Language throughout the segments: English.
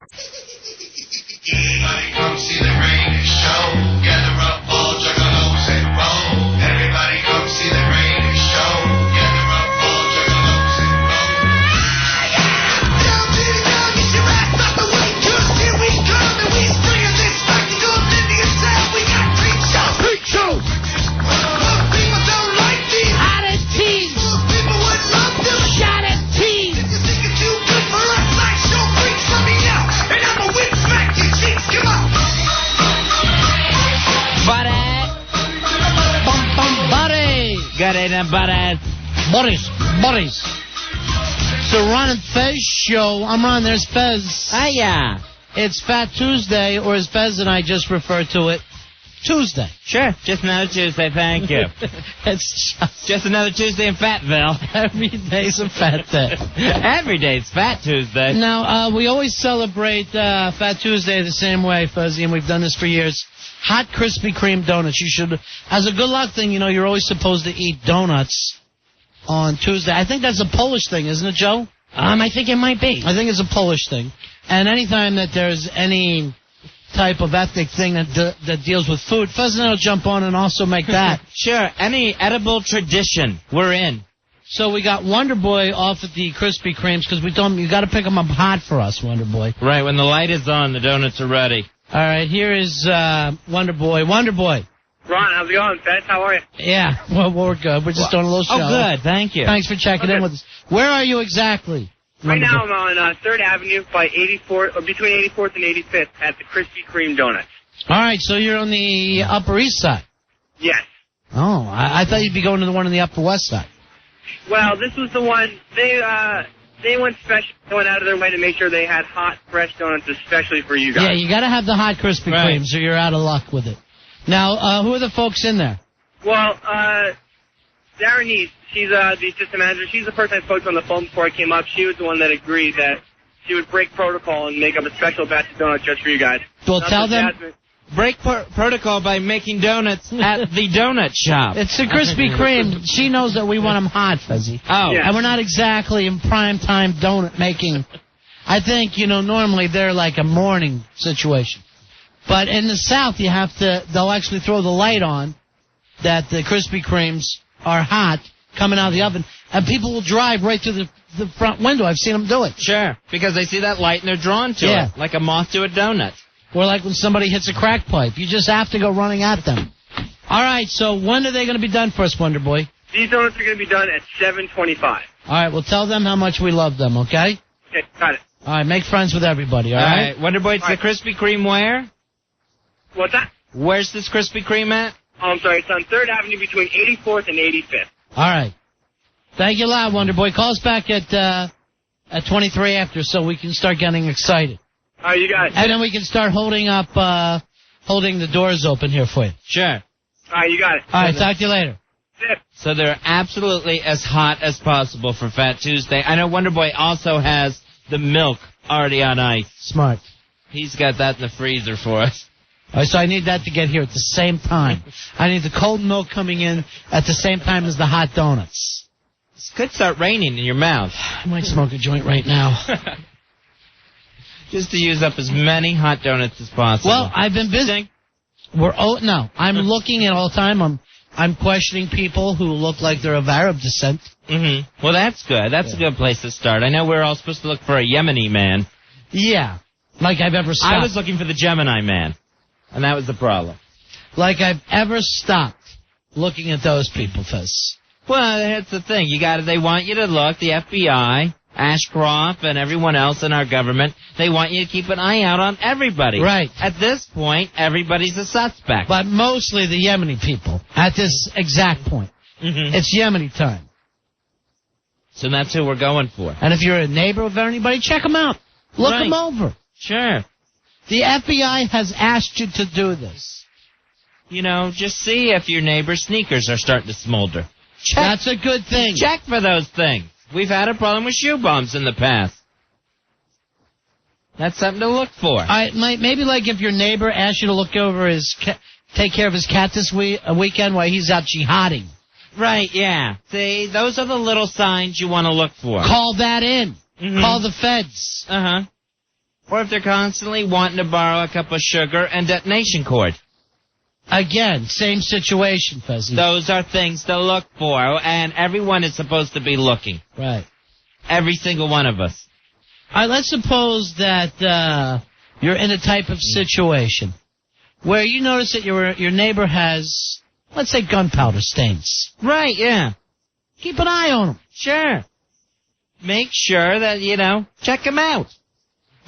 Everybody come see the greatest show. Gather up all juggalos and roll. Everybody come see the greatest show. Gather up all juggalos and roll. Down to the ground, get your ass up and wait. 'Cause here we come and we bringing this spectacle into your cell. We got freak shows. Freak shows. Some people don't like these. Hot as teas. Some people would love to. Shot as teas. If you think it's too good for us, like show freaks, let me know. And I'ma whip smack your cheeks. Come on. Buddy. Bum, bum, buddy. Got it, buddy. Buddies. So Ron and Fez show. I'm Ron, there's Fez. Hiya. It's Fat Tuesday, or as Fez and I just refer to it, Tuesday. Sure, just another Tuesday, thank you. It's Just another Tuesday in Fatville. every day's a fat day. Every day's Fat Tuesday. Now, we always celebrate Fat Tuesday the same way, Fuzzy, and we've done this for years. Hot Krispy Kreme donuts. You should, as a good luck thing, you know, you're always supposed to eat donuts on Tuesday. I think that's a Polish thing, isn't it, Joe? I think it might be. I think it's a Polish thing. And anytime that there's any type of ethnic thing that deals with food, Fuzz and I will jump on and also make that. Sure, any edible tradition, we're in. So we got Wonderboy off at the Krispy Kremes because we told him you got to pick them up hot for us, Wonderboy. Right, when the light is on, the donuts are ready. All right, here is Wonderboy. Wonderboy. Ron, how's it going, Fez? How are you? Yeah, well, we're good. We're just doing a little show. Oh, good, thank you. Thanks for checking in with us. Where are you exactly? Right now I'm on 3rd Avenue by 84th, or between 84th and 85th at the Krispy Kreme Donuts. All right, so you're on the Upper East Side. Yes. Oh, I thought you'd be going to the one on the Upper West Side. Well, this was the one, they went special, they went out of their way to make sure they had hot, fresh donuts especially for you guys. Yeah, you got to have the hot Krispy Kremes or you're out of luck with it. Now, who are the folks in there? Well, Darren East, she's the assistant manager. She's the person I spoke to on the phone before I came up. She was the one that agreed that she would break protocol and make up a special batch of donuts just for you guys. Well, tell them. Break protocol by making donuts at the donut shop. It's the Krispy Kreme. She knows that we want them hot, Fuzzy. Oh. Yeah. And we're not exactly in prime time donut making. I think, normally they're like a morning situation. But in the South, they'll actually throw the light on that the Krispy Kremes are hot coming out of the oven, and people will drive right through the front window. I've seen them do it. Sure, because they see that light and they're drawn to it, like a moth to a donut. Or like when somebody hits a crack pipe. You just have to go running at them. All right, so when are they going to be done for us, Wonderboy? These donuts are going to be done at 7:25. All right, well, tell them how much we love them, okay? Okay, got it. All right, make friends with everybody, all right? Wonderboy, it's the Krispy Kreme where? What's that? Where's this Krispy Kreme at? Oh, I'm sorry, it's on 3rd Avenue between 84th and 85th. All right. Thank you a lot, Wonderboy. Call us back at 23 after so we can start getting excited. All right, you got it. And then we can start holding the doors open here for you. Sure. All right, you got it. All right, talk to you later. Zip. So they're absolutely as hot as possible for Fat Tuesday. I know Wonderboy also has the milk already on ice. Smart. He's got that in the freezer for us. All right, so I need that to get here at the same time. I need the cold milk coming in at the same time as the hot donuts. This could start raining in your mouth. I might smoke a joint right now. Just to use up as many hot donuts as possible. Well, I've been busy. I'm looking at all the time. I'm questioning people who look like they're of Arab descent. Mm-hmm. Well, that's good. That's a good place to start. I know we're all supposed to look for a Yemeni man. Yeah, like I've ever stopped. I was looking for the Gemini man, and that was the problem. Like I've ever stopped looking at those people, Fizz. Well, that's the thing. They want you to look, the FBI, Ashcroft, and everyone else in our government, they want you to keep an eye out on everybody. Right. At this point, everybody's a suspect. But mostly the Yemeni people at this exact point. Mm-hmm. It's Yemeni time. So that's who we're going for. And if you're a neighbor of anybody, check them out. Look them over. Sure. The FBI has asked you to do this. Just see if your neighbor's sneakers are starting to smolder. Check. That's a good thing. Check for those things. We've had a problem with shoe bumps in the past. That's something to look for. Maybe like if your neighbor asks you to look over take care of his cat this weekend while he's out jihading. Right, yeah. See, those are the little signs you want to look for. Call that in. Mm-hmm. Call the feds. Uh-huh. or if they're constantly wanting to borrow a cup of sugar and detonation cord. Again, same situation, Fezzy. Those are things to look for, and everyone is supposed to be looking. Right. Every single one of us. All right, let's suppose that you're in a type of situation where you notice that your neighbor has, let's say, gunpowder stains. Right, yeah. Keep an eye on him. Sure. Make sure that, check him out.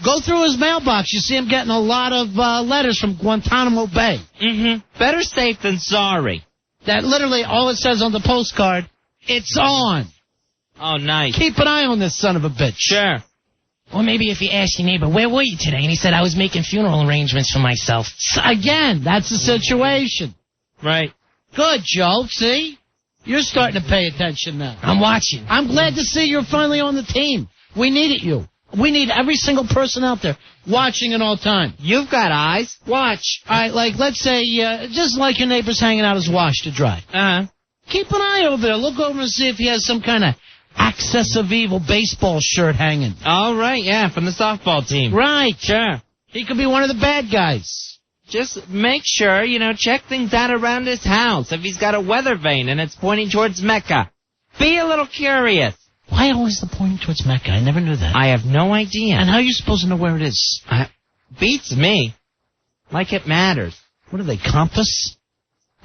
Go through his mailbox. You see him getting a lot of letters from Guantanamo Bay. Mm-hmm. Better safe than sorry. That literally all it says on the postcard, it's on. Oh, nice. Keep an eye on this son of a bitch. Sure. Or maybe if you ask your neighbor, where were you today? And he said, I was making funeral arrangements for myself. Again, that's the situation. Right. Good, Joe. See? You're starting to pay attention now. I'm watching. I'm glad to see you're finally on the team. We needed you. We need every single person out there watching at all time. You've got eyes. Watch. All right, let's say, just like your neighbor's hanging out his wash to dry. Uh-huh. Keep an eye over there. Look over and see if he has some kind of Access of Evil baseball shirt hanging. All right, yeah, from the softball team. Right. Sure. He could be one of the bad guys. Just make sure, check things out around his house. If he's got a weather vane and it's pointing towards Mecca, be a little curious. Why always the pointing towards Mecca? I never knew that. I have no idea. And how are you supposed to know where it is? Beats me. Like it matters. What are they, compass?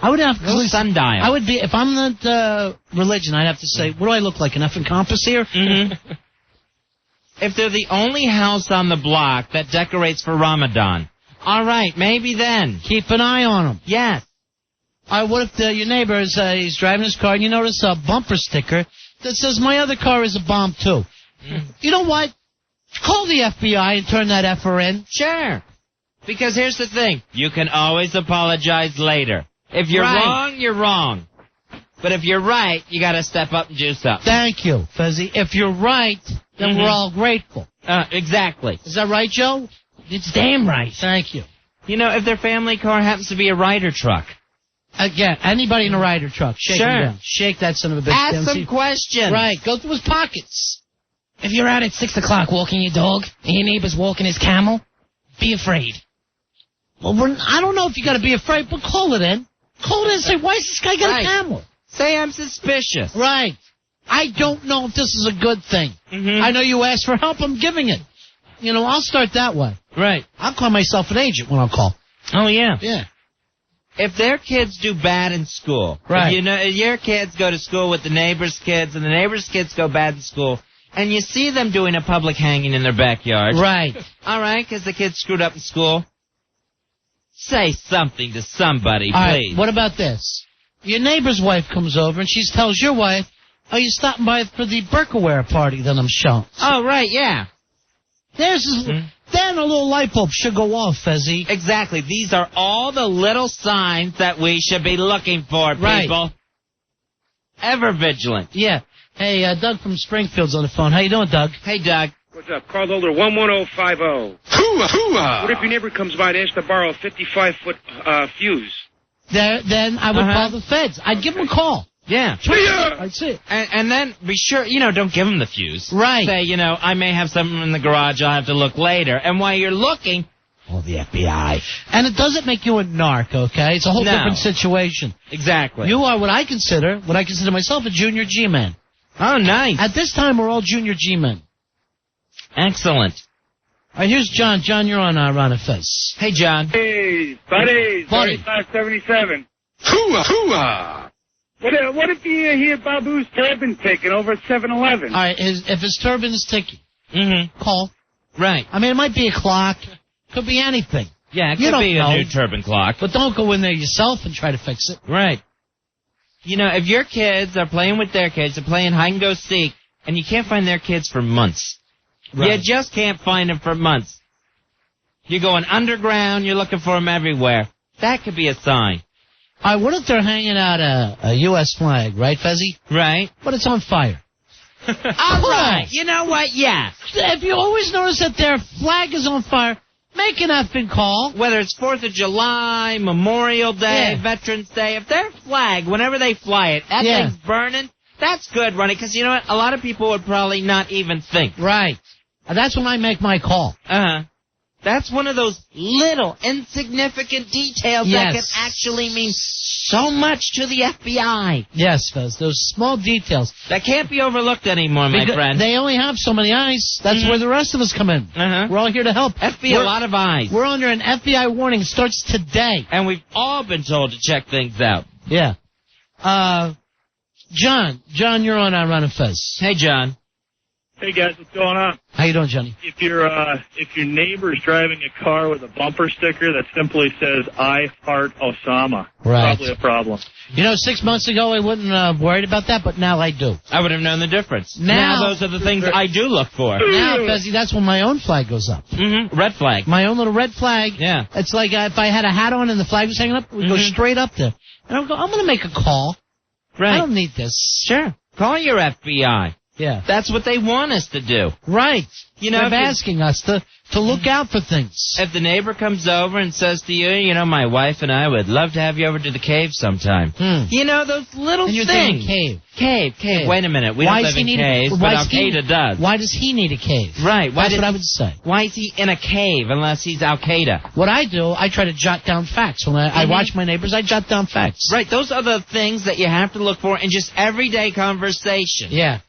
I would have no sundial. I would be, if I'm not religion, I'd have to say, what do I look like, an effing compass here? Mm-hmm. If they're the only house on the block that decorates for Ramadan, all right, maybe then. Keep an eye on them. Yes. All right, what if your neighbor is he's driving his car and you notice a bumper sticker that says, my other car is a bomb too. You know what? Call the FBI and turn that effer in. Sure. Because here's the thing. You can always apologize later. If you're wrong, you're wrong. But if you're right, you got to step up and juice up. Thank you, Fezzy. If you're right, then we're all grateful. Exactly. Is that right, Joe? It's damn right. Thank you. If their family car happens to be a Ryder truck. Again, anybody in a Ryder truck, shake him Sure. down. Shake that son of a bitch down. Ask some questions. Right, go through his pockets. If you're out at 6 o'clock walking your dog and your neighbor's walking his camel, be afraid. Well, I don't know if you got to be afraid, but call it in. Call it in and say, why is this guy got a camel? Say I'm suspicious. Right. I don't know if this is a good thing. Mm-hmm. I know you asked for help. I'm giving it. I'll start that way. Right. I'll call myself an agent when I'll call. Oh, yeah. Yeah. If their kids do bad in school, right. If your kids go to school with the neighbor's kids and the neighbor's kids go bad in school, and you see them doing a public hanging in their backyard. Right. All right, because the kids screwed up in school. Say something to somebody, All please. Right, what about this? Your neighbor's wife comes over and she tells your wife, are you stopping by for the Berkaware party that I'm showing? Oh, right, yeah. Then a little light bulb should go off, Fezzy. Exactly. These are all the little signs that we should be looking for, people. Ever vigilant. Yeah. Hey, Doug from Springfield's on the phone. How you doing, Doug? Hey, Doug. What's up? Call holder 11050. Hooah! What if your neighbor comes by and asks to borrow a 55-foot fuse? Then I would call the feds. I'd give them a call. Yeah. I'd see. And then be sure, don't give them the fuse. Right. Say, I may have something in the garage. I'll have to look later. And while you're looking, call the FBI. And it doesn't make you a narc, okay? It's a whole different situation. Exactly. You are what I consider myself, a junior G-man. Oh, nice. At this time, we're all junior G-men. Excellent. All right, here's John. John, you're on Ron and Fez. Hey, John. Hey, buddy. 3577. Hooah! What if you hear Babu's turban taken over at 7-Eleven? All right, if his turban is ticking, call. Right. I mean, it might be a clock. Could be anything. Yeah, it You could don't be know. a new turban clock. But don't go in there yourself and try to fix it. Right. If your kids are playing with their kids, they're playing hide-and-go-seek, and you can't find their kids for months. Right. You just can't find them for months. You're going underground, you're looking for them everywhere. That could be a sign. All right, what if they're hanging out a U.S. flag, right, Fezzy? Right. But it's on fire. All right. You know what? Yeah. If you always notice that their flag is on fire, make an effing call. Whether it's 4th of July, Memorial Day, Veterans Day, if their flag, whenever they fly it, that thing's burning, that's good, Ronnie, because you know what? A lot of people would probably not even think. Right. That's when I make my call. Uh-huh. That's one of those little, insignificant details that can actually mean so much to the FBI. Yes, Fez. Those small details. That can't be overlooked anymore, my friend. They only have so many eyes. That's where the rest of us come in. We're all here to help. FBI, a lot of eyes. We're under an FBI warning. It starts today. And we've all been told to check things out. Yeah. John, you're on our Run and Fez. Hey, John. Hey guys, what's going on? How you doing, Johnny? If your neighbor's driving a car with a bumper sticker that simply says "I heart Osama," probably a problem. 6 months ago I wouldn't have worried about that, but now I do. I would have known the difference. Now those are the things I do look for. Now, Fezzy, that's when my own flag goes up. Red flag. My own little red flag. Yeah. It's like if I had a hat on and the flag was hanging up, it would go straight up there. And I would go, I'm going to make a call. Right. I don't need this. Sure. Call your FBI. Yeah. That's what they want us to do. Right. They're asking us to look out for things. If the neighbor comes over and says to you, my wife and I would love to have you over to the cave sometime. Those little and you're things. Thinking Cave. Wait a minute. We don't live in caves, but Al-Qaeda does. Why does he need a cave? Right. That's what I would say. Why is he in a cave unless he's Al-Qaeda? What I do, I try to jot down facts. When I watch my neighbors, I jot down facts. Right. Those are the things that you have to look for in just everyday conversation. Yeah.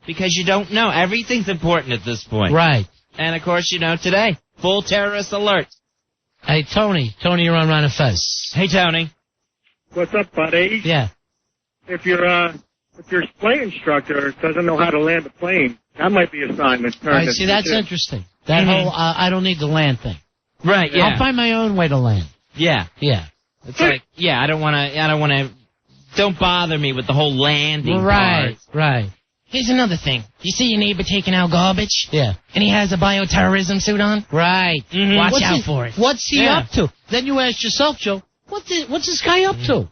Because you don't know. Everything's important at this point. Right. And, of course, today, full terrorist alert. Hey, Tony, you're on Ron and Fez. Hey, Tony. What's up, buddy? Yeah. If your plane instructor doesn't know how to land a plane, that might be a sign that's turned. See, that's interesting. That whole I don't need the land thing. Right. Yeah. I'll find my own way to land. Yeah. Yeah. It's like, I don't want to. Don't bother me with the whole landing part. Right. Here's another thing. You see your neighbor taking out garbage? Yeah. And he has a bioterrorism suit on? Right. Watch out for it. What's he up to? Then you ask yourself, Joe, what's this guy up to?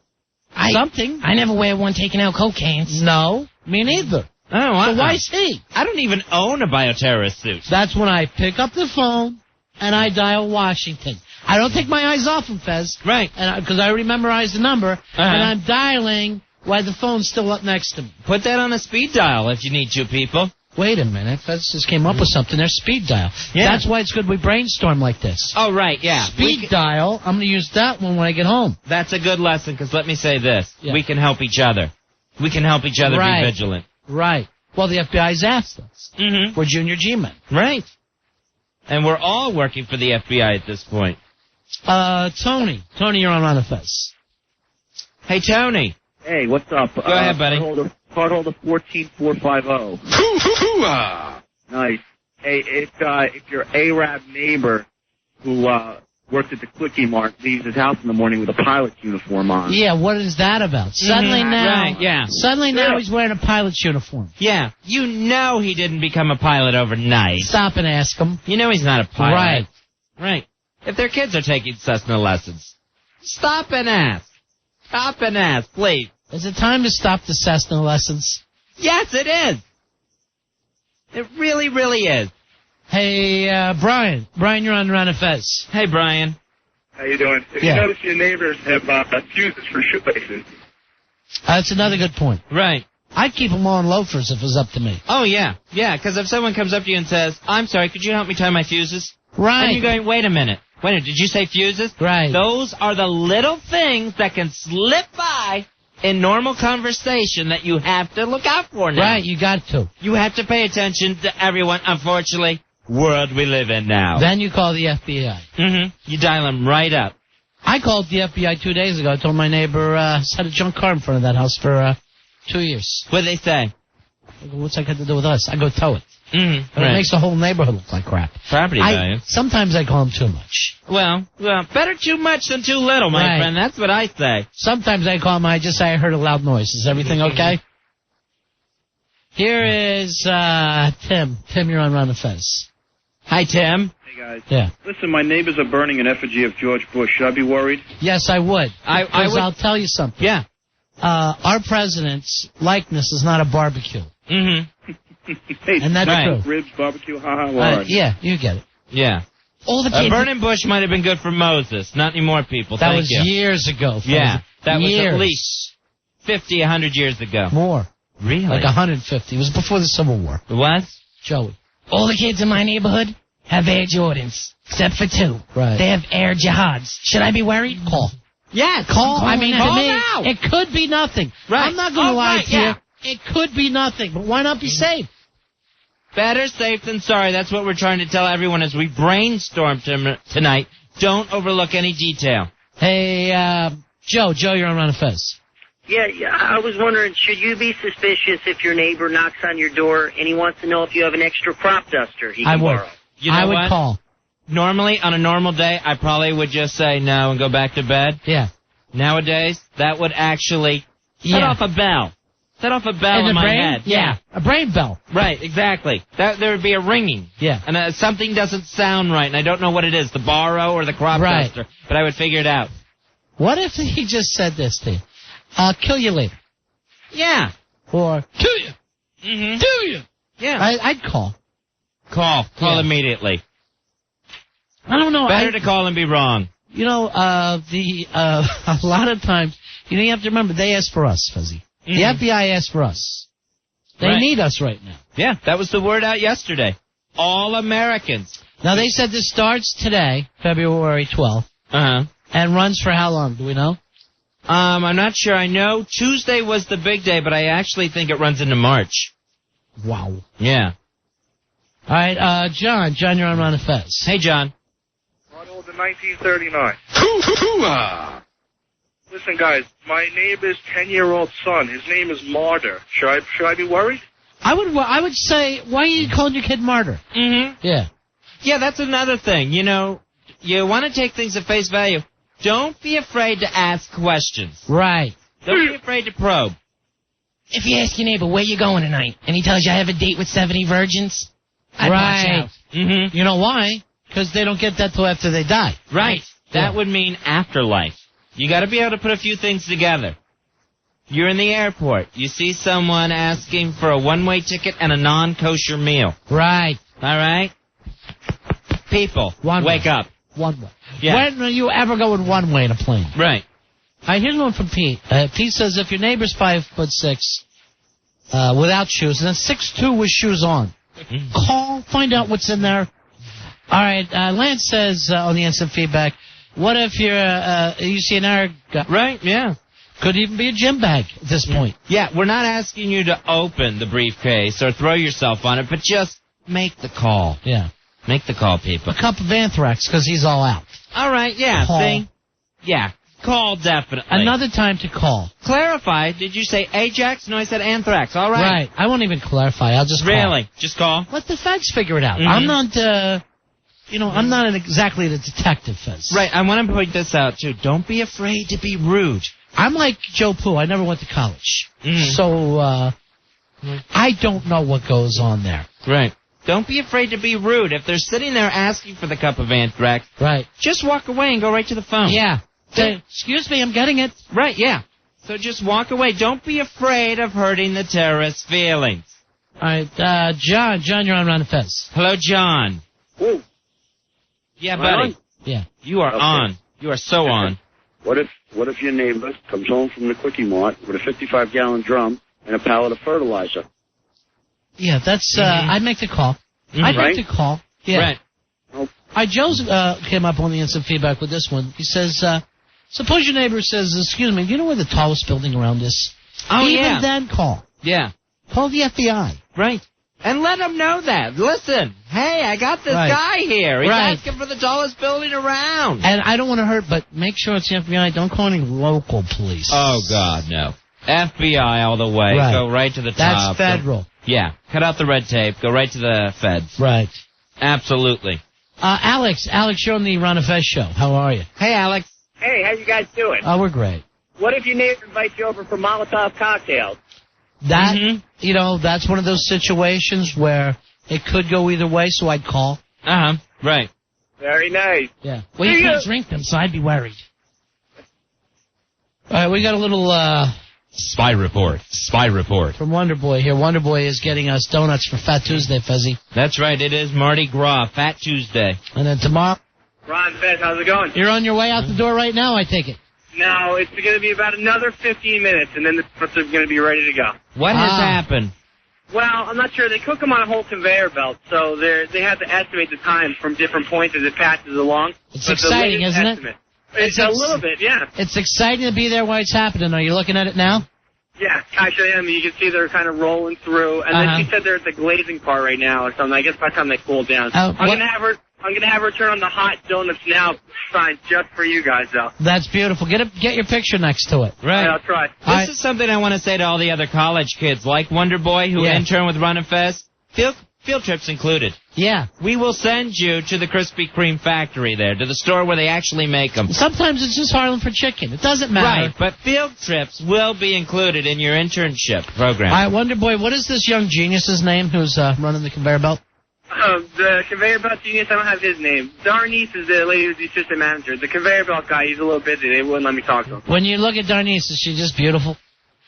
Something. I never wear one taking out cocaine. No, me neither. Oh, So why is he? I don't even own a bioterrorist suit. That's when I pick up the phone and I dial Washington. I don't take my eyes off him, Fez. Right. Because I already memorized the number, and I'm dialing while the phone's still up next to me. Put that on a speed dial if you need to, people. Wait a minute. Fez just came up with something there. Speed dial. Yeah. That's why it's good we brainstorm like this. Oh, right, yeah. Speed dial. I'm going to use that one when I get home. That's a good lesson, because let me say this. Yeah. We can help each other. We can help each other be vigilant. Right. Well, the FBI's asked us. Mm-hmm. We're junior G-men. Right. And we're all working for the FBI at this point. Tony, you're on the Fez. Hey, Tony. Hey, what's up? Go ahead, buddy. Cardholder 14450. Nice. Hey, if your Arab neighbor who worked at the Quickie Mart leaves his house in the morning with a pilot's uniform on. Yeah, what is that about? Suddenly now he's wearing a pilot's uniform. Yeah. He didn't become a pilot overnight. Stop and ask him. He's not a pilot. Right. If their kids are taking Cessna lessons, stop and ask. Stop and ask, please. Is it time to stop the Cessna lessons? Yes, it is. It really, really is. Hey, Brian. Brian, you're on Ron and Fez. Hey, Brian. How you doing? If you notice your neighbors have fuses for shoelaces. That's another good point. Right. I'd keep them on loafers if it was up to me. Oh, yeah. Yeah, because if someone comes up to you and says, I'm sorry, could you help me tie my fuses? Right. And you're going, wait a minute, did you say fuses? Right. Those are the little things that can slip by in normal conversation that you have to look out for now. Right, you got to. You have to pay attention to everyone, unfortunately, world we live in now. Then you call the FBI. Mm-hmm. You dial them right up. I called the FBI 2 days ago. I told my neighbor had a junk car in front of that house for 2 years. What'd they say? I go, what's that got to do with us? I go tow it. Mm-hmm. But it makes the whole neighborhood look like crap. Property value. Sometimes I call them too much. Well, better too much than too little, my friend. That's what I say. Sometimes I call them, I just say I heard a loud noise. Is everything okay? Here is Tim. Tim, you're on Ron and Fez. Hi, Tim. Hey, guys. Yeah. Listen, my neighbors are burning an effigy of George Bush. Should I be worried? Yes, I would. I would. I'll tell you something. Yeah. Our president's likeness is not a barbecue. Mm-hmm. Hey, and that's true. Ribs, barbecue, ha-ha, yeah, you get it. Yeah. All the kids. Burning bush might have been good for Moses. Not anymore, people. That Thank was you. Years ago. Yeah. That was years. at least 50, 100 years ago. More. Really? Like 150. It was before the Civil War. What? Joey. All the kids in my neighborhood, have Air Jordans, except for 2. Right. They have Air Jihads. Should I be worried? Call. Yes. Call. I mean, call to me, now. it could be nothing. Right. I'm not going to lie right, to you. yeah. It could be nothing, but why not be safe? Better safe than sorry. That's what we're trying to tell everyone as we brainstorm tonight. Don't overlook any detail. Hey, Joe, you're on Run of Fez. Yeah, I was wondering, should you be suspicious if your neighbor knocks on your door and he wants to know if you have an extra crop duster he can borrow? You know I would what? call. Normally, on a normal day, I probably would just say no and go back to bed. Yeah. Nowadays, that would actually set off a bell. Set off a bell in my head. Yeah. A brain bell. Right, exactly. There would be a ringing. Yeah. And something doesn't sound right, and I don't know what it is, the borrow or the crop duster, but I would figure it out. What if he just said this to you? I'll kill you later. Yeah. Or, kill you. Mm-hmm. Kill you. Yeah. I'd call. Call immediately. I don't know. Better to call and be wrong. You know, a lot of times, you have to remember, they ask for us, Fuzzy. Mm-hmm. The FBI asked for us. They need us right now. Yeah, that was the word out yesterday. All Americans. Now, they said this starts today, February 12th, Uh-huh. and runs for how long? Do we know? I'm not sure. I know Tuesday was the big day, but I actually think it runs into March. Wow. Yeah. All right, John, you're on Run of Fez. Hey, John. Model of 1939. Listen, guys, my neighbor's 10-year-old son, his name is Martyr. Should I be worried? I would say, why are you calling your kid Martyr? Mm-hmm. Yeah. Yeah, that's another thing. You know, you want to take things at face value. Don't be afraid to ask questions. Right. Don't be afraid to probe. If you ask your neighbor, where you going tonight, and he tells you I have a date with 70 virgins, I'd watch out. Mm-hmm. You know why? Because they don't get that till after they die. Right. That Yeah. would mean afterlife. You got to be able to put a few things together. You're in the airport. You see someone asking for a one-way ticket and a non-kosher meal. Right. All right? People, wake up. One way. Yeah. When are you ever going one way in a plane? Right. All right, here's one from Pete. Pete says if your neighbor's 5'6", without shoes, and then 6'2" with shoes on, call, find out what's in there. All right, Lance says on the instant feedback, what if you see an Eric? Right, yeah. Could even be a gym bag at this point. Yeah, we're not asking you to open the briefcase or throw yourself on it, but just make the call. Yeah. Make the call, people. A cup of anthrax because he's all out. All right, yeah. Call. See? Yeah, call definitely. Another time to call. Clarify, did you say Ajax? No, I said anthrax. All right. Right. I won't even clarify. I'll just call. Really? Just call? Let the feds figure it out. Mhm. I'm not, I'm not exactly the detective, Fez. Right, I want to point this out, too. Don't be afraid to be rude. I'm like Joe Poo. I never went to college. Mhm. So, I don't know what goes on there. Right. Don't be afraid to be rude. If they're sitting there asking for the cup of anthrax, Right. just walk away and go right to the phone. Yeah. Say, excuse me, I'm getting it. Right, yeah. So just walk away. Don't be afraid of hurting the terrorist's feelings. All right, John, you're on Ron Fez. Hello, John. Whoa. Yeah, Am I buddy. on? Yeah. You are Okay. on. You are so on. What if your neighbor comes home from the Quickie Mart with a 55-gallon drum and a pallet of fertilizer? Yeah, that's, I'd make the call. Mhm. I'd Right? make the call. Yeah. Right. All right, Joe's came up on the instant feedback with this one. He says, suppose your neighbor says, excuse me, do you know where the tallest building around is? Oh, Even yeah. then, call. Yeah. Call the FBI. Right. And let them know that. Listen, hey, I got this Right. guy here. He's Right. asking for the tallest building around. And I don't want to hurt, but make sure it's the FBI. Don't call any local police. Oh, God, no. FBI all the way. Right. Go right to the top. That's federal. Yeah. Cut out the red tape. Go right to the feds. Right. Absolutely. Alex, you're on the Ron and Fez show. How are you? Hey, Alex. Hey, how you guys doing? Oh, we're great. What if your neighbor invites you over for Molotov cocktails? That, Mhm. that's one of those situations where it could go either way, so I'd call. Uh-huh. Right. Very nice. Yeah. Well, you can't drink them, so I'd be worried. All right, we got a little Spy report. from Wonderboy here. Wonderboy is getting us donuts for Fat Tuesday, Fezzy. That's right. It is Mardi Gras, Fat Tuesday. And then tomorrow, Ron, Fez, how's it going? you're on your way out the door right now, I take it. No, it's going to be about another 15 minutes, and then the donuts are going to be ready to go. What has happened? Well, I'm not sure. They cook them on a whole conveyor belt, so they have to estimate the time from different points as it passes along. It's exciting, isn't it? It's a little bit, yeah. It's exciting to be there while it's happening. Are you looking at it now? Yeah, actually, I mean, you can see they're kind of rolling through, and then she said they're at the glazing part right now or something. I guess by the time they cool down. I'm gonna have her turn on the hot donuts now sign just for you guys, though. That's beautiful. Get your picture next to it. Right. I'll try. This is something I want to say to all the other college kids, like Wonderboy, who intern with Run and Fez. Field trips included. Yeah. We will send you to the Krispy Kreme factory there, to the store where they actually make them. Sometimes it's just Harlem for chicken. It doesn't matter. Right, but field trips will be included in your internship program. All right, Wonderboy, what is this young genius's name who's running the conveyor belt? The conveyor belt genius, I don't have his name. Darnice is the lady who's the assistant manager. The conveyor belt guy, he's a little busy. They wouldn't let me talk to him. When you look at Darnice, is she just beautiful?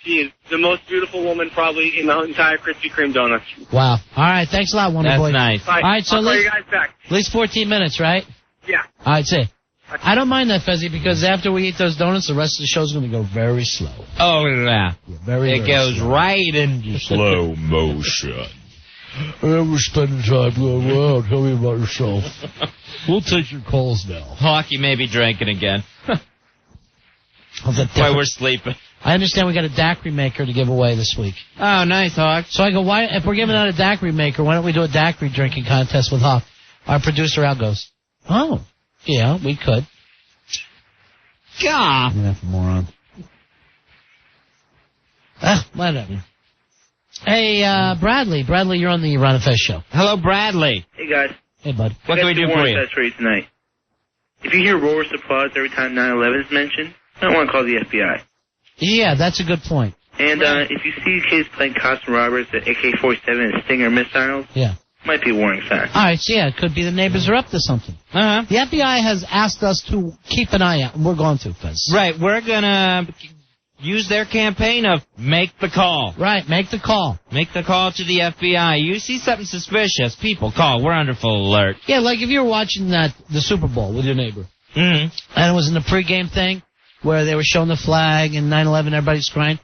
She is the most beautiful woman probably in the entire Krispy Kreme donuts. Wow. All right, thanks a lot, Wonderboy. That's nice. All right, so I'll call you guys back. At least 14 minutes, right? Yeah. All right, see. I don't mind that, Fezzy, because after we eat those donuts, the rest of the show's going to go very slow. Oh, yeah. Very It goes slow. right into Slow motion. I never spend time going, well, tell me about yourself. We'll take your calls now. Hawk, you may be drinking again. Why we're sleeping. I understand we got a daiquiri maker to give away this week. Oh, nice, Hawk. So I go, why? If we're giving out a daiquiri maker, why don't we do a daiquiri drinking contest with Hawk? Our producer Al goes, oh, yeah, we could. God. You're a moron. Whatever. Hey, Bradley. Bradley, you're on the Ron and Fez show. Hello, Bradley. Hey, guys. Hey, bud. What can we do for you? For you tonight. If you hear roars of applause every time 9/11 is mentioned, I don't want to call the FBI. Yeah, that's a good point. And if you see kids playing costume robbers at AK-47 and Stinger missiles, might be a warning sign. All right, so yeah, it could be the neighbors are up to something. Uh-huh. The FBI has asked us to keep an eye out, and we're going to, Fez. Right, we're going to use their campaign of make the call. Right, make the call. Make the call to the FBI. You see something suspicious, people call. We're under full alert. Yeah, like if you were watching the Super Bowl with your neighbor, Mm-hmm. and it was in the pregame thing where they were showing the flag and 9/11, everybody's crying,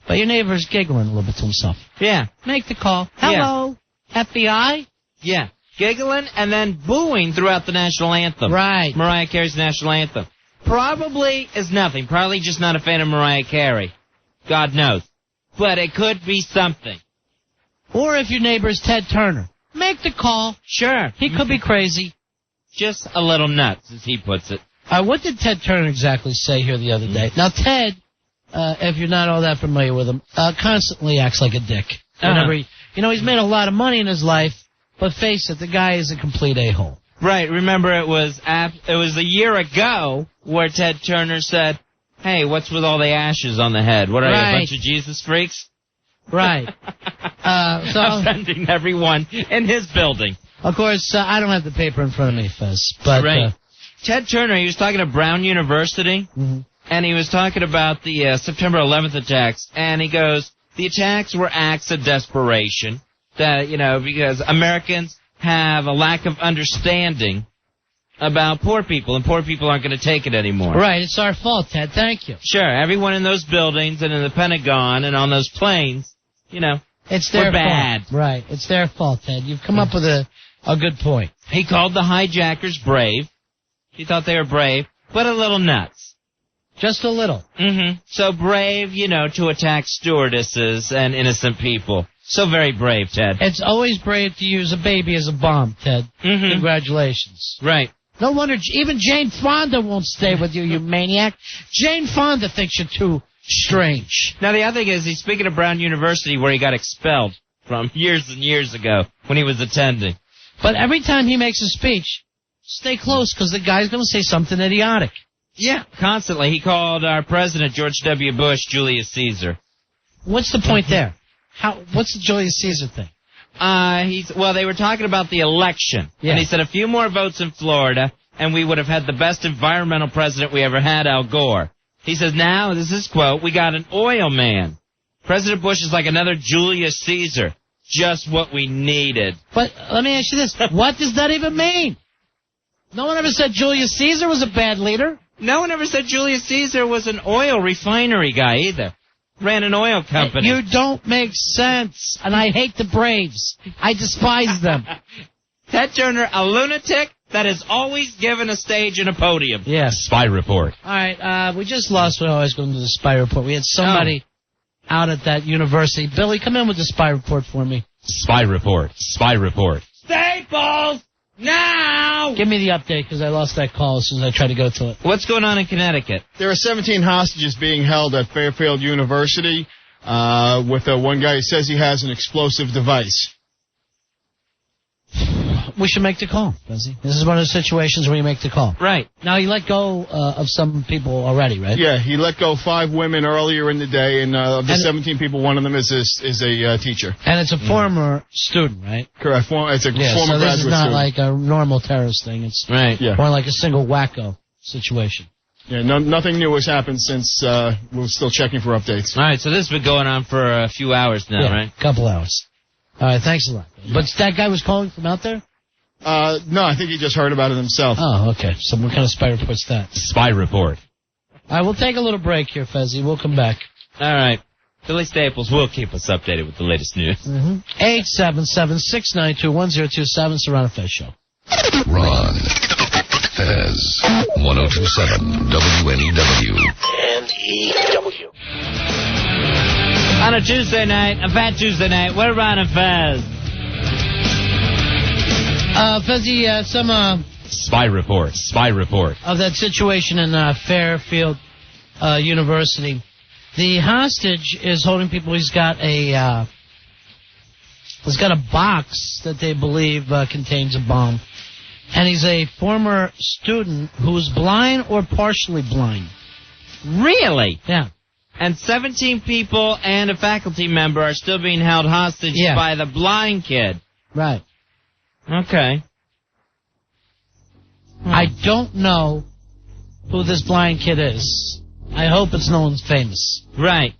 but your neighbor's giggling a little bit to himself. Yeah. Make the call. Hello, FBI? Yeah. Giggling and then booing throughout the national anthem. Right. Mariah Carey's national anthem. Probably is nothing. Probably just not a fan of Mariah Carey. God knows. But it could be something. Or if your neighbor's Ted Turner, make the call. Sure. He could be crazy. Just a little nuts, as he puts it. What did Ted Turner exactly say here the other day? Now, Ted, if you're not all that familiar with him, constantly acts like a dick. Whenever he's made a lot of money in his life, but face it, the guy is a complete a-hole. Right. Remember, it was a year ago where Ted Turner said, hey, what's with all the ashes on the head? What are you, a bunch of Jesus freaks? Right. So offending everyone in his building. Of course, I don't have the paper in front of me, Fez. But, right. Ted Turner, he was talking to Brown University, and he was talking about the September 11th attacks, and he goes, the attacks were acts of desperation, that, because Americans have a lack of understanding about poor people, and poor people aren't going to take it anymore. Right, it's our fault, Ted. Thank you. Sure, everyone in those buildings and in the Pentagon and on those planes, it's their bad. Fault. Right, it's their fault, Ted. You've come up with a good point. He called the hijackers brave. He thought they were brave, but a little nuts. Just a little. Mm-hmm. So brave, to attack stewardesses and innocent people. So very brave, Ted. It's always brave to use a baby as a bomb, Ted. Mm-hmm. Congratulations. Right. No wonder even Jane Fonda won't stay with you, you maniac. Jane Fonda thinks you're too strange. Now, the other thing is, he's speaking of Brown University, where he got expelled from years and years ago when he was attending. But every time he makes a speech, stay close, because the guy's going to say something idiotic. Yeah, constantly. He called our president, George W. Bush, Julius Caesar. What's the point there? What's the Julius Caesar thing? They were talking about the election. Yeah. And he said a few more votes in Florida, and we would have had the best environmental president we ever had, Al Gore. He says, now, this is his quote, we got an oil man. President Bush is like another Julius Caesar. Just what we needed. But let me ask you this. What does that even mean? No one ever said Julius Caesar was a bad leader. No one ever said Julius Caesar was an oil refinery guy either. ran an oil company. You don't make sense, and I hate the Braves. I despise them. Ted Turner, a lunatic that is always given a stage and a podium. Yes. Spy report. All right, we just lost what I was going to do the spy report. We had somebody out at that university. Billy, come in with the spy report for me. Spy report. Spy report. Staples! Now! Give me the update, because I lost that call as soon as I tried to go to it. What's going on in Connecticut? There are 17 hostages being held at Fairfield University with one guy who says he has an explosive device. We should make the call, Fezzy. This is one of those situations where you make the call. Right. Now, you let go of some people already, right? Yeah, he let go 5 women earlier in the day, and of the 17 people, one of them is a teacher. And it's a former student, right? Correct. It's a former so graduate this is not student. like a normal terrorist thing. It's more like a single wacko situation. Yeah, nothing new has happened since we're still checking for updates. All right, so this has been going on for a few hours now, right? A couple hours. All right, thanks a lot. But that guy was calling from out there? No, I think he just heard about it himself. Oh, okay. So what kind of spy report's that? Spy report. All right, we'll take a little break here, Fezzy. We'll come back. All right. Billy Staples will keep us updated with the latest news. 877-692-1027, Serrano Fez Show. Ron. Fez. 1027 WNEW. NEW. On a Tuesday night, a Fat Tuesday night, we're Ron and Fez. Fezzy, some Spy report. Spy report. of that situation in Fairfield University. The hostage is holding people. He's got a box that they believe contains a bomb, and he's a former student who's blind or partially blind. Really? Yeah. And 17 people and a faculty member are still being held hostage by the blind kid. Right. Okay. I don't know who this blind kid is. I hope it's no one's famous. Right.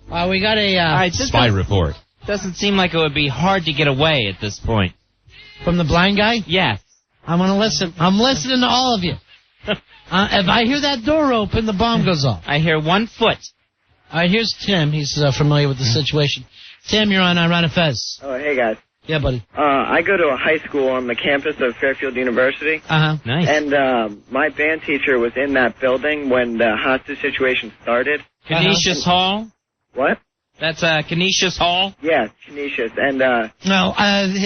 We got a spy report. Doesn't seem like it would be hard to get away at this point. From the blind guy? Yes. I'm going to listen. I'm listening to all of you. If I hear that door open, the bomb goes off. I hear 1 foot. All right, here's Tim. He's familiar with the situation. Tim, you're on Ron and Fez. Oh, hey, guys. Yeah, buddy. I go to a high school on the campus of Fairfield University. Uh-huh. Nice. And my band teacher was in that building when the hostage situation started. Canisius Hall? What? That's Canisius Hall? Yeah, Canisius. And, No,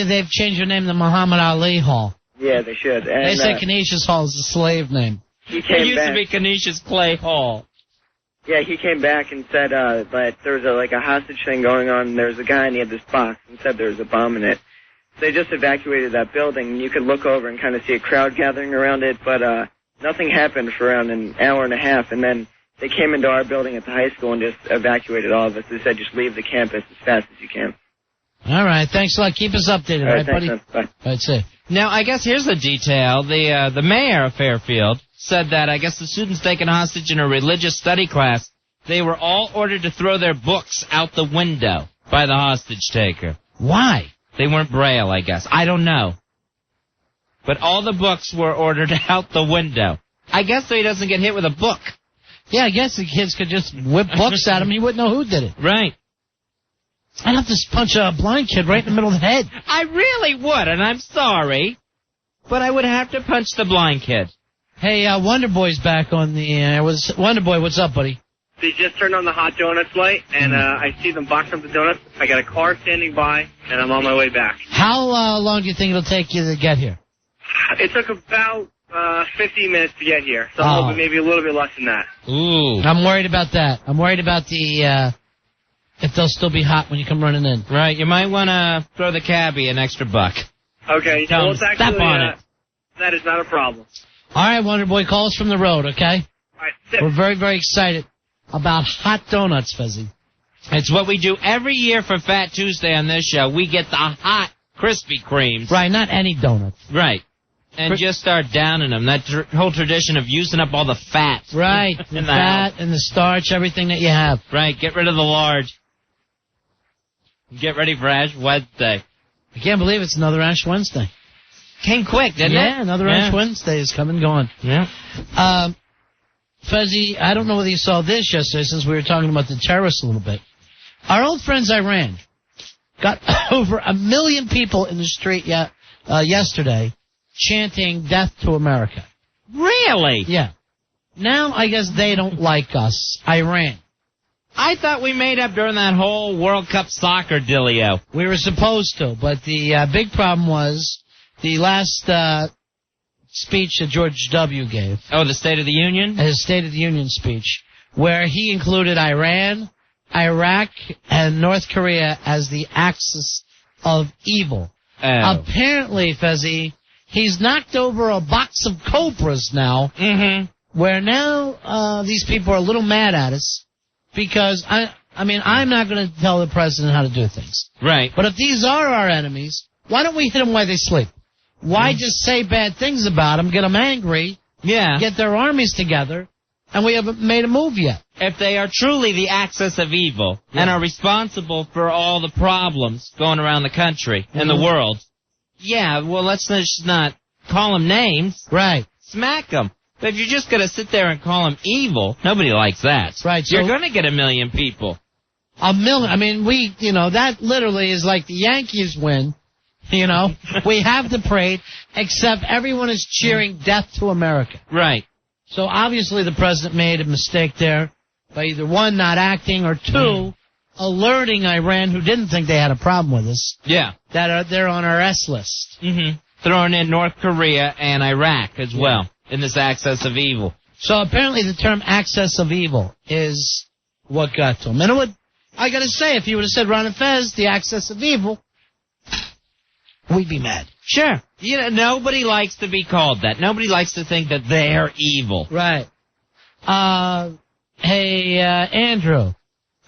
they've changed their name to Muhammad Ali Hall. yeah, they should. And, They say Canisius Hall is a slave name. he came It used back. to be Canisius Clay Hall. Yeah, he came back and said that there was a hostage thing going on, and there was a guy and he had this box and said there was a bomb in it. So they just evacuated that building, and you could look over and kind of see a crowd gathering around it, but nothing happened for around an hour and a half, and then they came into our building at the high school and just evacuated all of us. They said just leave the campus as fast as you can. All right, thanks a lot. Keep us updated, all right, buddy? Thanks, man. Bye. That's it. Now, I guess here's the detail. The mayor of Fairfield said that I guess the students taken hostage in a religious study class, they were all ordered to throw their books out the window by the hostage taker. Why? They weren't Braille, I guess. I don't know. But all the books were ordered out the window. I guess so he doesn't get hit with a book. Yeah, I guess the kids could just whip books at him. He wouldn't know who did it. Right. I'd have to punch a blind kid right in the middle of the head. I really would, and I'm sorry, but I would have to punch the blind kid. Hey, Wonderboy's back on the air. Wonderboy, what's up, buddy? They just turned on the hot donuts light, and I see them box up the donuts. I got a car standing by, and I'm on my way back. How long do you think it'll take you to get here? It took about 15 minutes to get here, so I'm hoping maybe a little bit less than that. Ooh. I'm worried about that. I'm worried about the if they'll still be hot when you come running in. Right, you might want to throw the cabbie an extra buck. Okay, Tell well, him it's actually, step on it. That is not a problem. All right, Wonderboy, call us from the road, okay? All right, sit. We're very, very excited about hot donuts, Fezzy. It's what we do every year for Fat Tuesday on this show. We get the hot Krispy Kremes. Right, not any donuts. Right. And just start downing them. That whole tradition of using up all the fat. Right, the in the fat house. and the starch, everything that you have. Right, get rid of the large. Get ready for Ash Wednesday. I can't believe it's another Ash Wednesday. Came quick, didn't it? Yeah, another Ash Wednesday is come and gone. Yeah. Fezzy, I don't know whether you saw this yesterday since we were talking about the terrorists a little bit. Our old friends Iran got over 1 million people in the street yesterday chanting death to America. Really? Yeah. Now I guess they don't like us, Iran. I thought we made up during that whole World Cup soccer dealio. We were supposed to, but the big problem was the last speech that George W. gave. Oh, the State of the Union? His State of the Union speech, where he included Iran, Iraq, and North Korea as the axis of evil. Oh. Apparently, Fezzy, he's knocked over a box of cobras now, where now these people are a little mad at us because, I mean, I'm not going to tell the president how to do things. Right. But if these are our enemies, why don't we hit them while they sleep? Why just say bad things about them, get them angry, get their armies together, and we haven't made a move yet? If they are truly the axis of evil and are responsible for all the problems going around the country and the world, well, let's just not call them names. Right. Smack them. But if you're just going to sit there and call them evil, nobody likes that. Right. You're going to get 1 million people. 1 million. I mean, that literally is like the Yankees win. We have the parade, except everyone is cheering death to America. Right. So obviously the president made a mistake there by either, one, not acting, or two, alerting Iran, who didn't think they had a problem with us, that they're on our S list. Throwing in North Korea and Iraq as well in this axis of evil. So apparently the term axis of evil is what got to him. And I got to say, if you would have said Ron and Fez, the axis of evil, we'd be mad. Sure. Nobody likes to be called that. Nobody likes to think that they're evil. Right. Hey, Andrew.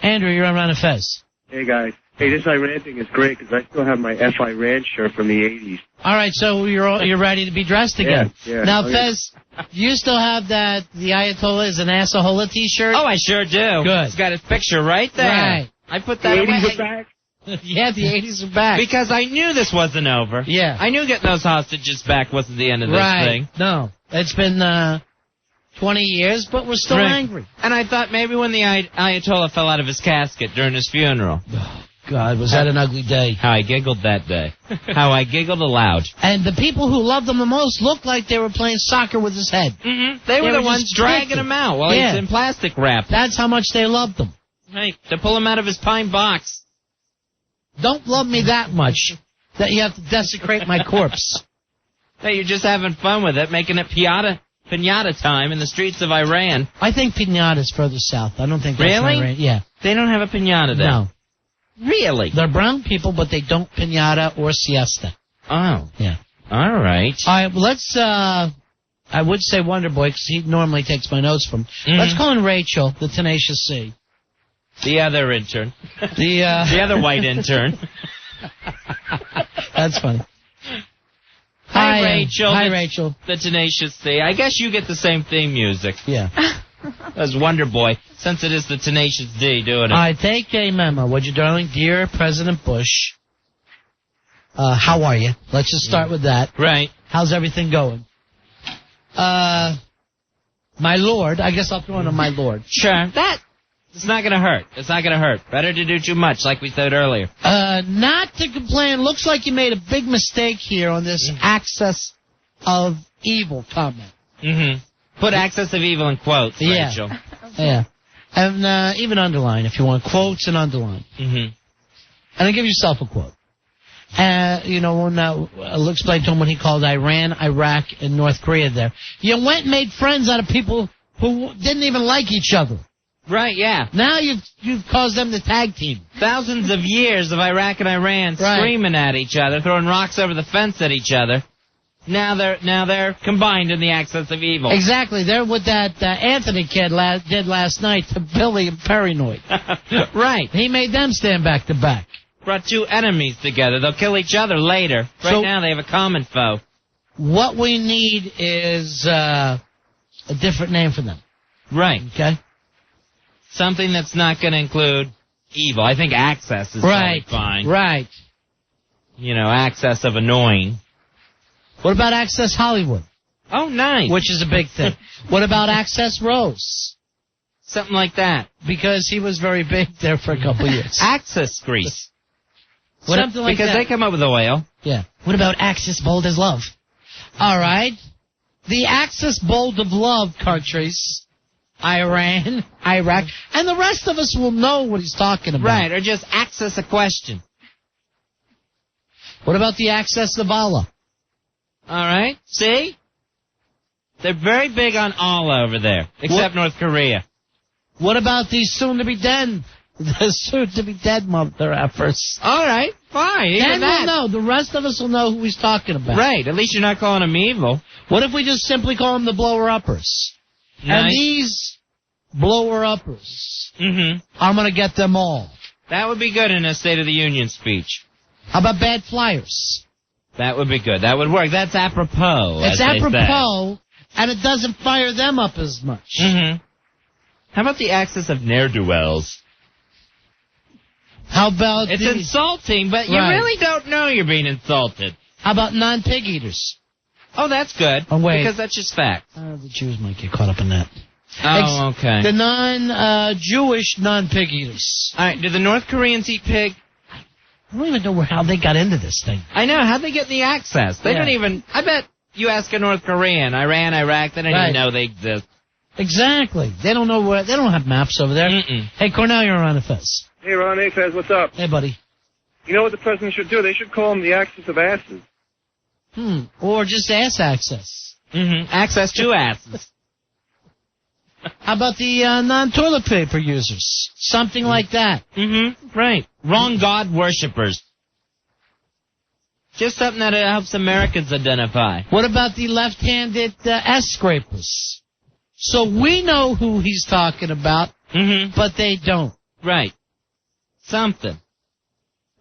Andrew, you're on Ron and Fez. Hey, guys. Hey, this Iran thing is great because I still have my F Iran shirt from the 80s. All right, so you're ready to be dressed again. Yeah. Now, Fez, do you still have the Ayatollah is an asshole T-shirt? Oh, I sure do. Good. It's got his picture right there. Right. I put that away. The 80s are back? Yeah, the 80s are back. Because I knew this wasn't over. Yeah. I knew getting those hostages back wasn't the end of this thing. No. It's been 20 years, but we're still angry. And I thought maybe when the Ayatollah fell out of his casket during his funeral. Oh, God, was that an ugly day. How I giggled that day. How I giggled aloud. And the people who loved him the most looked like they were playing soccer with his head. They were the ones dragging him out while he's in plastic wrap. That's how much they loved him. Hey, to pull him out of his pine box. Don't love me that much that you have to desecrate my corpse. Hey, you're just having fun with it, making it piñata time in the streets of Iran. I think piñata's further south. I don't think that's Iran. Yeah. They don't have a piñata there? No. Really? They're brown people, but they don't piñata or siesta. Oh. Yeah. All right. All right, well, let's, I would say Wonderboy, because he normally takes my notes from. Let's call in Rachel, the Tenacious C. The other intern. The other white intern. That's funny. Hi, Rachel. Hi, Rachel. The Tenacious C. I guess you get the same theme music. Yeah. As Wonderboy, since it is the Tenacious D doing it. I take a memo. Would you, darling? Dear President Bush, how are you? Let's just start with that. Right. How's everything going? My Lord. I guess I'll throw in a my Lord. Sure. It's not going to hurt. It's not going to hurt. Better to do too much, like we said earlier. Not to complain. Looks like you made a big mistake here on this axis of evil comment. Put axis of evil in quotes, Rachel. Yeah. And even underline if you want. Quotes and underline. And then give yourself a quote. When I'll explain to him what he called Iran, Iraq, and North Korea there. You went and made friends out of people who didn't even like each other. Right, yeah. Now you've caused them to tag team. Thousands of years of Iraq and Iran screaming at each other, throwing rocks over the fence at each other. Now they're combined in the axis of evil. Exactly. They're what that Anthony kid did last night to Billy and Paranoid. Right. He made them stand back to back. Brought two enemies together. They'll kill each other later. Right now they have a common foe. What we need is a different name for them. Right. Okay. Something that's not going to include evil. I think access is fine. Right. Access of annoying. What about Access Hollywood? Oh, nice. Which is a big thing. What about Access Rose? Something like that. Because he was very big there for a couple years. Access grease. Something like because that. they come up with oil. Yeah. What about Axis Bold as Love? All right. The Axis Bold of Love countries, Iran, Iraq, and the rest of us will know what he's talking about. Right, or just access a question. What about the Access of Allah? All right, see? They're very big on Allah over there, except North Korea. What about the soon-to-be-dead mother effers? All right, fine. Even Then we'll know. The rest of us will know who he's talking about. Right, at least you're not calling them evil. What if we just simply call them the blower-uppers? Nice. And these blower-uppers, I'm going to get them all. That would be good in a State of the Union speech. How about bad flyers? That would be good. That would work. That's apropos. It's apropos, and it doesn't fire them up as much. How about the access of ne'er-do-wells? How about It's insulting, but you really don't know you're being insulted. How about non-pig eaters? Oh, that's good. Oh, wait. Because that's just fact. The Jews might get caught up in that. Oh, okay. The non-Jewish non-pig eaters. All right, do the North Koreans eat pig? I don't even know how they got into this thing. I know. How'd they get the access? They don't even... I bet you ask a North Korean, Iran, Iraq, they don't even know they exist. Exactly. They don't know where... They don't have maps over there. Hey, Cornell, you're on the Fez. Hey, Ron. Hey, Fez. What's up? Hey, buddy. You know what the president should do? They should call him the Axis of Asses. Or just ass access. Access to asses. How about the non-toilet paper users? Something like that. Right. Wrong God worshippers. Just something that helps Americans identify. What about the left-handed S-scrapers? So we know who he's talking about, but they don't. Right. Something.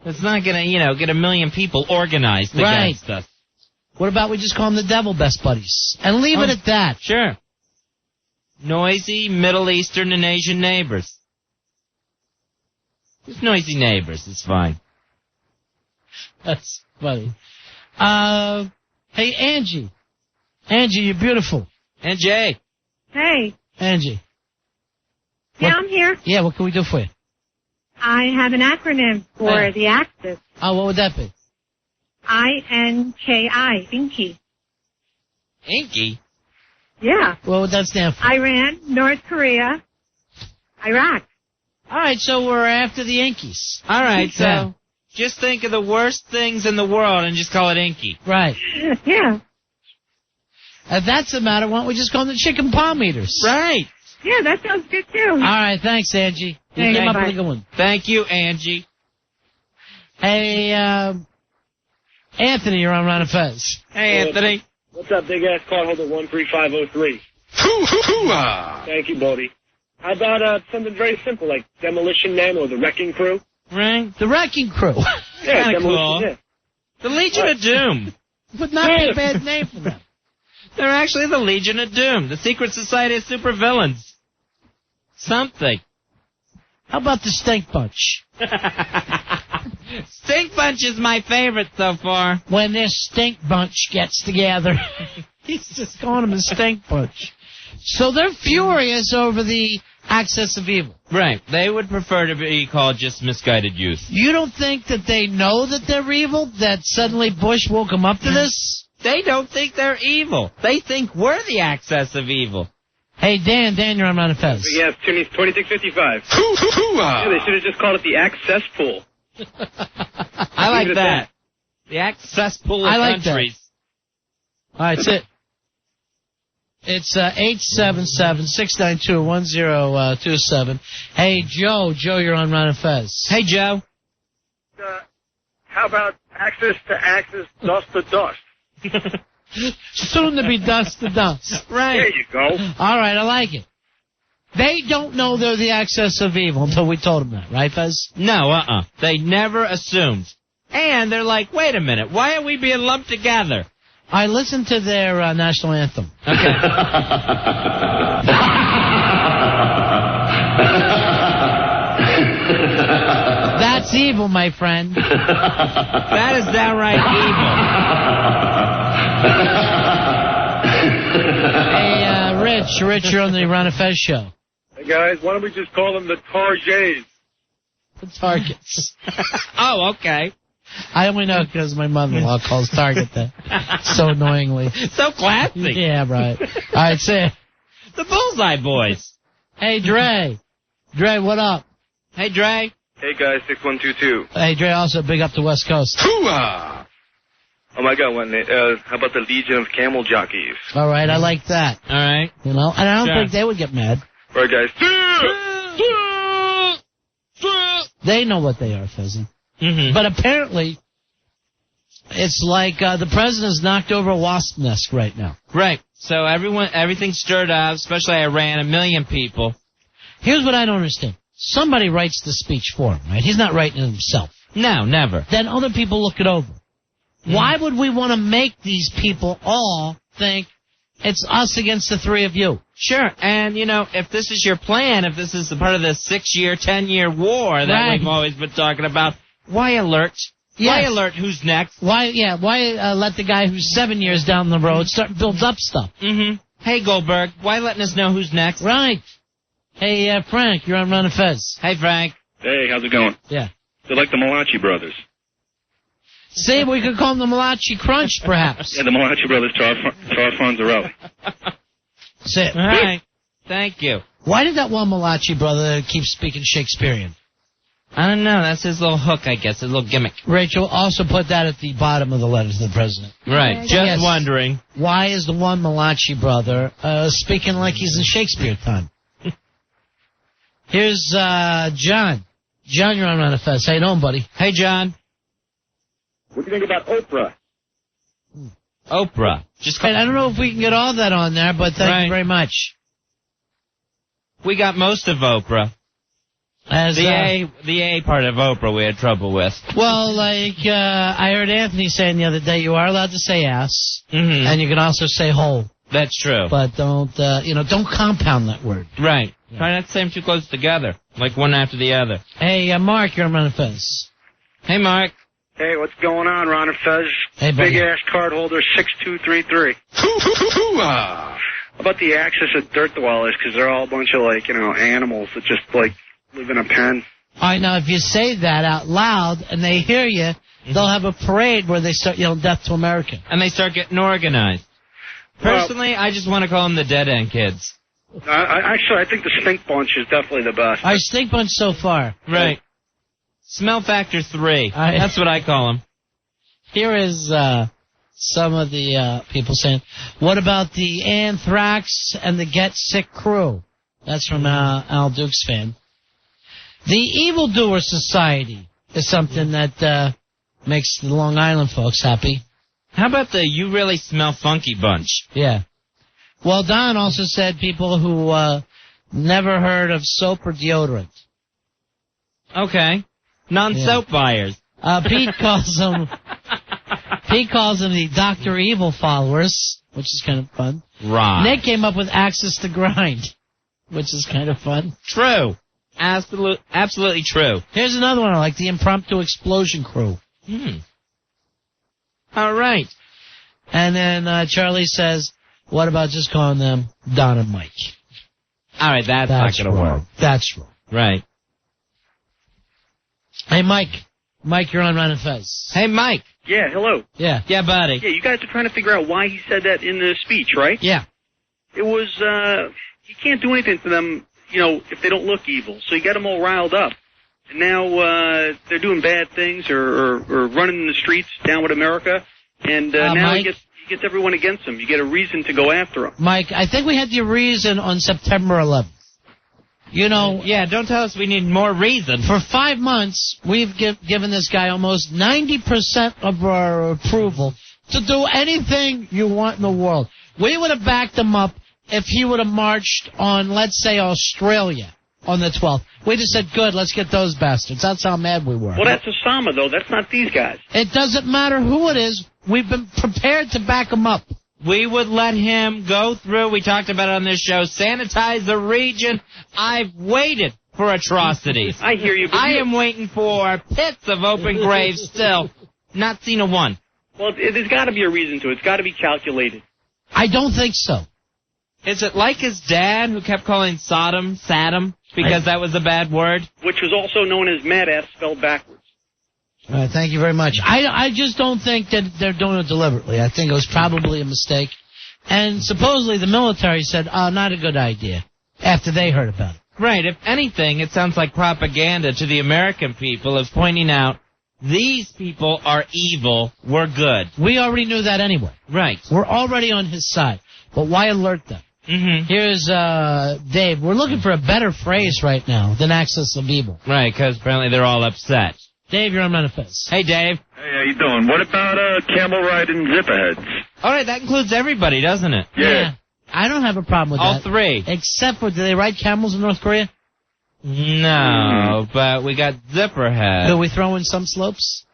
It's not going to, get a million people organized against us. What about we just call them the devil best buddies? And leave it at that. Sure. Noisy Middle Eastern and Asian neighbors. Just noisy neighbors, it's fine. That's funny. Hey, Angie. Angie, you're beautiful. Angie. Hey. Angie. Yeah, I'm here. Yeah, what can we do for you? I have an acronym for the Axis. Oh, what would that be? INKI, Inky. Inky? Yeah. What would that stand for? Iran, North Korea, Iraq. All right, so we're after the Inkies. All right, so just think of the worst things in the world and just call it Inky. Right. Yeah. If that's the matter, why don't we just call them the chicken palm eaters? Right. Yeah, that sounds good, too. All right, thanks, Angie. You came up with a good one. Thank you, Angie. Hey, Anthony, you're on Ron and Fez. Hey, Anthony. What's up, big ass card holder 13503? Thank you, Bodie. How about something very simple like Demolition Man or the Wrecking Crew? Right. The Wrecking Crew. Yeah, Kinda Demolition cool. Man. The Legion of Doom. Would not be a bad name for them. They're actually the Legion of Doom, the secret society of supervillains. Something. How about the Stink Bunch? Stink Bunch is my favorite so far. When this Stink Bunch gets together. He's just calling them a Stink Bunch. So they're furious over the access of evil. Right. They would prefer to be called just misguided youth. You don't think that they know that they're evil? That suddenly Bush woke them up to this? They don't think they're evil. They think we're the access of evil. Hey, Dan, you're on Ron and Fez. Yeah, it's 2655. Yeah, they should have just called it the Access Pool. I like that. The access pool of countries. All right, that's it. It's 877-692-1027. Hey, Joe, you're on Ron and Fez. Hey, Joe. How about access to access, dust to dust? Soon to be dust to dust. Right. There you go. All right, I like it. They don't know they're the access of evil until we told them that, right, Fez? No, They never assumed. And they're like, wait a minute, why are we being lumped together? I listened to their national anthem. Okay. That's evil, my friend. That is downright evil. Hey, Rich, you're on the Ron and Fez show. Hey, guys, why don't we just call them the Targets? The Targets. Oh, okay. I only know because my mother-in-law calls Target that so annoyingly. So classy. Yeah, right. All right, say it. The Bullseye Boys. Hey, Dre. Dre, what up? Hey, Dre. Hey, guys, 6122. Hey, Dre, also big up the West Coast. Hoo-ah! Oh, my God, one. How about the Legion of Camel Jockeys? All right, I like that. All right. You know, and I don't think they would get mad. All right, guys. They know what they are, Fezzy. Mm-hmm. But apparently, it's like the president's knocked over a wasp nest right now. Right. So everything's stirred up, especially Iran, 1 million people. Here's what I don't understand. Somebody writes the speech for him, right? He's not writing it himself. No, never. Then other people look it over. Why would we want to make these people all think it's us against the three of you? Sure. And, you know, if this is your plan, if this is a part of the 6-year, 10-year war that we've always been talking about, why alert? Yes. Why alert who's next? Why let the guy who's 7 years down the road build up stuff? Mm-hmm. Hey, Goldberg, why letting us know who's next? Right. Hey, Frank, you're on Ron and Fez. Hey, Frank. Hey, how's it going? Yeah. They're like the Malachi brothers. See, we could call them the Malachi Crunch, perhaps. Yeah, the Malachi brothers to our Fonzarelli. That's it. All right. Thank you. Why did that one Malachi brother keep speaking Shakespearean? I don't know. That's his little hook, I guess, his little gimmick. Rachel, also put that at the bottom of the letter to the president. Right. Just wondering. Why is the one Malachi brother speaking like he's in Shakespeare time? Here's John. John, you're on Ron and Fez. How you doing, buddy? Hey, John. What do you think about Oprah? Oprah. I don't know if we can get all that on there, but thank you very much. We got most of Oprah. As the A part of Oprah we had trouble with. Well, like I heard Anthony saying the other day, you are allowed to say ass, and you can also say hole. That's true. But don't don't compound that word. Right. Yeah. Try not to say them too close together, like one after the other. Hey, Mark, you're on Ron and Fez. Hey, Mark. Hey, what's going on, Ron and Fez? Hey, buddy. Big ass card holder 6233. How about the axis of dirt dwellers? Because they're all a bunch of animals that just live in a pen. All right, now if you say that out loud and they hear you, they'll have a parade where they start yelling "Death to America," and they start getting organized. Personally, I just want to call them the Dead End Kids. I think the Stink Bunch is definitely the best. Our Stink Bunch so far. Right. Smell Factor 3. That's what I call them. Here is some of the people saying, what about the Anthrax and the Get Sick crew? That's from Al Dukes fan. The Evildoer Society is something that makes the Long Island folks happy. How about the You Really Smell Funky bunch? Yeah. Well, Don also said people who never heard of soap or deodorant. Okay. Non-soap buyers. Pete calls them the Dr. Evil followers, which is kind of fun. Right. Nick came up with Axis to Grind, which is kind of fun. True. Absolutely true. Here's another one I like, the Impromptu Explosion Crew. All right. And then Charlie says, what about just calling them Don and Mike? All right, that's not going to work. That's wrong. Right. Hey, Mike. Mike, you're on Ron and Fez. Hey, Mike. Yeah, hello. Yeah. Yeah, buddy. Yeah, you guys are trying to figure out why he said that in the speech, right? Yeah. It was, he can't do anything to them, if they don't look evil. So he got them all riled up. And now they're doing bad things or running in the streets down with America. And now Mike, he gets everyone against him. You get a reason to go after him. Mike, I think we had the reason on September 11th. Yeah, don't tell us we need more reason. For 5 months, we've given this guy almost 90% of our approval to do anything you want in the world. We would have backed him up if he would have marched on, let's say, Australia on the 12th. We just said, good, let's get those bastards. That's how mad we were. Well, that's Osama, though. That's not these guys. It doesn't matter who it is. We've been prepared to back him up. We would let him go through, we talked about it on this show, sanitize the region. I've waited for atrocities. I hear you. But I am waiting for pits of open graves still. Not seen a one. Well, there's got to be a reason to it. It's got to be calculated. I don't think so. Is it like his dad who kept calling Saddam, because that was a bad word? Which was also known as mad ass spelled backwards. All right, thank you very much. I just don't think that they're doing it deliberately. I think it was probably a mistake. And supposedly the military said, oh, not a good idea, after they heard about it. Right. If anything, it sounds like propaganda to the American people of pointing out, these people are evil, we're good. We already knew that anyway. Right. We're already on his side. But why alert them? Mm-hmm. Here's Dave. We're looking for a better phrase right now than access of evil. Right, because apparently they're all upset. Dave, you're on Manifest. Hey, Dave. Hey, how you doing? What about camel riding zipperheads? All right, that includes everybody, doesn't it? Yeah. I don't have a problem with all that. All three. Except for, do they ride camels in North Korea? No, but we got zipperheads. Do we throw in some slopes?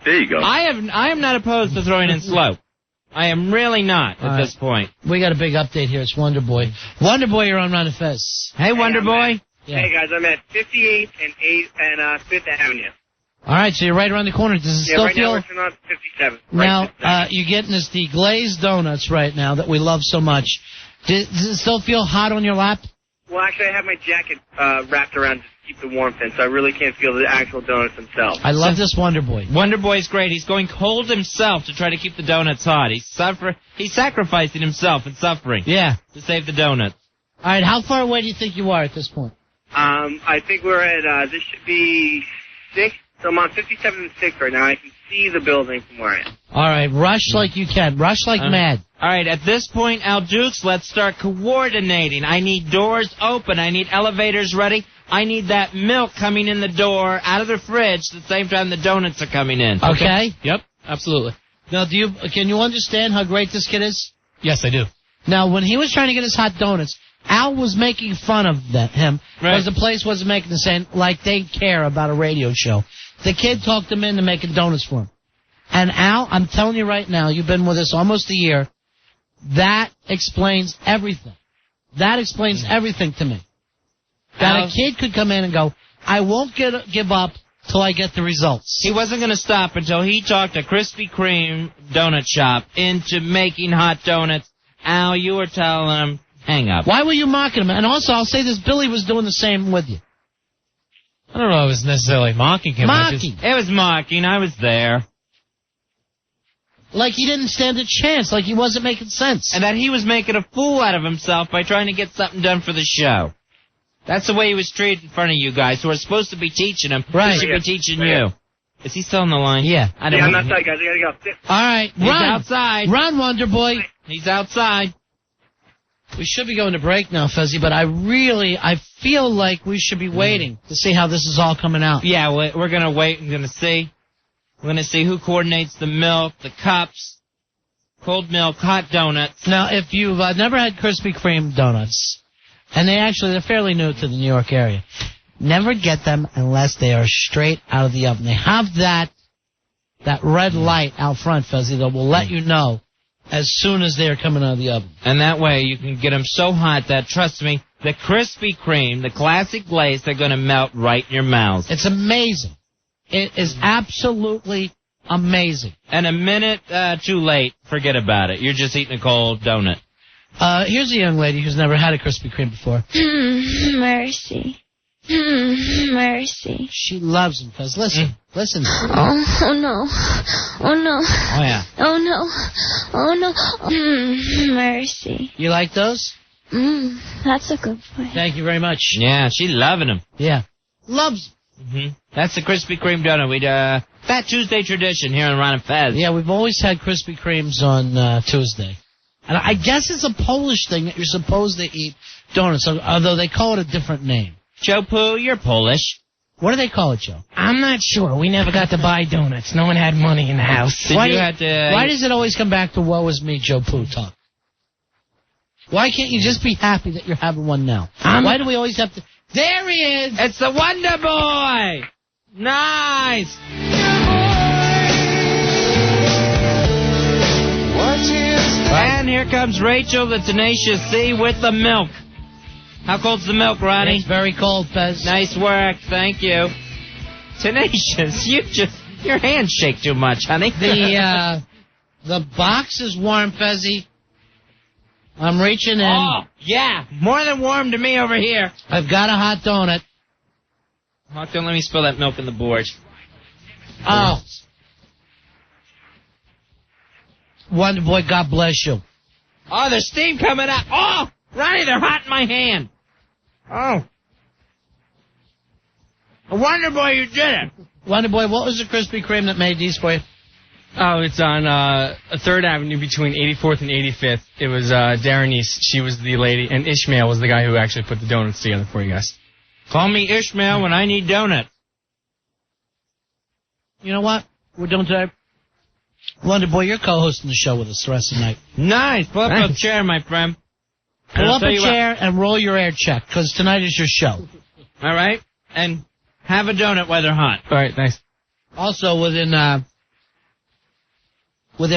There you go. I am not opposed to throwing in slope. I am really not at this point. We got a big update here. It's Wonderboy. Wonderboy, you're on Manifest. Hey, Wonderboy. Yeah. Hey, guys, I'm at 58th and 5th Avenue. All right, so you're right around the corner. Does it still right feel... now we're on 57th. Now, you're getting us the glazed donuts right now that we love so much. Does it still feel hot on your lap? Well, actually, I have my jacket wrapped around to keep the warmth in, so I really can't feel the actual donuts themselves. I love this Wonderboy. Wonderboy's great. He's going cold himself to try to keep the donuts hot. He's sacrificing himself and suffering. Yeah. To save the donuts. All right, how far away do you think you are at this point? I think we're at, this should be 6th, so I'm on 57th and 6th right now. I can see the building from where I am. All right, rush like you can. Rush like mad. All right, at this point, Al Dukes, let's start coordinating. I need doors open. I need elevators ready. I need that milk coming in the door out of the fridge at the same time the donuts are coming in. Okay? Yep, absolutely. Now, can you understand how great this kid is? Yes, I do. Now, when he was trying to get his hot donuts, Al was making fun of him because the place wasn't making the same, like they care about a radio show. The kid talked him into making donuts for him. And Al, I'm telling you right now, you've been with us almost a year, that explains everything. That explains everything to me. That a kid could come in and go, I won't give up till I get the results. He wasn't going to stop until he talked a Krispy Kreme donut shop into making hot donuts. Al, you were telling him, hang up. Why were you mocking him? And also, I'll say this, Billy was doing the same with you. I don't know if I was necessarily mocking him. Mocking. It was mocking. I was there. Like he didn't stand a chance, like he wasn't making sense. And that he was making a fool out of himself by trying to get something done for the show. That's the way he was treated in front of you guys, who are supposed to be teaching him. Right. He should be teaching you. Is he still on the line? Yeah. I'm outside, guys. I gotta go. All right, He's run. outside. Run, Wonderboy. He's outside. We should be going to break now, Fezzy, but I feel like we should be waiting to see how this is all coming out. Yeah, we're going to wait and going to see. We're going to see who coordinates the milk, the cups, cold milk, hot donuts. Now, if you've never had Krispy Kreme donuts, and they're fairly new to the New York area, never get them unless they are straight out of the oven. They have that red light out front, Fezzy, that will let you know as soon as they're coming out of the oven. And that way you can get them so hot that, trust me, the Krispy Kreme, the classic glaze, they're going to melt right in your mouth. It's amazing. It is absolutely amazing. And a minute too late, forget about it. You're just eating a cold donut. Here's a young lady who's never had a Krispy Kreme before. Mercy. Mercy. She loves them, Fez. Listen. Listen. Oh, no. Oh, no. Oh, yeah. Oh, no. Oh, no. Mercy. You like those? That's a good boy. Thank you very much. Yeah, she's loving them. Yeah. Loves them. Mm-hmm. That's the Krispy Kreme donut. We Fat Tuesday tradition here in Ron and Fez. Yeah, we've always had Krispy Kremes on Tuesday. And I guess it's a Polish thing that you're supposed to eat donuts, although they call it a different name. Joe Poo, you're Polish. What do they call it, Joe? I'm not sure. We never got to buy donuts. No one had money in the house. Why does it always come back to woe is me, Joe Poo talk? Why can't you just be happy that you're having one now? Why do we always have to... There he is! It's the Wonder Boy! Nice! And here comes Rachel, the Tenacious C, with the milk. How cold's the milk, Ronnie? It's very cold, Fez. Nice work, thank you. Tenacious, your hands shake too much, honey. The box is warm, Fezzy. I'm reaching in. Oh, yeah. More than warm to me over here. I've got a hot donut. Don't let me spill that milk in the board. Oh. Wonderboy, God bless you. Oh, there's steam coming out. Oh, Ronnie, they're hot in my hand. Oh. Wonderboy, you did it. Wonderboy, what was the Krispy Kreme that made these for you? Oh, it's on 3rd Avenue between 84th and 85th. It was Darenice. She was the lady, and Ishmael was the guy who actually put the donuts together for you guys. Call me Ishmael when I need donuts. You know what? We're doing today. Wonderboy, you're co-hosting the show with us the rest of the night. Nice. Pull up a chair, my friend. Pull up a chair and roll your air check, because tonight is your show. All right? And have a donut while they're hot. All right, thanks. Also, within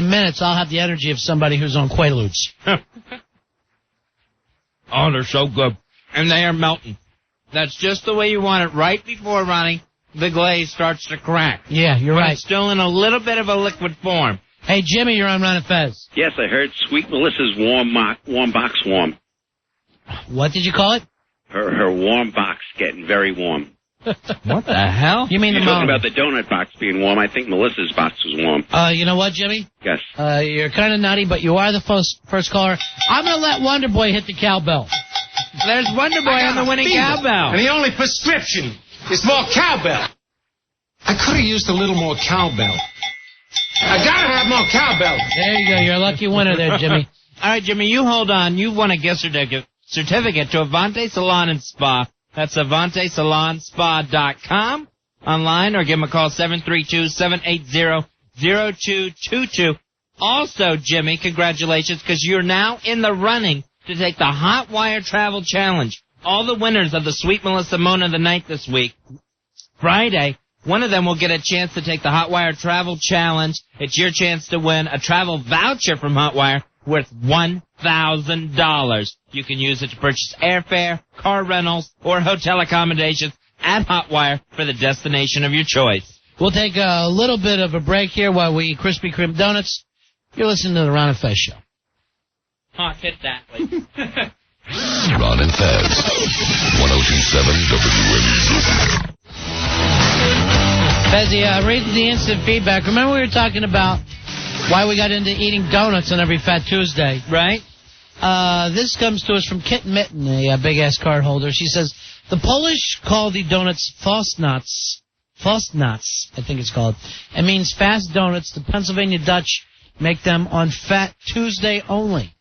minutes, I'll have the energy of somebody who's on Quaaludes. Oh, they're so good. And they are melting. That's just the way you want it right before, Ronnie, the glaze starts to crack. Yeah, you're right. It's still in a little bit of a liquid form. Hey, Jimmy, you're on Ron and Fez. Yes, I heard Sweet Melissa's warm box warm. What did you call it? Her warm box getting very warm. What the hell? You mean You're the talking about the donut box being warm. I think Melissa's box was warm. You know what, Jimmy? Yes. You're kind of nutty, but you are the first caller. I'm going to let Wonderboy hit the cowbell. There's Wonderboy on the winning cowbell. And the only prescription is more cowbell. I could have used a little more cowbell. I gotta have more cowbell. There you go. You're a lucky winner there, Jimmy. All right, Jimmy, you hold on. You've won a gift certificate to Avante Salon and Spa. That's AvanteSalonSpa.com. Online, or give them a call, 732-780-0222. Also, Jimmy, congratulations, because you're now in the running to take the Hot Wire Travel Challenge. All the winners of the Sweet Melissa Moan of the Night this week, Friday, one of them will get a chance to take the Hot Wire Travel Challenge. It's your chance to win a travel voucher from Hot Wire worth $1,000. You can use it to purchase airfare, car rentals, or hotel accommodations at Hot Wire for the destination of your choice. We'll take a little bit of a break here while we eat Krispy Kreme donuts. You're listening to the Ron and Fez Show. Hot, hit that, please. Ron and Fez, 102.7 WNEW. Fezzy, reading the instant feedback. Remember we were talking about why we got into eating donuts on every Fat Tuesday? Right. This comes to us from Kit Mitten, a big-ass card holder. She says, the Polish call the donuts Fostnuts. Fostnuts, I think it's called. It means fast donuts. The Pennsylvania Dutch make them on Fat Tuesday only.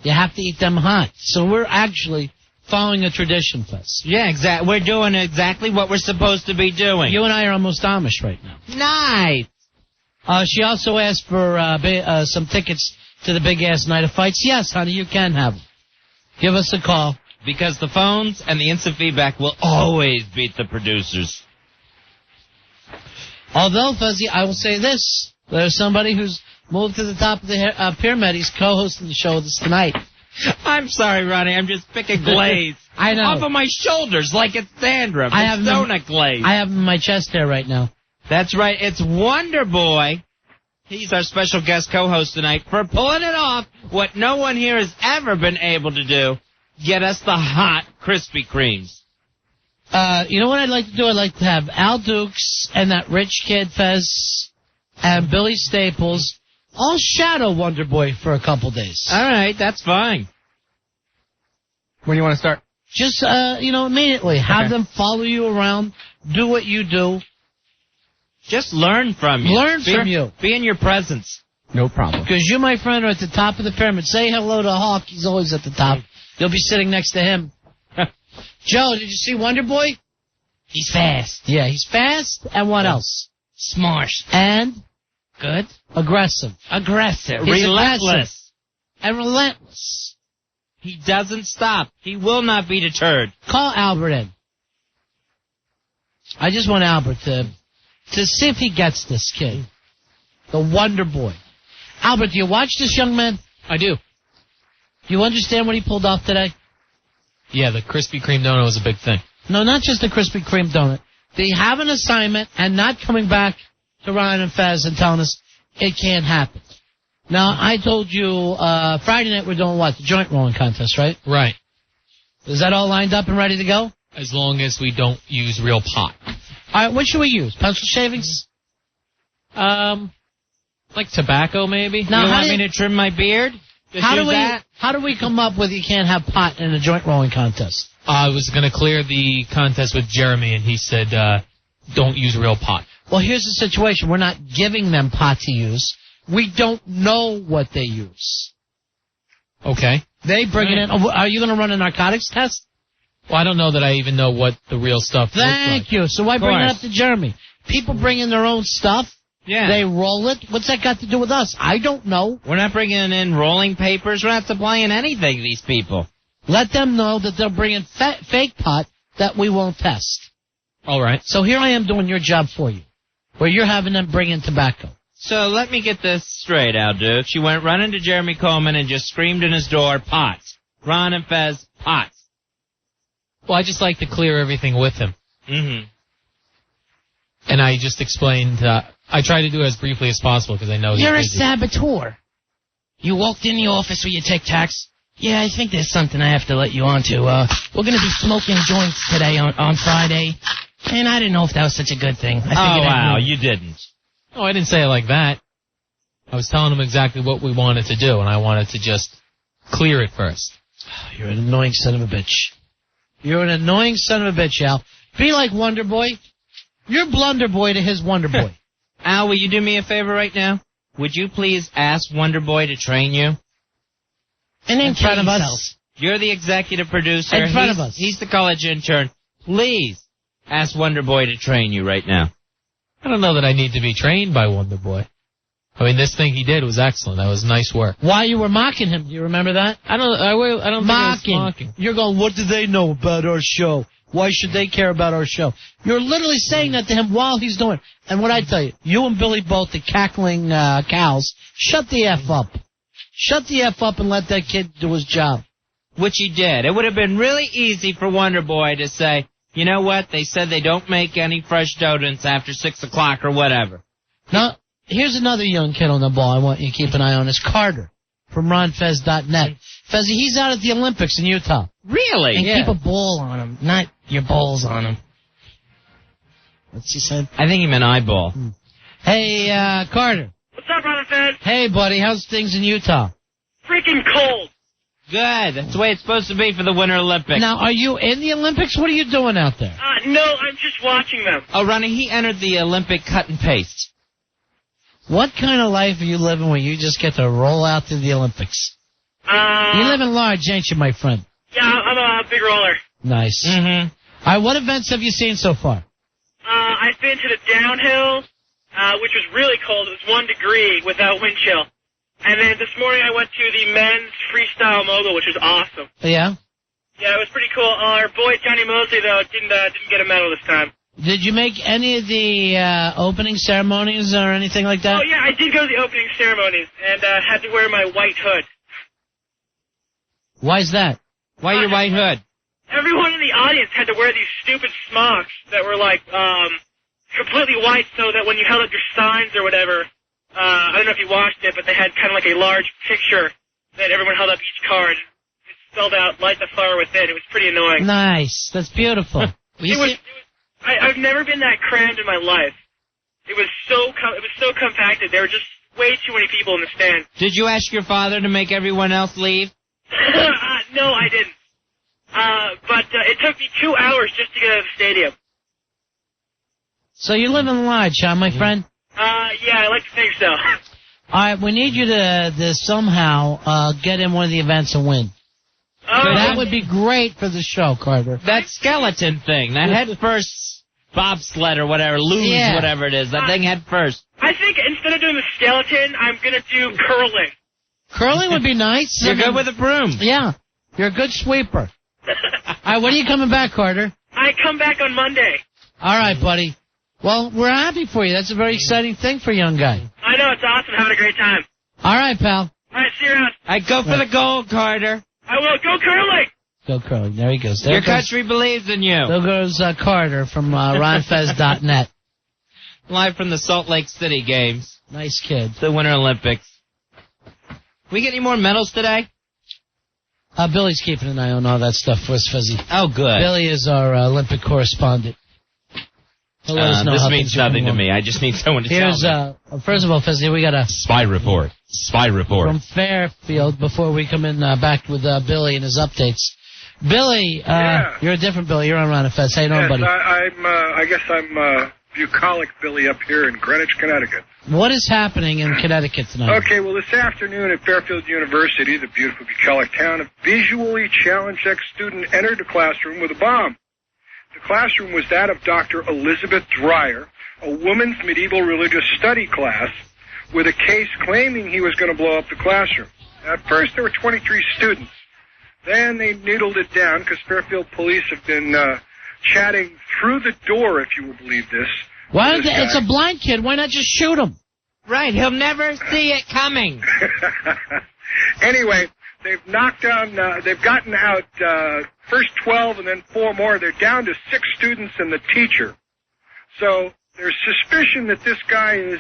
You have to eat them hot. So we're actually following a tradition, Fez. Yeah, exactly. We're doing exactly what we're supposed to be doing. You and I are almost Amish right now. Nice. She also asked for some tickets to the big-ass night of fights. Yes, honey, you can have them. Give us a call. Because the phones and the instant feedback will always beat the producers. Although, Fuzzy, I will say this. There's somebody who's moved to the top of the pyramid. He's co-hosting the show with us tonight. I'm sorry, Ronnie. I'm just picking glaze. I know. Off of my shoulders like it's dandruff. It's donut glaze. I have him in my chest hair right now. That's right. It's Wonderboy. He's our special guest co-host tonight for pulling it off, what no one here has ever been able to do. Get us the hot Krispy Kremes. You know what I'd like to do? I'd like to have Al Dukes and that rich kid, Fez, and Billy Staples all shadow Wonderboy for a couple days. All right, that's fine. When do you want to start? Just, immediately. Have them follow you around, do what you do. Just learn from you. Learn from you. Be in your presence. No problem. Because you, my friend, are at the top of the pyramid. Say hello to Hawk. He's always at the top. You'll be sitting next to him. Joe, did you see Wonderboy? He's fast. Yeah, he's fast. And what else? Smart. And? Good. Aggressive. Aggressive. He's relentless. Aggressive. And relentless. He doesn't stop. He will not be deterred. Call Albert in. I just want Albert to see if he gets this kid. The Wonderboy. Albert, do you watch this young man? I do. Do you understand what he pulled off today? Yeah, the Krispy Kreme donut was a big thing. No, not just the Krispy Kreme donut. They have an assignment and not coming back to Ryan and Fez and telling us it can't happen. Now, I told you Friday night we're doing what? The joint rolling contest, right? Right. Is that all lined up and ready to go? As long as we don't use real pot. All right, what should we use? Pencil shavings? Like tobacco, maybe? Now, you want me to trim my beard? How do we come up with you can't have pot in a joint rolling contest? I was going to clear the contest with Jeremy, and he said, don't use real pot. Well, here's the situation. We're not giving them pot to use. We don't know what they use. Okay. They bring it in. Are you going to run a narcotics test? Well, I don't know that I even know what the real stuff looks like. Thank you. So why bring it up to Jeremy? People bring in their own stuff. Yeah. They roll it. What's that got to do with us? I don't know. We're not bringing in rolling papers. We're not supplying anything to these people. Let them know that they'll bring in fake pot that we won't test. All right. So here I am doing your job for you, where you're having them bring in tobacco. So let me get this straight, Al Duke. She went running to Jeremy Coleman and just screamed in his door, pots. Ron and Fez, pots. Well, I just like to clear everything with him. Mm-hmm. And I just explained, I try to do it as briefly as possible because I know You're a busy. saboteur. You walked in the office with your Tic Tacs. Yeah, I think there's something I have to let you on to. We're going to be smoking joints today on Friday. And I didn't know if that was such a good thing. You didn't. Oh, I didn't say it like that. I was telling him exactly what we wanted to do, and I wanted to just clear it first. You're an annoying son of a bitch. You're an annoying son of a bitch, Al. Be like Wonderboy. You're Blunderboy to his Wonderboy. Al, will you do me a favor right now? Would you please ask Wonderboy to train you? And in front of us. You're the executive producer. In front of us. He's the college intern. Please ask Wonderboy to train you right now. I don't know that I need to be trained by Wonderboy. I mean, this thing he did was excellent. That was nice work. Why you were mocking him? Do you remember that? I don't think I was mocking. You're going, what do they know about our show? Why should they care about our show? You're literally saying that to him while he's doing it. And what I tell you, you and Billy both, the cackling cows, shut the F up. Shut the F up and let that kid do his job. Which he did. It would have been really easy for Wonderboy to say, you know what, they said they don't make any fresh donuts after 6 o'clock or whatever. Now, here's another young kid on the ball I want you to keep an eye on. Is Carter from RonFez.net. Fezzy, he's out at the Olympics in Utah. Really? And keep a ball on him, not your balls on him. What's he said? I think he meant eyeball. Hey, Carter. What's up, Ron and Fez? Hey, buddy, how's things in Utah? Freaking cold. Good. That's the way it's supposed to be for the Winter Olympics. Now, are you in the Olympics? What are you doing out there? No, I'm just watching them. Oh, Ronnie, he entered the Olympic cut and paste. What kind of life are you living where you just get to roll out to the Olympics? You live in large, ain't you, my friend? Yeah, I'm a big roller. Nice. Mm-hmm. All right, what events have you seen so far? I've been to the downhill, which was really cold. It was 1 degree without wind chill. And then this morning I went to the men's freestyle mogul, which was awesome. Yeah? Yeah, it was pretty cool. Our boy Johnny Mosley, though, didn't get a medal this time. Did you make any of the opening ceremonies or anything like that? Oh, yeah, I did go to the opening ceremonies and had to wear my white hood. Why's that? Why your white hood? Everyone in the audience had to wear these stupid smocks that were, like, completely white so that when you held up your signs or whatever, I don't know if you watched it, but they had kind of like a large picture that everyone held up each card. It spelled out, light the fire within. It was pretty annoying. Nice. That's beautiful. I've never been that crammed in my life. It was so compacted. There were just way too many people in the stand. Did you ask your father to make everyone else leave? No, I didn't. But it took me 2 hours just to get out of the stadium. So you live in Lodge, huh, my friend? Yeah, I like to think so. All right, we need you to somehow get in one of the events and win. Oh. That would be great for the show, Carter. That skeleton thing, that head first bobsled or whatever, luge, whatever it is, that thing head first. I think instead of doing the skeleton, I'm going to do curling. Curling would be nice. You're good with a broom. Yeah, you're a good sweeper. All right, when are you coming back, Carter? I come back on Monday. All right, buddy. Well, we're happy for you. That's a very exciting thing for a young guy. I know, it's awesome. Having a great time. All right, pal. All right, see you around. I go for the gold, Carter. I will. Go curling. Go curling. There he goes. There Your country believes in you. There goes Carter from RonFez.net. Live from the Salt Lake City Games. Nice kid. The Winter Olympics. We get any more medals today? Billy's keeping an eye on all that stuff for us, Fuzzy. Oh, good. Billy is our Olympic correspondent. This means nothing to me. I just need someone to tell me. First of all, Fuzzy, we got a Spy report. Spy report. From Fairfield before we come in back with Billy and his updates. Billy, you're a different Billy. You're on Ron and Fez. How you doing, buddy? I guess I'm bucolic Billy up here in Greenwich, Connecticut. What is happening in Connecticut tonight? Okay, well, this afternoon at Fairfield University, the beautiful bucolic town, a visually challenged ex-student entered the classroom with a bomb. The classroom was that of Dr. Elizabeth Dreyer, a woman's medieval religious study class, with a case claiming he was going to blow up the classroom. At first, there were 23 students. Then they needled it down because Fairfield police have been chatting through the door, if you will believe this. Why? It's a blind kid. Why not just shoot him? Right. He'll never see it coming. Anyway, they've knocked down, they've gotten out first 12 and then 4 more. They're down to 6 students and the teacher. So there's suspicion that this guy is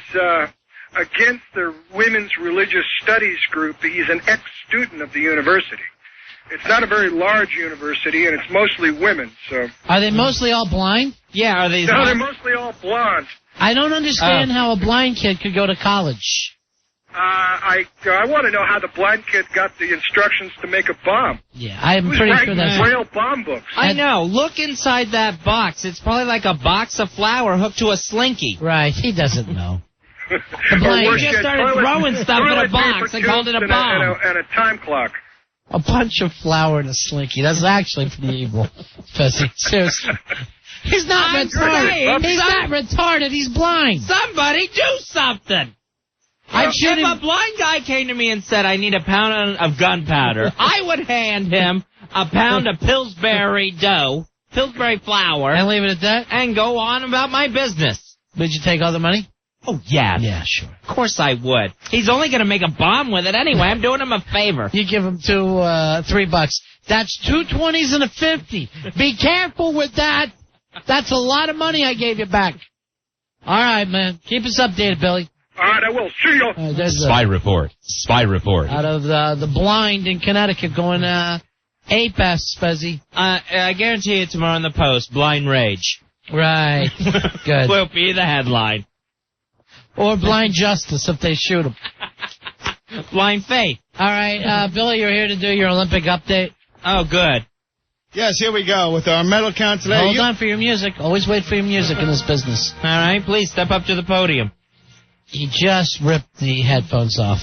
against the women's religious studies group. He's an ex-student of the university. It's not a very large university, and it's mostly women. So are they mostly all blind? Yeah, are they? No, they're mostly all blonde. I don't understand how a blind kid could go to college. I want to know how the blind kid got the instructions to make a bomb. Yeah, I'm pretty sure that's Braille bomb books. I know. Look inside that box. It's probably like a box of flour hooked to a slinky. Right. He doesn't know. He just started throwing stuff in a box and called it a bomb. And a time clock. A bunch of flour and a slinky. That's actually pretty evil. Fezzy. Seriously. He's not retarded. He's not retarded. He's blind. Somebody do something. If a blind guy came to me and said, I need a pound of gunpowder, I would hand him a pound of Pillsbury dough, Pillsbury flour. And leave it at that? And go on about my business. Did you take all the money? Oh, yeah. Yeah, sure. Of course I would. He's only going to make a bomb with it anyway. I'm doing him a favor. You give him $3. That's 2 20s and a 50. Be careful with that. That's a lot of money I gave you back. All right, man. Keep us updated, Billy. All right, I will. See you. Spy report. Spy report. Out of the blind in Connecticut going ape-ass, Fezzy. I guarantee you tomorrow in the Post, blind rage. Right. Good. Will be the headline. Or blind justice if they shoot him. Blind faith. All right, Billy, you're here to do your Olympic update. Oh, good. Yes, here we go with our medal count today. Hold on for your music. Always wait for your music in this business. All right, please step up to the podium. He just ripped the headphones off.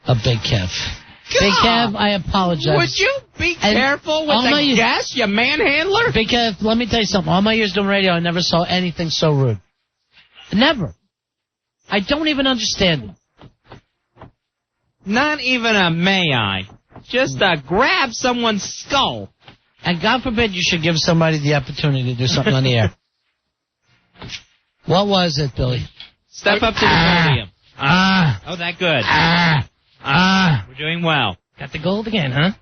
A Big Kev. God. Big Kev, I apologize. Would you be careful with the gas, you manhandler? Big Kev, let me tell you something. All my years doing radio, I never saw anything so rude. Never. I don't even understand it. Not even a may I. Just grab someone's skull. And God forbid you should give somebody the opportunity to do something on the air. What was it, Billy? Step up to the podium. Oh, that good. We're doing well. Got the gold again, huh?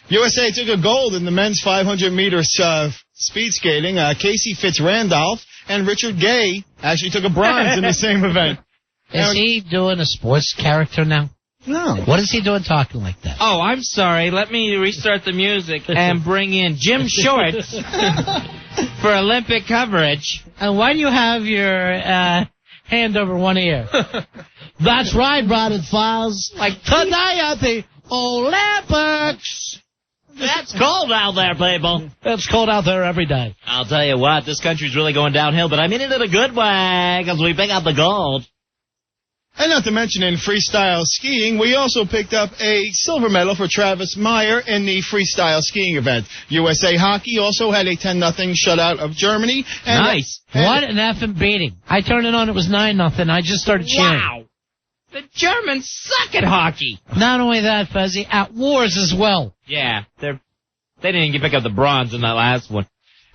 USA took a gold in the men's 500 meters speed skating. Casey Fitzrandolph and Richard Gay actually took a bronze in the same event. Is he doing a sports character now? No. What is he doing talking like that? Oh, I'm sorry. Let me restart the music and bring in Jim Shorts for Olympic coverage. And why do you have your hand over one ear? That's right, Brother Files. Like today at the Olympics. That's cold out there, people. It's cold out there every day. I'll tell you what, this country's really going downhill, but I mean it in a good way, because we pick up the gold. And not to mention in freestyle skiing, we also picked up a silver medal for Travis Meyer in the freestyle skiing event. USA Hockey also had a 10-0 shutout of Germany. And nice. What an effing beating. I turned it on, it was 9-0. I just started cheering. Wow. The Germans suck at hockey. Not only that, Fezzy, at wars as well. Yeah, they didn't even pick up the bronze in that last one.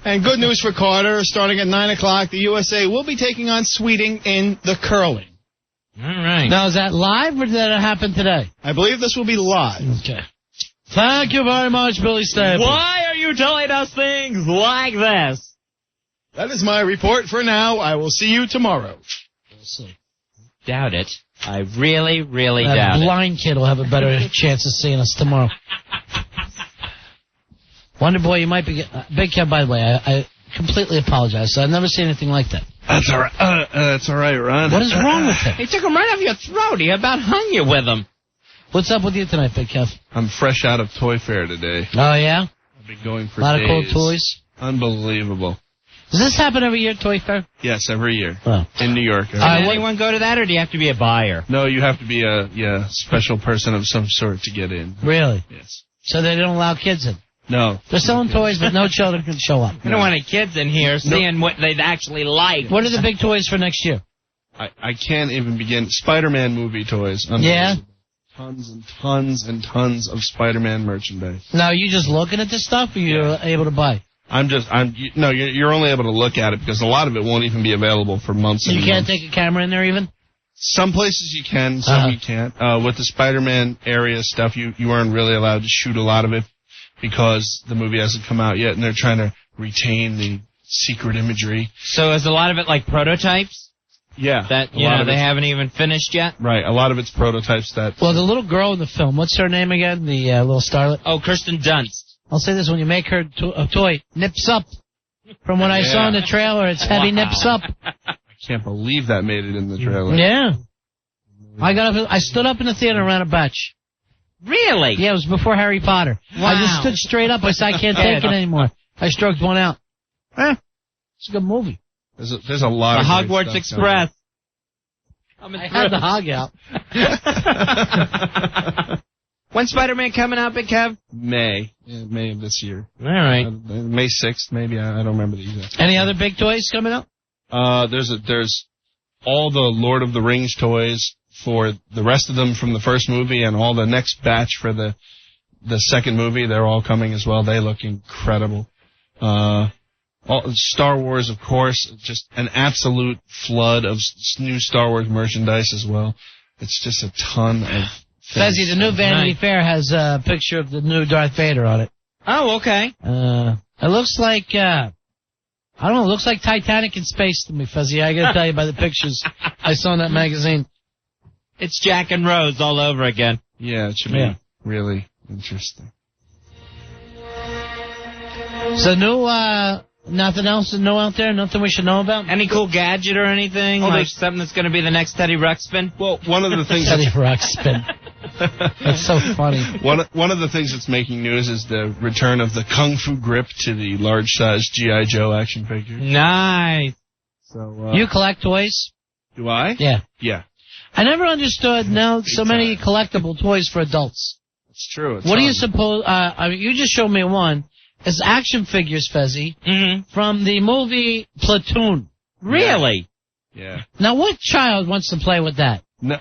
And good news for Carter, starting at 9 o'clock, the USA will be taking on Sweden in the curling. All right. Now, is that live or did that happen today? I believe this will be live. Okay. Thank you very much, Billy Staple. Why are you telling us things like this? That is my report for now. I will see you tomorrow. We'll see. Doubt it. I really, really doubt That blind kid will have a better chance of seeing us tomorrow. Wonderboy, you might be... Big Kev, by the way, I completely apologize. I've never seen anything like that. That's all right. That's all right, Ron. What is wrong with him? He took him right off your throat. He about hung you with him. What's up with you tonight, Big Kev? I'm fresh out of Toy Fair today. Oh, yeah? I've been going for a lot days. of cool toys? Unbelievable. Does this happen every year, Toy Fair? Yes, every year. Oh. In New York. Can anyone go to that, or do you have to be a buyer? No, you have to be a special person of some sort to get in. Really? Yes. So they don't allow kids in? No. They're selling toys, but no children can show up. I don't want any kids in here seeing what they'd actually like. What are the big toys for next year? I can't even begin. Spider-Man movie toys. Yeah? Tons and tons and tons of Spider-Man merchandise. Now, are you just looking at this stuff, or you're able to buy? You're only able to look at it because a lot of it won't even be available for months. You can't take a camera in there even? Some places you can, some you can't. With the Spider-Man area stuff, you aren't really allowed to shoot a lot of it because the movie hasn't come out yet, and they're trying to retain the secret imagery. So is a lot of it like prototypes? Yeah. That they haven't even finished yet? Right. A lot of it's prototypes that... Well, the little girl in the film, what's her name again? The little starlet? Oh, Kirsten Dunst. I'll say this, when you make her a toy, nips up. From what I saw in the trailer, it's heavy nips up. I can't believe that made it in the trailer. Yeah. I stood up in the theater and ran a batch. Really? Yeah, it was before Harry Potter. Wow. I just stood straight up. I said, I can't take it anymore. I stroked one out. It's a good movie. There's a lot the of Hogwarts Express. I had the hog out. When's Spider-Man coming out, Big Kev? May of this year. All right. May 6th, maybe. I don't remember the exact. Any other big toys coming out? There's all the Lord of the Rings toys for the rest of them from the first movie, and all the next batch for the second movie. They're all coming as well. They look incredible. Star Wars, of course, just an absolute flood of new Star Wars merchandise as well. It's just a ton of things. Fezzy, the new Vanity Fair has a picture of the new Darth Vader on it. Oh, okay. It looks like, I don't know, it looks like Titanic in space to me, Fezzy. I gotta tell you by the pictures I saw in that magazine. It's Jack and Rose all over again. Yeah, it should be really interesting. So nothing else to know out there? Nothing we should know about? Any cool gadget or anything? Oh, like something that's going to be the next Teddy Ruxpin? Well, one of the things... Teddy Ruxpin. That's so funny. One of the things that's making news is the return of the Kung Fu grip to the large-sized G.I. Joe action figure. Nice. So, you collect toys? Do I? Yeah. Yeah. I never understood so many collectible toys for adults. It's true. What do you suppose... I mean, you just showed me one. It's action figures, Fezzy, from the movie Platoon. Really? Yeah. Now, what child wants to play with that? No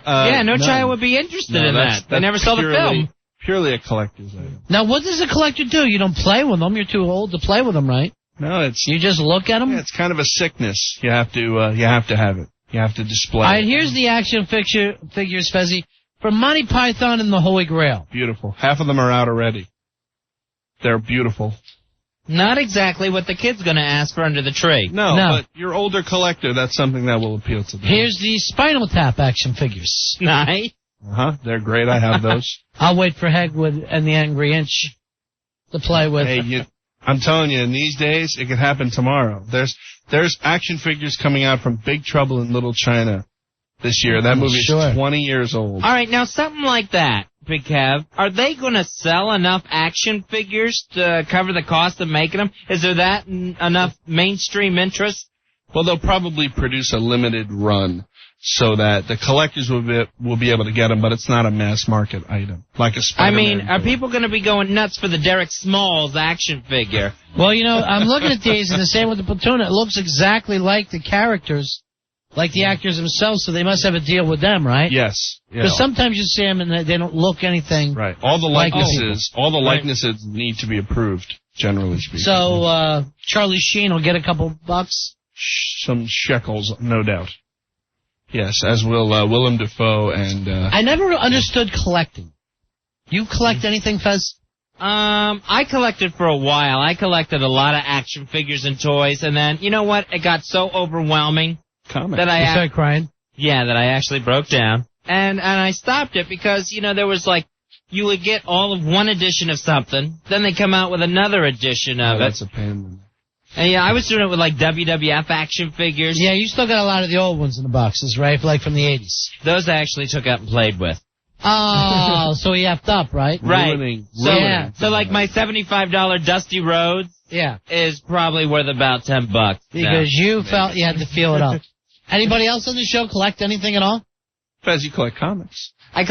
child would be interested in that. They never saw the film. Purely a collector's item. Now, what does a collector do? You don't play with them. You're too old to play with them, right? No, you just look at them. Yeah, it's kind of a sickness. You have to have it. You have to display. All right, here's the action figures, Fezzy, from Monty Python and the Holy Grail. Beautiful. Half of them are out already. They're beautiful. Not exactly what the kid's going to ask for under the tree. No, but your older collector, that's something that will appeal to them. Here's the Spinal Tap action figures. Nice. They're great. I have those. I'll wait for Hegwood and the Angry Inch to play with. Hey, I'm telling you, in these days, it could happen tomorrow. There's action figures coming out from Big Trouble in Little China this year. That movie is 20 years old. All right, now something like that, Big Kev, are they going to sell enough action figures to cover the cost of making them? Is there that enough mainstream interest? Well, they'll probably produce a limited run so that the collectors will be able to get them, but it's not a mass market item like a Spider-Man. Are people going to be going nuts for the Derek Smalls action figure? Well, I'm looking at these, and the same with the Platoon. It looks exactly like the characters, like the actors themselves, so they must have a deal with them, right? Yes. Because sometimes you see them and they don't look anything. Right. All the likenesses need to be approved, generally speaking. So Charlie Sheen will get a couple bucks. Some shekels, no doubt. Yes, as will Willem Dafoe and... I never understood collecting. You collect anything, Fez? I collected for a while. I collected a lot of action figures and toys, and then, you know what? It got so overwhelming that I... You started crying? Yeah, that I actually broke down. And I stopped it because, you know, there was like, you would get all of one edition of something, then they come out with another edition of it. That's a pain. And yeah, I was doing it with like WWF action figures. Yeah, you still got a lot of the old ones in the boxes, right? Like from the 80s. Those I actually took out and played with. Oh, so he effed up, right? Right. Ruining. Yeah. So like my $75 Dusty Rhodes is probably worth about $10. Because you felt you had to feel it up. Anybody else on the show collect anything at all? Fez, you collect comics. I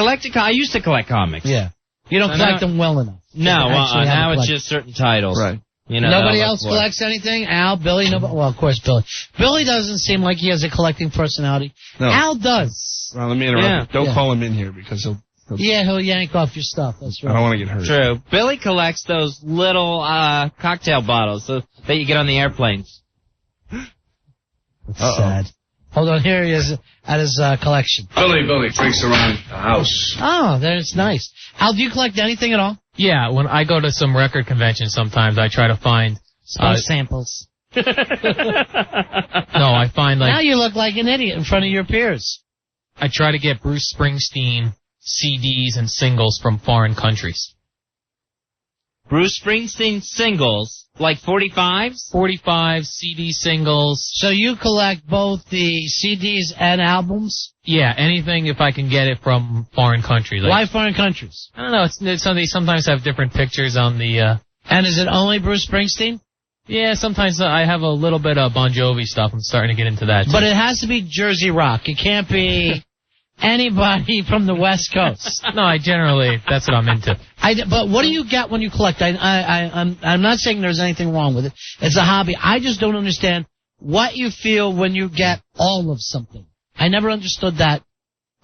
used to collect comics. Yeah. You don't collect them well enough. No, now it's just certain titles. Right. You know, nobody else collects anything? Al, Billy, nobody? Well, of course, Billy. Billy doesn't seem like he has a collecting personality. No. Al does. Well, let me interrupt. Don't call him in here because he'll he'll yank off your stuff. That's right. I don't want to get hurt. True. Billy collects those little cocktail bottles that you get on the airplanes. That's sad. Hold on, here he is at his collection. Billy freaks around the house. Oh, that's nice. Al, do you collect anything at all? Yeah, when I go to some record convention sometimes, I try to find... samples. No, I find like... Now you look like an idiot in front of your peers. I try to get Bruce Springsteen CDs and singles from foreign countries. Bruce Springsteen singles, like 45s? 45 CD singles. So you collect both the CDs and albums? Yeah, anything if I can get it from foreign countries. Like, why foreign countries? I don't know. They sometimes have different pictures on the... And is it only Bruce Springsteen? Yeah, sometimes I have a little bit of Bon Jovi stuff. I'm starting to get into that. But it has to be Jersey Rock. It can't be anybody from the West Coast. No, that's what I'm into. But what do you get when you collect? I'm not saying there's anything wrong with it. It's a hobby. I just don't understand what you feel when you get all of something. I never understood that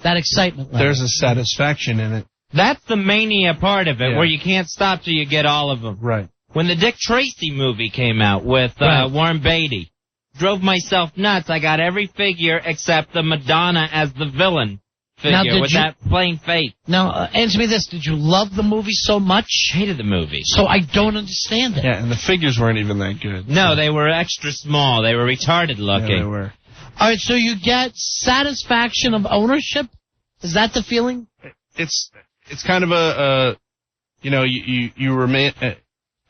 excitement level. There's a satisfaction in it. That's the mania part of it, where you can't stop till you get all of them. Right. When the Dick Tracy movie came out with Warren Beatty, drove myself nuts. I got every figure except the Madonna as the villain figure with that plain face. Now, answer me this. Did you love the movie so much? Hated the movie. So I don't understand it. Yeah, and the figures weren't even that good. No, they were extra small. They were retarded looking. Yeah, they were. All right, so you get satisfaction of ownership? Is that the feeling? It's kind of a you remain...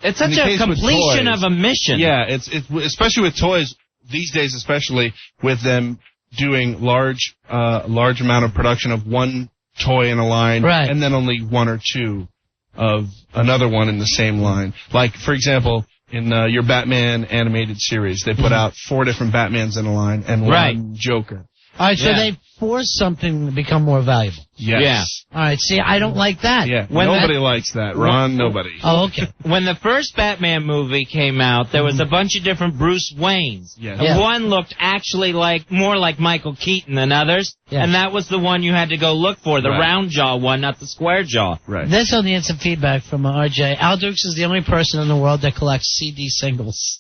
It's such a completion of a mission. Yeah, it's especially with toys these days, especially with them doing large amount of production of one toy in a line, right, and then only one or two of another one in the same line. Like, for example, in your Batman animated series, they put out 4 different Batmans in a line and one Joker. All right, so they force something to become more valuable. Yes. Yeah. All right, see, I don't like that. Yeah, nobody likes that, Ron, nobody. Oh, okay. When the first Batman movie came out, there was a bunch of different Bruce Waynes. Yes. And one looked actually more like Michael Keaton than others, and that was the one you had to go look for, the round jaw one, not the square jaw. Right. This on the instant feedback from RJ. Al Dukes is the only person in the world that collects CD singles.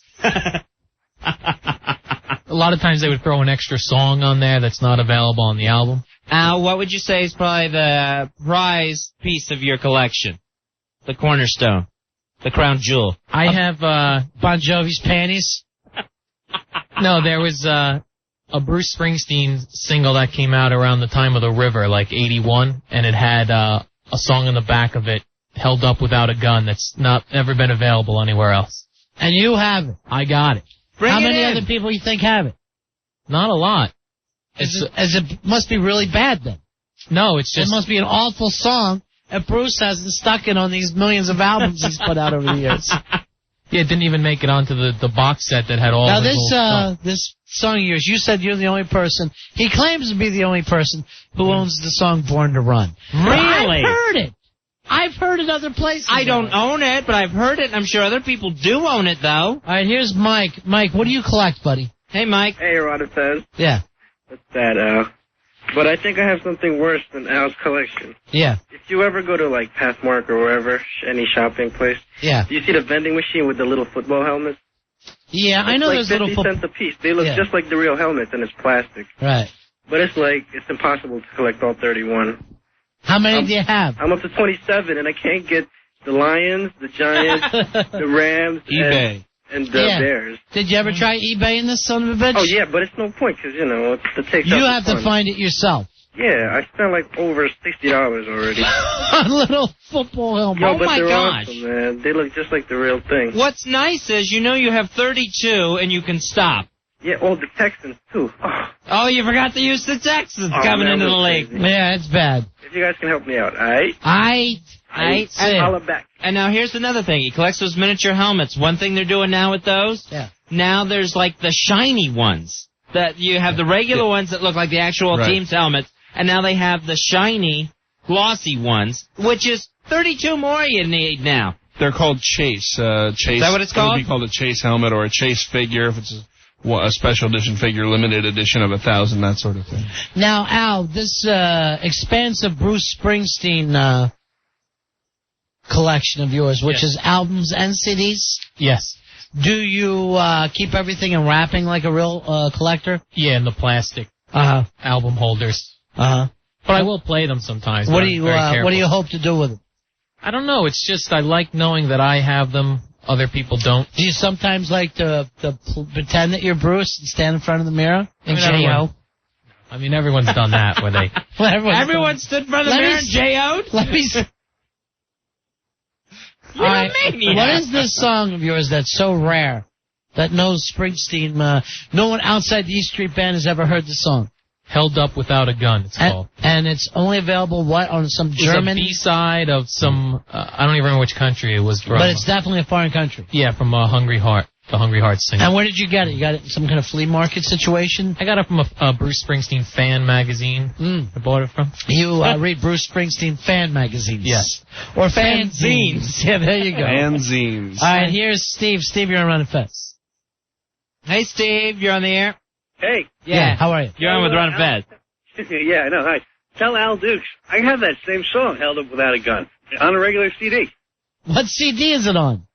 A lot of times they would throw an extra song on there that's not available on the album. Al, what would you say is probably the prize piece of your collection? The cornerstone. The crown jewel. I have Bon Jovi's panties. No, there was a Bruce Springsteen single that came out around the time of The River, like 81, and it had a song in the back of it, Held Up Without a Gun, that's never been available anywhere else. And you have it. I got it. How many other people you think have it? Not a lot. It must be really bad then. No, it's just... It must be an awful song, and Bruce hasn't stuck it on these millions of albums he's put out over the years. Yeah, it didn't even make it onto the box set that had all now this song of yours, you said you're the only person, he claims to be the only person who owns the song Born to Run. Really? I've heard it. I've heard it other places. I don't own it, but I've heard it, and I'm sure other people do own it, though. All right, here's Mike. Mike, what do you collect, buddy? Hey, Mike. Hey, Rod and Fez. Yeah. What's that, Al? But I think I have something worse than Al's collection. Yeah. If you ever go to, like, Pathmark or wherever, any shopping place, yeah, do you see the vending machine with the little football helmets? Yeah, I know like those little... 50 cents a piece. They look just like the real helmets, and it's plastic. Right. But it's impossible to collect all 31. How many do you have? I'm up to 27, and I can't get the Lions, the Giants, the Rams, eBay, and the Bears. Did you ever try eBay in this son of a bitch? Oh, yeah, but it's no point, because, it takes You out have the to fun. find it yourself. Yeah, I spent like over $60 already. A little football helmet. No, Oh but my they're gosh. awesome, man. They look just like the real thing. What's nice is you have 32 and you can stop. Yeah, the Texans, too. Oh, you forgot to use the Texans coming man, into the that's league. crazy. Yeah, it's bad. If you guys can help me out, all right? And Holla back. And now here's another thing. He collects those miniature helmets. One thing they're doing now with those, now there's like the shiny ones. That you have the regular ones that look like the actual team's helmets, and now they have the shiny, glossy ones, which is 32 more you need now. They're called Chase. Chase. Is that what it's called? It would be called a Chase helmet or a Chase figure if it's a special edition figure, limited edition of 1,000, that sort of thing. Now, Al, this expansive Bruce Springsteen collection of yours, which is albums and CDs? Yes. Do you keep everything in wrapping like a real collector? Yeah, in the plastic album holders. Uh-huh. But I will play them sometimes. What do you hope to do with them? I don't know. It's just I like knowing that I have them. Other people don't. Do you sometimes like to pretend that you're Bruce and stand in front of the mirror? I mean, everyone's done that where they... Everyone stood in front of the mirror and J.O.'d? Let me... You're a maniac. What is this song of yours that's so rare that no Springsteen, no one outside the East Street Band has ever heard the song? Held Up Without a Gun, it's called. And it's only available, on some German... It's a B-side of some... I don't even remember which country it was from. But it's definitely a foreign country. Yeah, from Hungry Heart. The Hungry Heart singer. And where did you get it? You got it in some kind of flea market situation? I got it from a Bruce Springsteen fan magazine. I bought it from. You read Bruce Springsteen fan magazines? Yes. Or fanzines. Yeah, there you go. Fanzines. All right, here's Steve. Steve, you're on Run and Fez. Hey, Steve, you're on the air. Hey. Yeah, how are you? You're on with Run and Fez. Yeah, I know. Hi. Tell Al Dukes I have that same song, Held Up Without a Gun, on a regular CD. What CD is it on?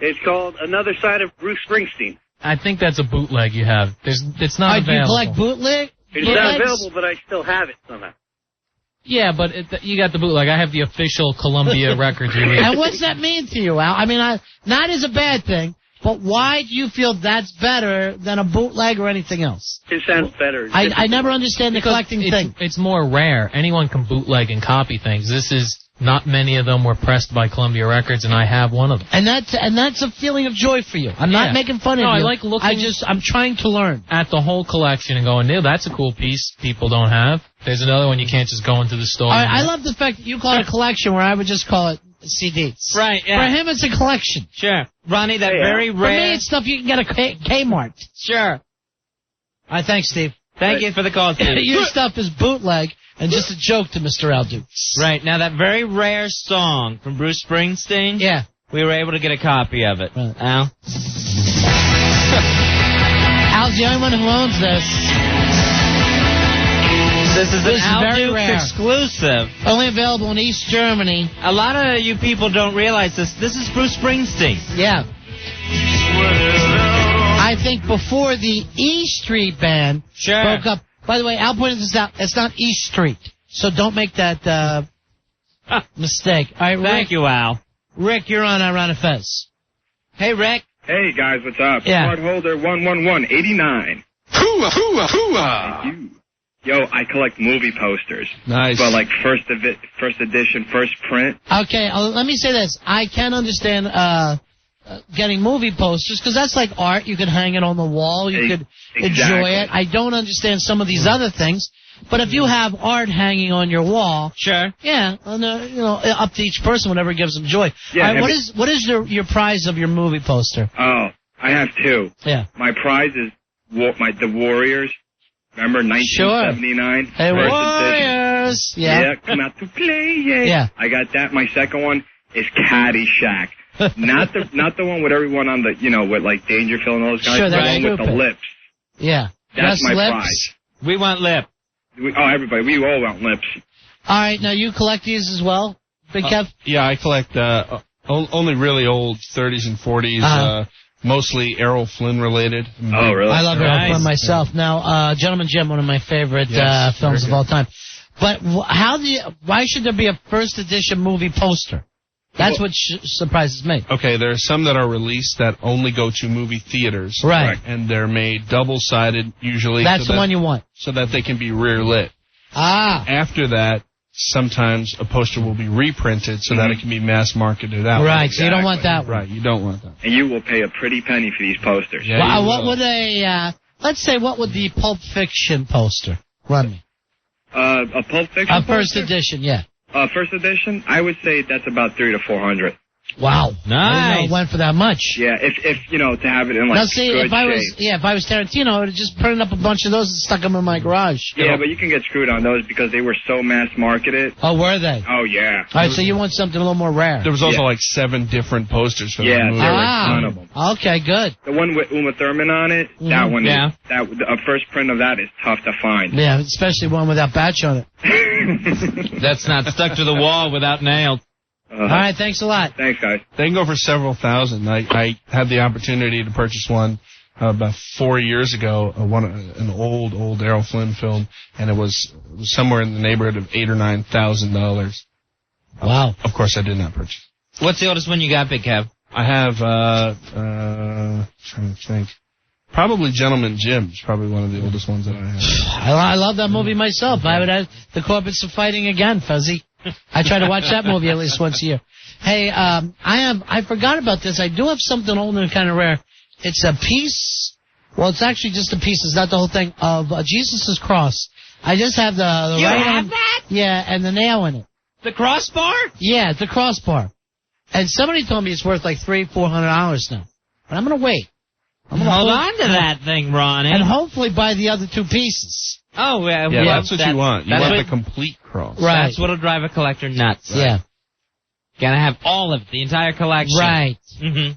It's called Another Side of Bruce Springsteen. I think that's a bootleg you have. It's not available. Do you collect bootleg? It's not available, but I still have it somehow. Yeah, but you got the bootleg. I have the official Columbia Records release. And what's that mean to you, Al? I mean, not as a bad thing, but why do you feel that's better than a bootleg or anything else? It sounds better. I never understand the collecting thing. It's more rare. Anyone can bootleg and copy things. This is... Not many of them were pressed by Columbia Records, and I have one of them. And that's a feeling of joy for you. I'm not making fun of you. No, I like looking. I'm trying to learn at the whole collection and going, that's a cool piece people don't have. There's another one you can't just go into the store. I love the fact that you call it a collection where I would just call it CDs. Right, yeah. For him, it's a collection. Sure. Ronnie, that very rare... For me, it's stuff you can get at Kmart. Sure. All right, thanks, Steve. Thank you for the call, Steve. Your stuff is bootleg and just a joke to Mr. Al Dukes. Right. Now, that very rare song from Bruce Springsteen, we were able to get a copy of it. Right. Al? Al's the only one who owns this. This is an Al Dukes exclusive. Only available in East Germany. A lot of you people don't realize this. This is Bruce Springsteen. Yeah. I think before the E Street Band broke up. By the way, Al pointed this out. It's not East Street, so don't make that mistake. All right, Thank you, Al. Rick, you're on Run and Fez. Hey, Rick. Hey, guys, what's up? Yeah. Card holder 11189. Hooah, hooah, hooah! Thank you. Yo, I collect movie posters. Nice. But like first edition, first print. Okay, let me say this. I can understand getting movie posters, because that's like art. You could hang it on the wall. You could enjoy it. I don't understand some of these other things. But if you have art hanging on your wall, sure, yeah, up to each person, whatever gives them joy. Yeah. All right, what is your prize of your movie poster? Oh, I have two. Yeah. My prize is the Warriors. Remember 1979? Hey, Warriors. Yeah, come out to play. Yeah. I got that. My second one is Caddyshack. not the one with everyone on the, with like Dangerfield and all those guys. Sure, the one with the lips. Yeah. That's my lips? prize. We want lip. Everybody. We all want lips. All right, now you collect these as well, Big Kev? Yeah, I collect only really old 30s and 40s, mostly Errol Flynn related. Oh, really? I love Errol Flynn myself. Now, Gentleman Jim, one of my favorite films of all time. But why should there be a first edition movie poster? That's what surprises me. Okay, there are some that are released that only go to movie theaters. Right. And they're made double-sided usually. That's the one you want. So that they can be rear lit. After that, sometimes a poster will be reprinted so that it can be mass marketed out. Right, so you don't want that one. Right, you don't want that. And you will pay a pretty penny for these posters. Yeah, Well, what would let's say, what would the Pulp Fiction poster run me? A Pulp Fiction First poster? edition, yeah. First edition, I would say that's about $300 to $400. Wow. Nice. I didn't know it went for that much. Yeah, if you know, to have it in like Now, see, good if I shape. was Tarantino, I would have just printed up a bunch of those and stuck them in my garage. Yeah, but you can get screwed on those because they were so mass marketed. Oh, were they? Oh, yeah. All right, so you want something a little more rare. There was also like 7 different posters for the movie. there were a ton of them. Okay, good. The one with Uma Thurman on it, that one, Yeah. a first print of that is tough to find. Yeah, especially one without batch on it. That's not stuck to the wall without nails. All right, thanks a lot. Thanks, guys. They can go for several thousand. I had the opportunity to purchase one about 4 years ago, an old Errol Flynn film, and it was somewhere in the neighborhood of $8,000 or $9,000. Wow. Of course, I did not purchase. What's the oldest one you got, Big Kev? I have, trying to think. Probably Gentleman Jim's probably one of the oldest ones that I have. I love that movie myself. I would have the Corbett's are fighting again, Fuzzy. I try to watch that movie at least once a year. Hey, I forgot about this. I do have something old and kind of rare. It's a piece. Well, it's actually just a piece. It's not the whole thing of Jesus' cross. I just have the You right have hand. that? Yeah, and the nail in it. The crossbar? Yeah, it's the crossbar. And somebody told me it's worth like $300-400 now. But I'm gonna wait. I'm gonna Hold on to that thing, Ronnie. and hopefully buy the other 2 pieces. Oh, yeah. Yeah, well, that's what you want. You that's want what- the complete cross. Right. That's what'll drive a collector nuts. Yeah. Gotta have all of it, the entire collection. Right. Mm-hmm.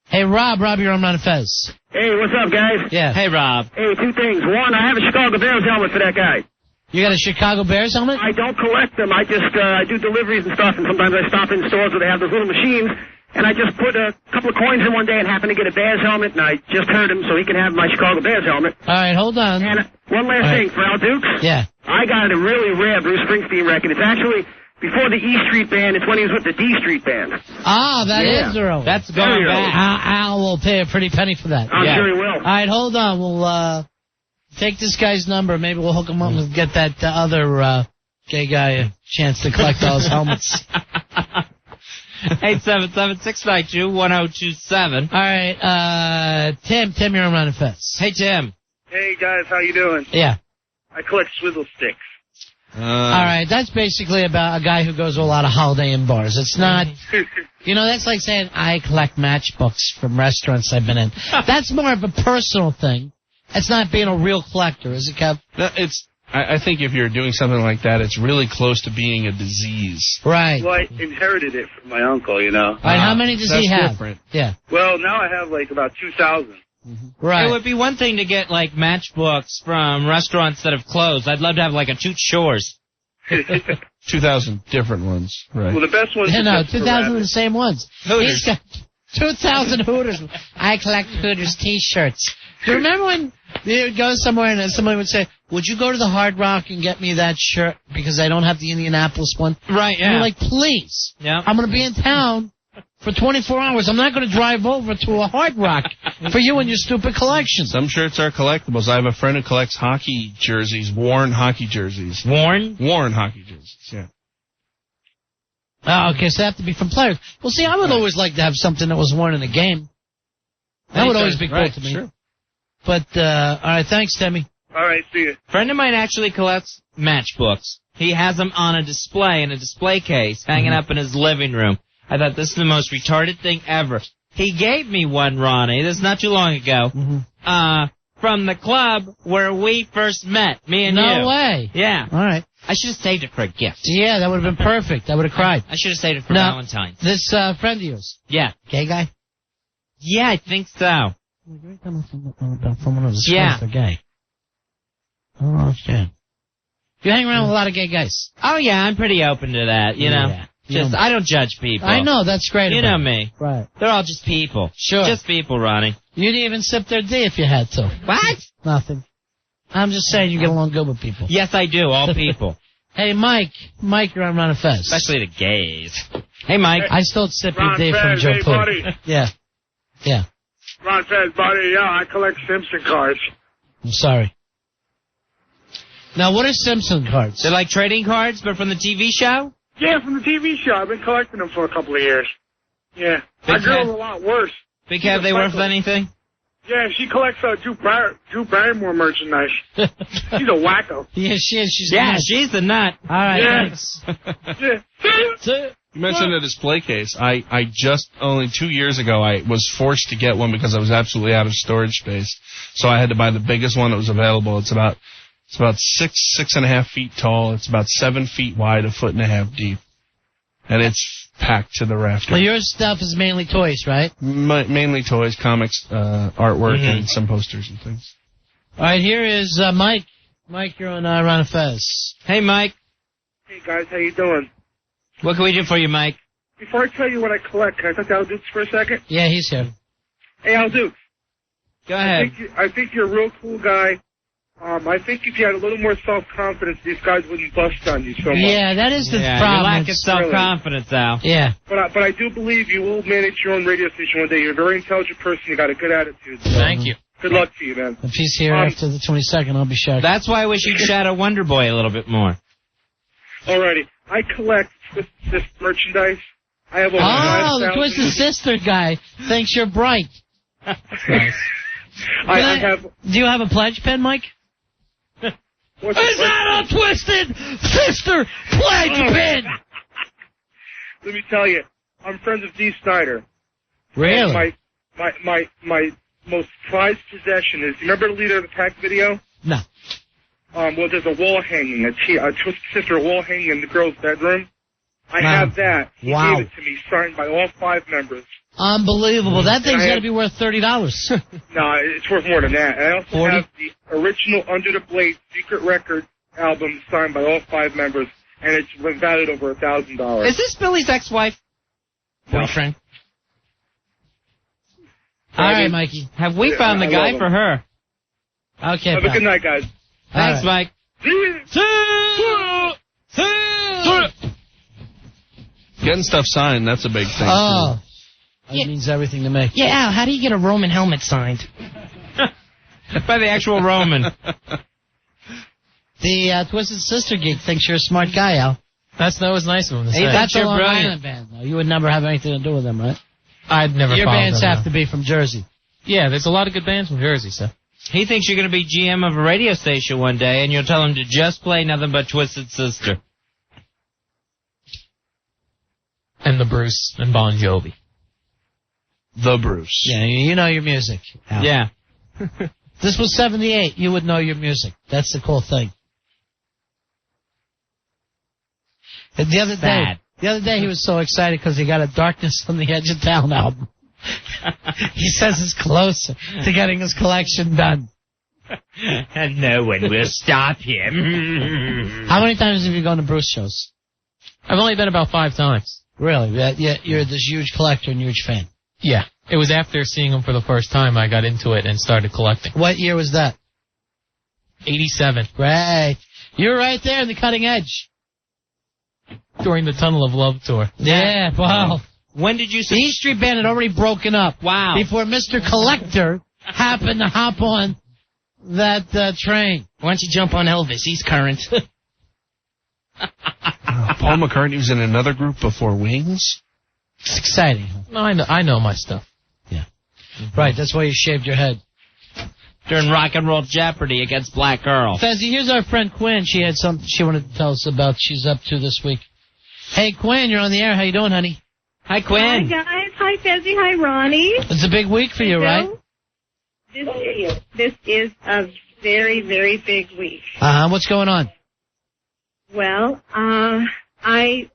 Hey, Rob, you're on Ron and Fez. Hey, what's up, guys? Yeah. Hey, Rob. Hey, 2 things. One, I have a Chicago Bears helmet for that guy. You got a Chicago Bears helmet? I don't collect them. I just I do deliveries and stuff, and sometimes I stop in stores where they have those little machines, and I just put a couple of coins in one day and happened to get a Bears helmet, and I just heard him, so he can have my Chicago Bears helmet. All right, hold on. And one last thing, for Al Dukes. Yeah. I got a really rare Bruce Springsteen record. It's actually before the E Street Band. It's when he was with the D Street Band. Ah, that is early. That's going back. Al will pay a pretty penny for that. I'm sure he will. All right, hold on. We'll take this guy's number. Maybe we'll hook him up and get that other gay guy a chance to collect all his helmets. 877-692-1027. All right, Tim, you're on Ron and Fez. Hey, Tim. Hey, guys, how you doing? Yeah. I collect swivel sticks. All right, that's basically about a guy who goes to a lot of Holiday Inn bars. It's not, that's like saying I collect matchbooks from restaurants I've been in. That's more of a personal thing. It's not being a real collector, is it, Kev? No, I think if you're doing something like that, it's really close to being a disease. Right. Well, I inherited it from my uncle, All right, how many does he have? Different. Yeah. Well, now I have like about 2,000. Right. It would be one thing to get, like, matchbooks from restaurants that have closed. I'd love to have, like, a Toots Shores. 2,000 different ones, right? Well, the best ones. No, 2,000 of the same ones. Hooters. He's got 2,000 Hooters. I collect Hooters T-shirts. Do you remember when you would go somewhere and somebody would say, would you go to the Hard Rock and get me that shirt because I don't have the Indianapolis one? Right, yeah. And you're like, please. Yeah. I'm going to be in town for 24 hours. I'm not going to drive over to a Hard Rock for you and your stupid collection. Some shirts are collectibles. I have a friend who collects hockey jerseys, worn hockey jerseys. Worn? Worn hockey jerseys, yeah. Oh, okay, so they have to be from players. Well, see, I would always like to have something that was worn in a game. That would always be cool to me. Sure. But, all right, thanks, Timmy. All right, see you. Friend of mine actually collects matchbooks. He has them on a display in a display case hanging up in his living room. I thought this is the most retarded thing ever. He gave me one, Ronnie. This is not too long ago. From the club where we first met, me and you. No way. Yeah. All right. I should have saved it for a gift. Yeah, that would have been perfect. I would have cried. I should have saved it for No. Valentine's. This friend of yours. Yeah. Gay guy? Yeah, I think so. Someone who's Yeah. a gay. I don't understand. You hang around with a lot of gay guys. Oh, yeah, I'm pretty open to that, you know. Yeah. Just, I don't judge people. I know, that's great. You about know it. me. Right. They're all just people. Sure. Just people, Ronnie. You'd even sip their D if you had to. What? Nothing. I'm just saying you get along good with people. Yes, I do. All people. Hey, Mike. Mike, you're on Ron and Fez. Especially the gays. Hey, Mike. I still sip your Ron D from Fez, Joe hey, Poo. buddy. Yeah. Yeah. Ron Fez, buddy, yeah, I collect Simpson cars. I'm sorry. Now, what are Simpson cards? They're like trading cards, but from the TV show? Yeah, from the TV show. I've been collecting them for a couple of years. Yeah. My girl's a lot worse. Big Kev, they worth anything? Yeah, she collects Drew Barrymore merchandise. She's a wacko. Yeah, she is. She's the nut. All right, Yeah. thanks. You mentioned a display case. I just, only 2 years ago, I was forced to get one because I was absolutely out of storage space. So I had to buy the biggest one that was available. It's about 6.5 feet tall. It's about 7 feet wide, 1.5 feet deep. And it's packed to the rafters. Well, your stuff is mainly toys, right? Mainly toys, comics, artwork, and some posters and things. All right, here is Mike. Mike, you're on Ron and Fez. Hey, Mike. Hey, guys, how you doing? What can we do for you, Mike? Before I tell you what I collect, can I talk to Al Dukes for a second? Yeah, he's here. Hey, Al Dukes. Go ahead. I think you're a real cool guy. I think if you had a little more self-confidence, these guys wouldn't bust on you so much. Yeah, that is the problem. You lack self-confidence, Al. Yeah. But I do believe you will manage your own radio station one day. You're a very intelligent person. You got a good attitude. So Thank you. Good luck to you, man. If he's here after the 22nd, I'll be shocked. That's why I wish you'd shadow Wonderboy a little bit more. Alrighty. I collect Twisted Sister merchandise. I have over 5,000. The Twisted Sister guy thinks you're bright. That's nice. I have. Do you have a pledge pen, Mike? Is that a Twisted Sister pledge pen? Let me tell you, I'm friends with Dee Snider. Really? And my most prized possession is. You remember the Leader of the Pack video? No. Well, there's a wall hanging, a Twisted Sister wall hanging in the girl's bedroom. I have that. He gave it to me, signed by all 5 members. Unbelievable. That thing's got to be worth $30. No, it's worth more than that. I also have the original Under the Blade secret record album signed by all 5 members, and it's been valued over $1,000. Is this Billy's ex-wife? Boyfriend. All right, Mikey. Have we found the guy for her? Okay, Have a good night, guys. Thanks, Mike. Getting stuff signed, that's a big thing. Oh. That means everything to me. Yeah, Al, how do you get a Roman helmet signed? By the actual Roman. The Twisted Sister geek thinks you're a smart guy, Al. That was nice of him to say. That's a Long brilliant. Island band, though. You would never have anything to do with them, right? I'd never Your followed bands them, have to be from Jersey. Yeah, there's a lot of good bands from Jersey, so. He thinks you're going to be GM of a radio station one day, and you'll tell him to just play nothing but Twisted Sister. And the Bruce and Bon Jovi. The Bruce. Yeah, you know your music, Al. Yeah. This was 78. You would know your music. That's the cool thing. And the other day he was so excited because he got a Darkness on the Edge of Town album. He says it's closer to getting his collection done. And no one will stop him. How many times have you gone to Bruce shows? I've only been about 5 times. Really? Yeah, you're this huge collector and huge fan. Yeah. It was after seeing him for the first time I got into it and started collecting. What year was that? 87. Great. You're right there in the cutting edge. During the Tunnel of Love tour. Yeah, wow. When did you see? The E Street Band had already broken up. Wow. Before Mr. Collector happened to hop on that train. Why don't you jump on Elvis? He's current. Paul McCartney was in another group before Wings? It's exciting. No, I know my stuff. Yeah. Right, that's why you shaved your head. During Rock and Roll Jeopardy against Black Earl. Fezzy, here's our friend Quinn. She had something she wanted to tell us about she's up to this week. Hey, Quinn, you're on the air. How you doing, honey? Hi, Quinn. Hi, guys. Hi, Fezzy. Hi, Ronnie. It's a big week for you, right? This is a very, very big week. What's going on? Well, my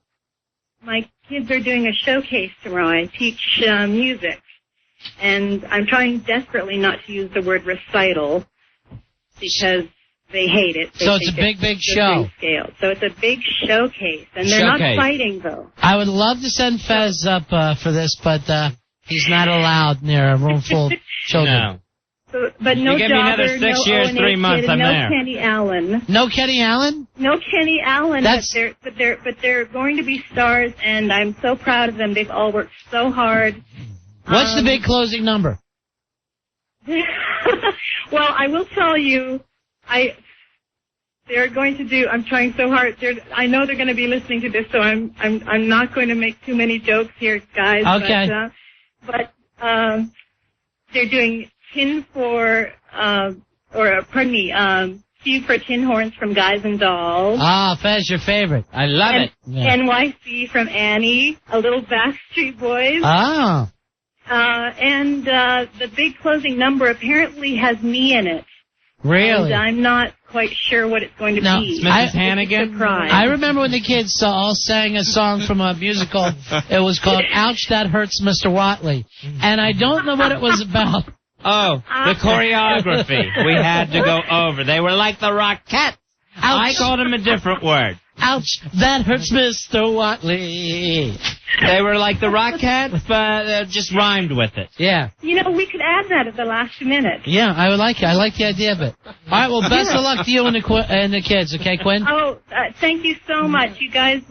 kids are doing a showcase tomorrow. I teach music, and I'm trying desperately not to use the word recital because they hate it. So it's a big, big show. Scale. So it's a big showcase, and they're not fighting, though. I would love to send Fez up for this, but he's not allowed near a room full of children. No. So, but no you give me another 6 years, 3 months, I'm no there. Kenny Allen. No Kenny Allen? No Kenny Allen. But they're going to be stars, and I'm so proud of them. They've all worked so hard. What's the big closing number? Well, I will tell you, They're going to do. I'm trying so hard. I know they're going to be listening to this, so I'm not going to make too many jokes here, guys. Okay. But they're doing tin for Q for Tin Horns from Guys and Dolls. Ah, Fez, your favorite. I love it. Yeah. NYC from Annie. A little Backstreet Boys. Ah. And the big closing number apparently has me in it. Really? And I'm not quite sure what it's going to be. Mrs. Hannigan? I remember when the kids all sang a song from a musical. It was called Ouch, That Hurts Mr. Watley. And I don't know what it was about. Oh, the choreography we had to go over. They were like the Rockettes. I called them a different word. Ouch, that hurts Mr. Watley. They were like the Rockettes, but just rhymed with it. Yeah. You know, we could add that at the last minute. Yeah, I would like it. I like the idea of it. All right, well, best of luck to you and the kids, okay, Quinn? Oh, thank you so much. You guys,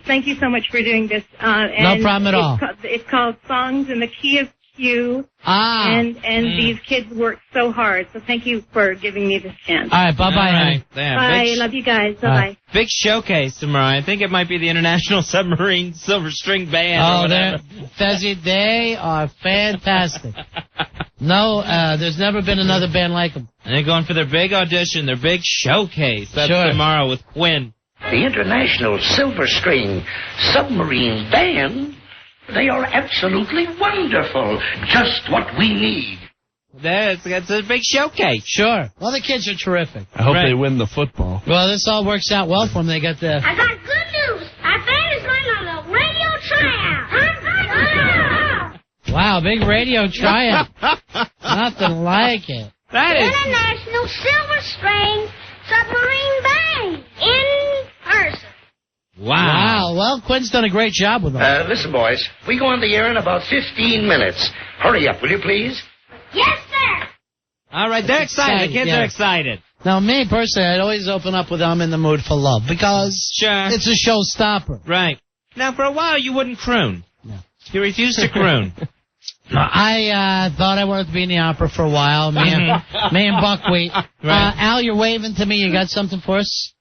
thank you so much for doing this. No problem at all. It's called Songs in the Key of Q. And these kids work so hard, so thank you for giving me this chance. All right, bye-bye, honey. Bye, love you guys. Bye-bye. Big showcase tomorrow. I think it might be the International Submarine Silver String Band. Oh, Fezzy, they are fantastic. No, there's never been another band like them. And they're going for their big audition, their big showcase. That's tomorrow with Quinn. The International Silver String Submarine Band. They are absolutely wonderful. Just what we need. That's a big showcase. Sure. Well, the kids are terrific. I hope they win the football. Well, this all works out well for them. They got the... I got good news. Our band is going on a radio tryout. Wow, big radio tryout. Nothing like it. That is... International Silver String Submarine Band in person. Wow. Well, Quinn's done a great job with them. Listen, boys. We go on the air in about 15 minutes. Hurry up, will you please? Yes, sir. All right, they're excited. The kids are excited. Now, me, personally, I'd always open up with I'm in the mood for love because it's a showstopper. Right. Now, for a while, you wouldn't croon. No. You refused to croon. I thought I wanted to be in the opera for a while. Me and Buckwheat. Right. Al, you're waving to me. You got something for us?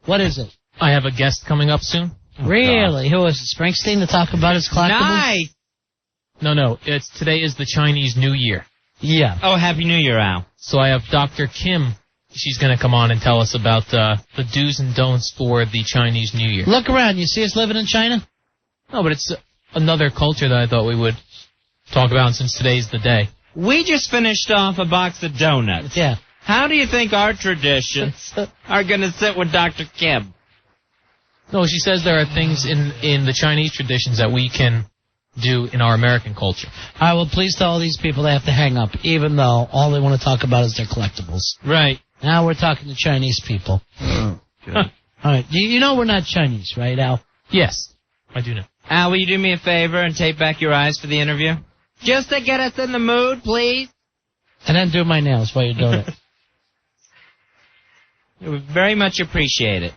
What is it? I have a guest coming up soon. Really? Who is it? Springsteen to talk about his collectibles? Nice. No. Today is the Chinese New Year. Yeah. Oh, Happy New Year, Al. So I have Dr. Kim. She's going to come on and tell us about the do's and don'ts for the Chinese New Year. Look around. You see us living in China? No, but it's another culture that I thought we would talk about since today's the day. We just finished off a box of donuts. Yeah. How do you think our traditions are going to sit with Dr. Kim? No, she says there are things in the Chinese traditions that we can do in our American culture. All right, well, please tell all these people they have to hang up, even though all they want to talk about is their collectibles. Right. Now we're talking to Chinese people. Oh, okay. All right, you know we're not Chinese, right, Al? Yes, I do know. Al, will you do me a favor and tape back your eyes for the interview? Just to get us in the mood, please. And then do my nails while you're doing it. We would very much appreciate it.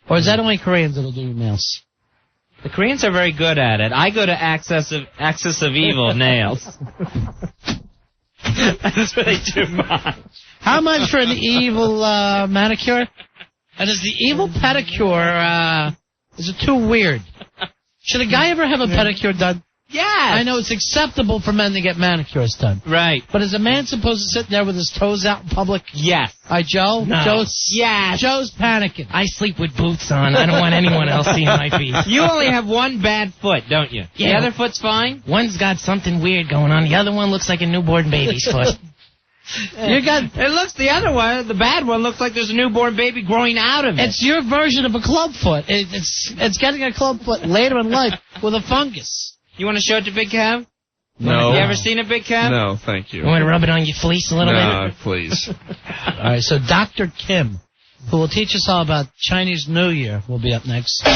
Or is that only Koreans that'll do your nails? The Koreans are very good at it. I go to Axis of Evil Nails. That's where they do mine. How much for an evil manicure? And is the evil pedicure, is it too weird? Should a guy ever have a pedicure done? Yes. I know it's acceptable for men to get manicures done. Right. But is a man supposed to sit there with his toes out in public? Yes. All right, Joe? No. Joe's panicking. I sleep with boots on. I don't want anyone else seeing my feet. You only have one bad foot, don't you? Yeah. The other foot's fine? One's got something weird going on. The other one looks like a newborn baby's foot. The other one, the bad one, looks like there's a newborn baby growing out of it. It's your version of a club foot. It's getting a club foot later in life with a fungus. You want to show it to Big Kev? No. You ever seen it, Big Kev? No, thank you. You want to rub it on your fleece a little bit? No, please. All right, so Dr. Kim, who will teach us all about Chinese New Year, will be up next. Very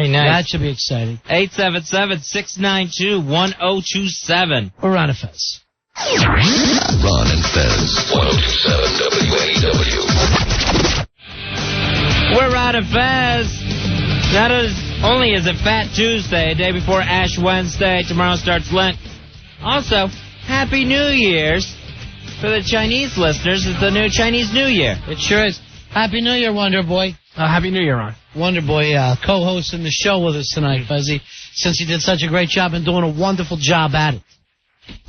nice. That should be exciting. 877-692-1027. Or Ron and Fez. Ron and Fez, 1027 WNEW. We're Ron and Fez. Not only is it Fat Tuesday, day before Ash Wednesday, tomorrow starts Lent. Also, Happy New Year's for the Chinese listeners. It's the new Chinese New Year. It sure is. Happy New Year, Wonderboy. Happy New Year, Ron. Wonderboy co-hosting the show with us tonight, Fezzy, since he did such a great job and doing a wonderful job at it.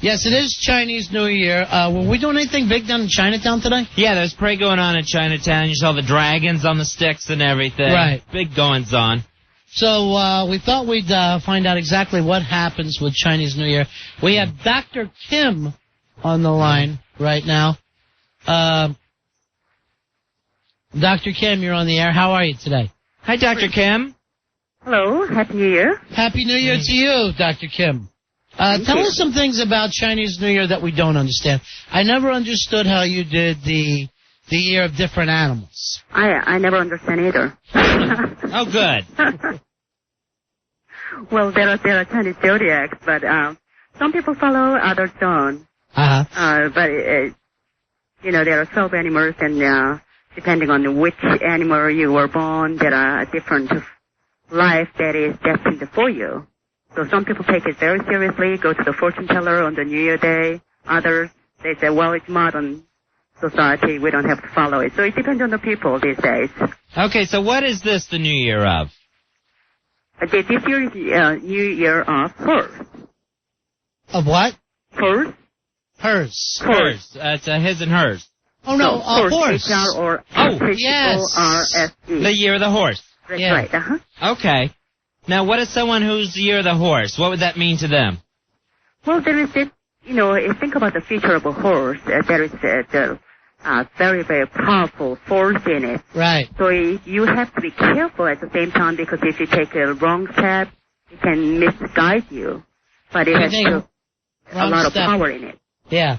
Yes, it is Chinese New Year. Were we doing anything big down in Chinatown today? Yeah, there's parade going on in Chinatown. You saw the dragons on the sticks and everything. Right. Big goings on. So we thought we'd find out exactly what happens with Chinese New Year. We have Dr. Kim on the line right now. Dr. Kim, you're on the air. How are you today? Hi, Dr. Kim. Hello. Happy New Year. Happy New Year to you, Dr. Kim. Tell us some things about Chinese New Year that we don't understand. I never understood how you did the year of different animals. I never understand either. Oh, good. Well, there are Chinese zodiacs, but some people follow, others don't. But there are 12 animals, and depending on which animal you were born, there are different life that is destined for you. So some people take it very seriously, go to the fortune teller on the New Year day. Others, they say, well, it's modern society, we don't have to follow it. So it depends on the people these days. Okay, so what is this the New Year of? This year is New Year of Horse. Of what? Horse. Hers. Hers. It's his and hers. Oh, no, horse. H-O-R-S-E. The year of the horse. That's right, Okay. Now, what is someone who's the year of the horse? What would that mean to them? Well, there is this, think about the feature of a horse. There is the very, very powerful force in it. Right. So you have to be careful at the same time, because if you take a wrong step, it can misguide you. But it has a lot of power in it. Yeah.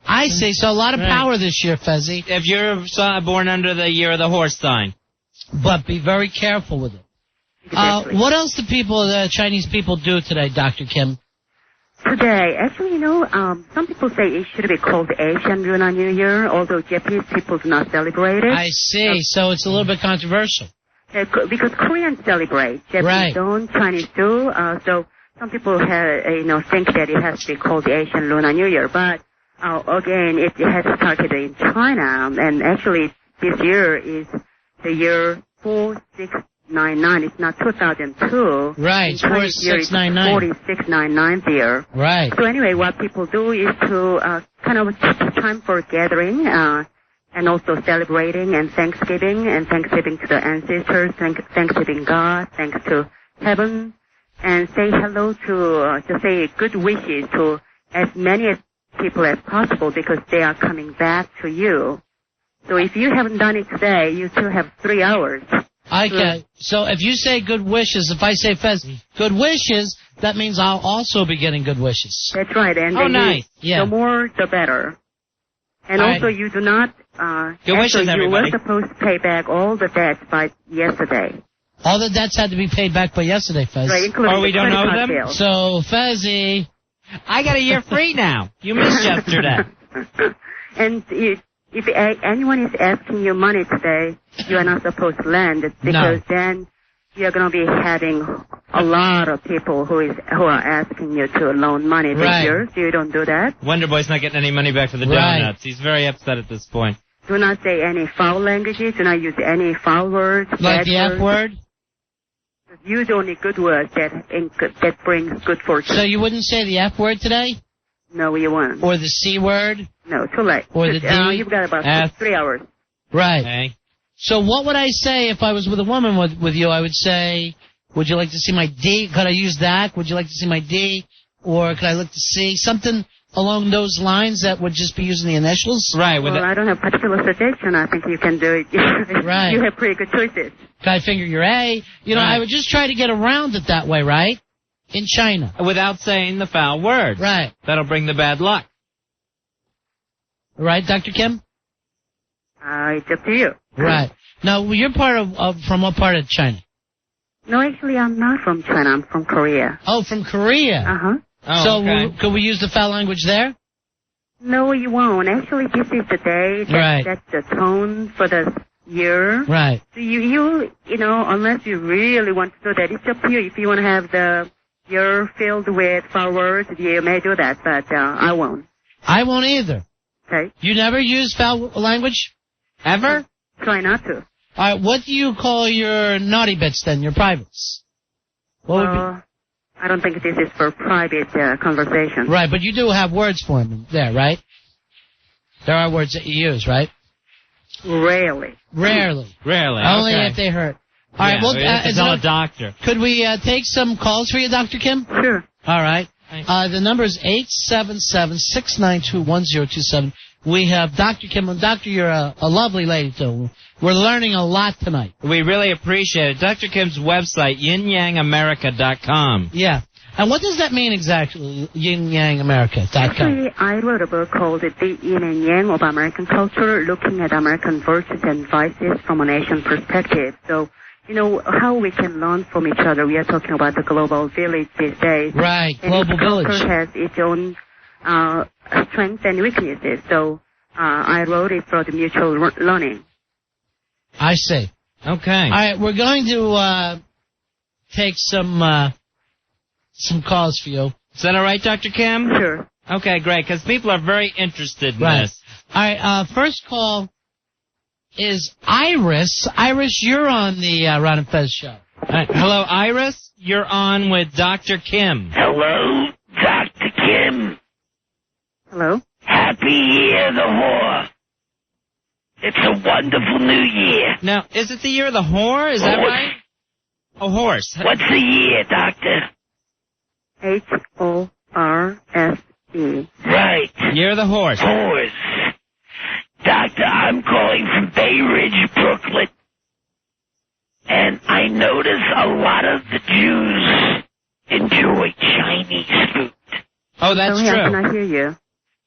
I see. So a lot of power this year, Fezzy. If you're born under the year of the horse sign. But be very careful with it. What else do Chinese people do today, Dr. Kim? Today, actually, some people say it should be called Asian Lunar New Year, although Japanese people do not celebrate it. I see. So it's a little bit controversial. Because Koreans celebrate, Japanese don't, Chinese do. So some people think that it has to be called the Asian Lunar New Year. But again, it has started in China, and actually this year is the year 4699. It's not 2002. Right, it's 4699. 4699 year. Right. So anyway, what people do is to kind of take time for gathering and also celebrating and thanksgiving to the ancestors, thanksgiving God, thanks to heaven, and say hello to say good wishes to as many people as possible, because they are coming back to you. So if you haven't done it today, you still have 3 hours. Okay. So if you say good wishes, if I say Fez, good wishes, that means I'll also be getting good wishes. That's right. And nice. The more, the better. And also, you do not, good wishes, you everybody. were supposed to pay back all the debts by yesterday. All the debts had to be paid back by yesterday, Fez. Right, including we don't owe them? Bill. So, Fezzy, I got a year free now. You missed yesterday. And if anyone is asking you money today, you are not supposed to lend, because then you're going to be having a lot of people who are asking you to loan money this year, so you don't do that. Wonderboy's not getting any money back for the donuts. He's very upset at this point. Do not say any foul languages. Do not use any foul words. Like the F word? Use only good words that brings good fortune. So you wouldn't say the F word today? No, you won't. Or the C word? No, too late. Or the D? You've got about 3 hours. Right. Okay. So what would I say if I was with a woman with you? I would say, would you like to see my D? Could I use that? Would you like to see my D? Or could I look to see? Something along those lines that would just be using the initials? Right. Well, I don't have particular suggestion. I think you can do it. Right. You have pretty good choices. Could I finger your A? I would just try to get around it that way, right? In China. Without saying the foul word. Right. That'll bring the bad luck. Right, Dr. Kim? It's up to you. Right. Now, you're from what part of China? No, actually, I'm not from China. I'm from Korea. Oh, from Korea? Uh-huh. Oh, so okay. Could we use the foul language there? No, you won't. Actually, this is the day that's the tone for the year. Right. So you unless you really want to do that, it's up to you. If you want to have the you're filled with foul words, you may do that, but I won't. I won't either. Okay. You never use foul language? Ever? Try not to. All right, what do you call your naughty bits then, your privates? What would be? I don't think this is for private conversation. Right, but you do have words for them there, right? There are words that you use, right? Rarely. Rarely. Only if they hurt. All right, well, tell a doctor. Could we take some calls for you, Dr. Kim? Sure. All right. The number is 877-692-1027. We have Dr. Kim. And Doctor, you're a lovely lady, too. We're learning a lot tonight. We really appreciate it. Dr. Kim's website, yinyangamerica.com. Yeah. And what does that mean exactly, yinyangamerica.com? Actually, I wrote a book called The Yin and Yang of American Culture, looking at American virtues and vices from an Asian perspective. So, you know, how we can learn from each other. We are talking about the global village these days. Right, and global village. Culture has its own strengths and weaknesses. So I wrote it for the mutual learning. I see. Okay. All right, we're going to take some calls for you. Is that all right, Dr. Kim? Sure. Okay, great, because people are very interested in this. All right, first call is Iris. Iris, you're on the Ron and Fez show. Hello, Iris. You're on with Dr. Kim. Hello, Dr. Kim. Hello. Happy Year of the Whore. It's a wonderful new year. Now, is it the year of the whore? Is that right? A horse. What's the year, Doctor? HORSE. Right. Year of the horse. Horse. Doctor, I'm calling from Bay Ridge, Brooklyn. And I notice a lot of the Jews enjoy Chinese food. Oh, that's Sorry, true. I cannot hear you.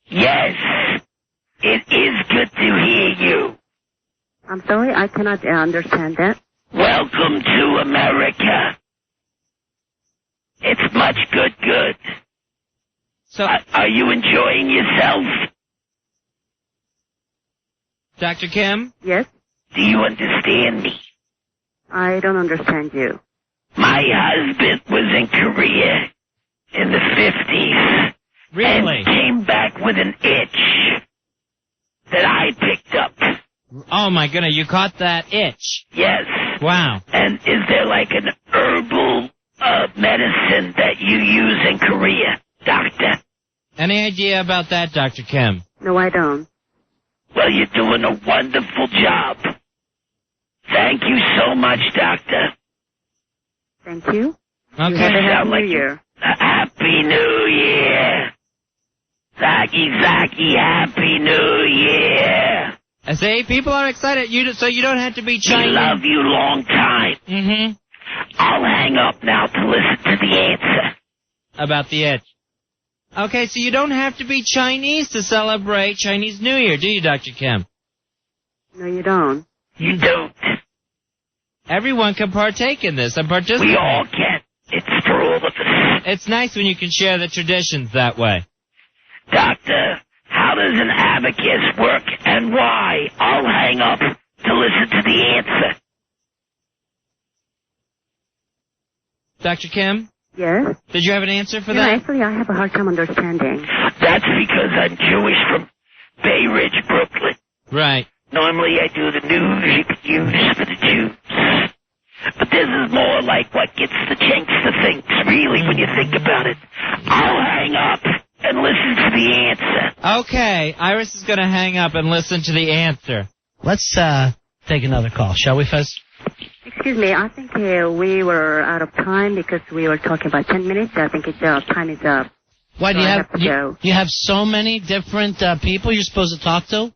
Yes. It is good to hear you. I'm sorry, I cannot understand that. Welcome to America. It's much good. So, are you enjoying yourself? Dr. Kim? Yes? Do you understand me? I don't understand you. My husband was in Korea in the 50s. Really? And came back with an itch that I picked up. Oh, my goodness, you caught that itch. Yes. Wow. And is there like an herbal medicine that you use in Korea, Doctor? Any idea about that, Dr. Kim? No, I don't. Well, you're doing a wonderful job. Thank you so much, Doctor. Thank you. Okay. You have a happy New Year. Happy New Year. Zaki, Happy New Year. I say, people are excited, so you don't have to be Chinese. We love you long time. Mm-hmm. I'll hang up now to listen to the answer. About the itch. Okay, so you don't have to be Chinese to celebrate Chinese New Year, do you, Dr. Kim? No, you don't. You don't. Everyone can partake in this and participate. We all can. It's for all of us. It's nice when you can share the traditions that way. Doctor, how does an abacus work and why? I'll hang up to listen to the answer. Dr. Kim? Yes? Did you have an answer for No, that? actually, I have a hard time understanding. That's because I'm Jewish from Bay Ridge, Brooklyn. Right. Normally I do the news you could use for the Jews. But this is more like what gets the chinks to think, really, when you think about it. I'll hang up and listen to the answer. Okay, Iris is going to hang up and listen to the answer. Let's take another call, shall we, Fez? Excuse me, I think we were out of time because we were talking about 10 minutes. I think time is up. Why, so do you I have to go. you have so many different people you're supposed to talk to?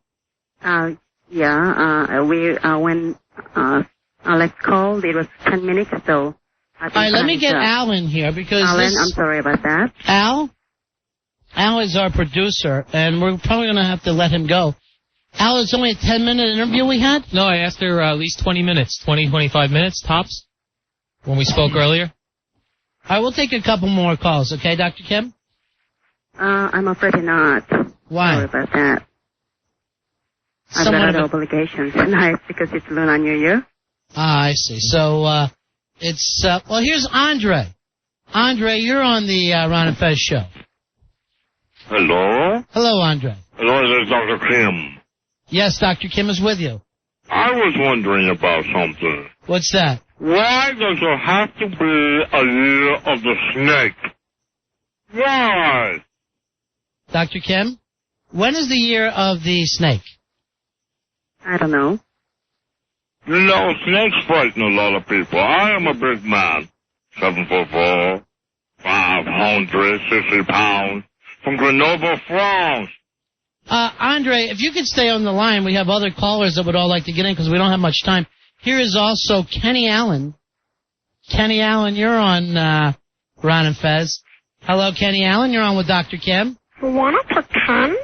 When Alex called, it was 10 minutes, so I think all right, let me get Al in here because Alan, I'm sorry about that. Al is our producer, and we're probably going to have to let him go. Al, it's only a 10-minute interview we had? No, I asked her at least 20 minutes, 20, 25 minutes, tops, when we spoke earlier. All right, we'll take a couple more calls, okay, Dr. Kim? I'm afraid not. Why? Sorry about that. I've got other obligations tonight because it's Lunar New Year. Ah, I see. So, well, here's Andre. Andre, you're on the Ron and Fez show. Hello? Hello, Andre. Hello, this is Dr. Kim. Yes, Dr. Kim is with you. I was wondering about something. What's that? Why does there have to be a year of the snake? Why? Dr. Kim, when is the year of the snake? I don't know. You know, snakes frighten a lot of people. I am a big man. 7'4", 560 pounds, from Grenoble, France. Andre, if you could stay on the line, we have other callers that would all like to get in because we don't have much time. Here is also Kenny Allen. Kenny Allen, you're on Ron and Fez. Hello, Kenny Allen. You're on with Dr. Kim. Want to pretend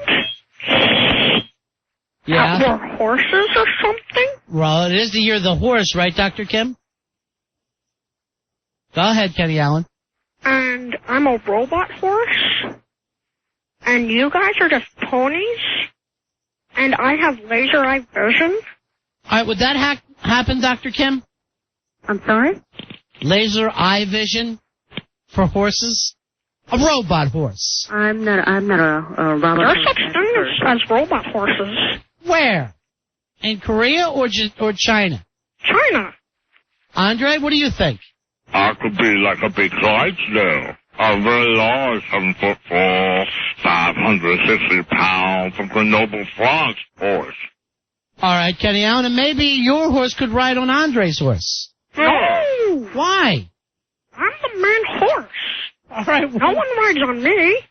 Yeah. that we're horses or something? Well, it is the year of the horse, right, Dr. Kim? Go ahead, Kenny Allen. And I'm a robot horse? And you guys are just ponies? And I have laser eye vision? All right, would that happen, Dr. Kim? I'm sorry? Laser eye vision for horses? A robot horse. I'm not a robot There's horse. such things as robot horses. Where? In Korea or China? China. Andre, what do you think? I could be like a big Clydesdale. A very large 7'4", 560 pounds, from Grenoble, France horse. All right, Kenny Allen, and maybe your horse could ride on Andre's horse. No. Why? I'm the main horse. All right. No one rides on me.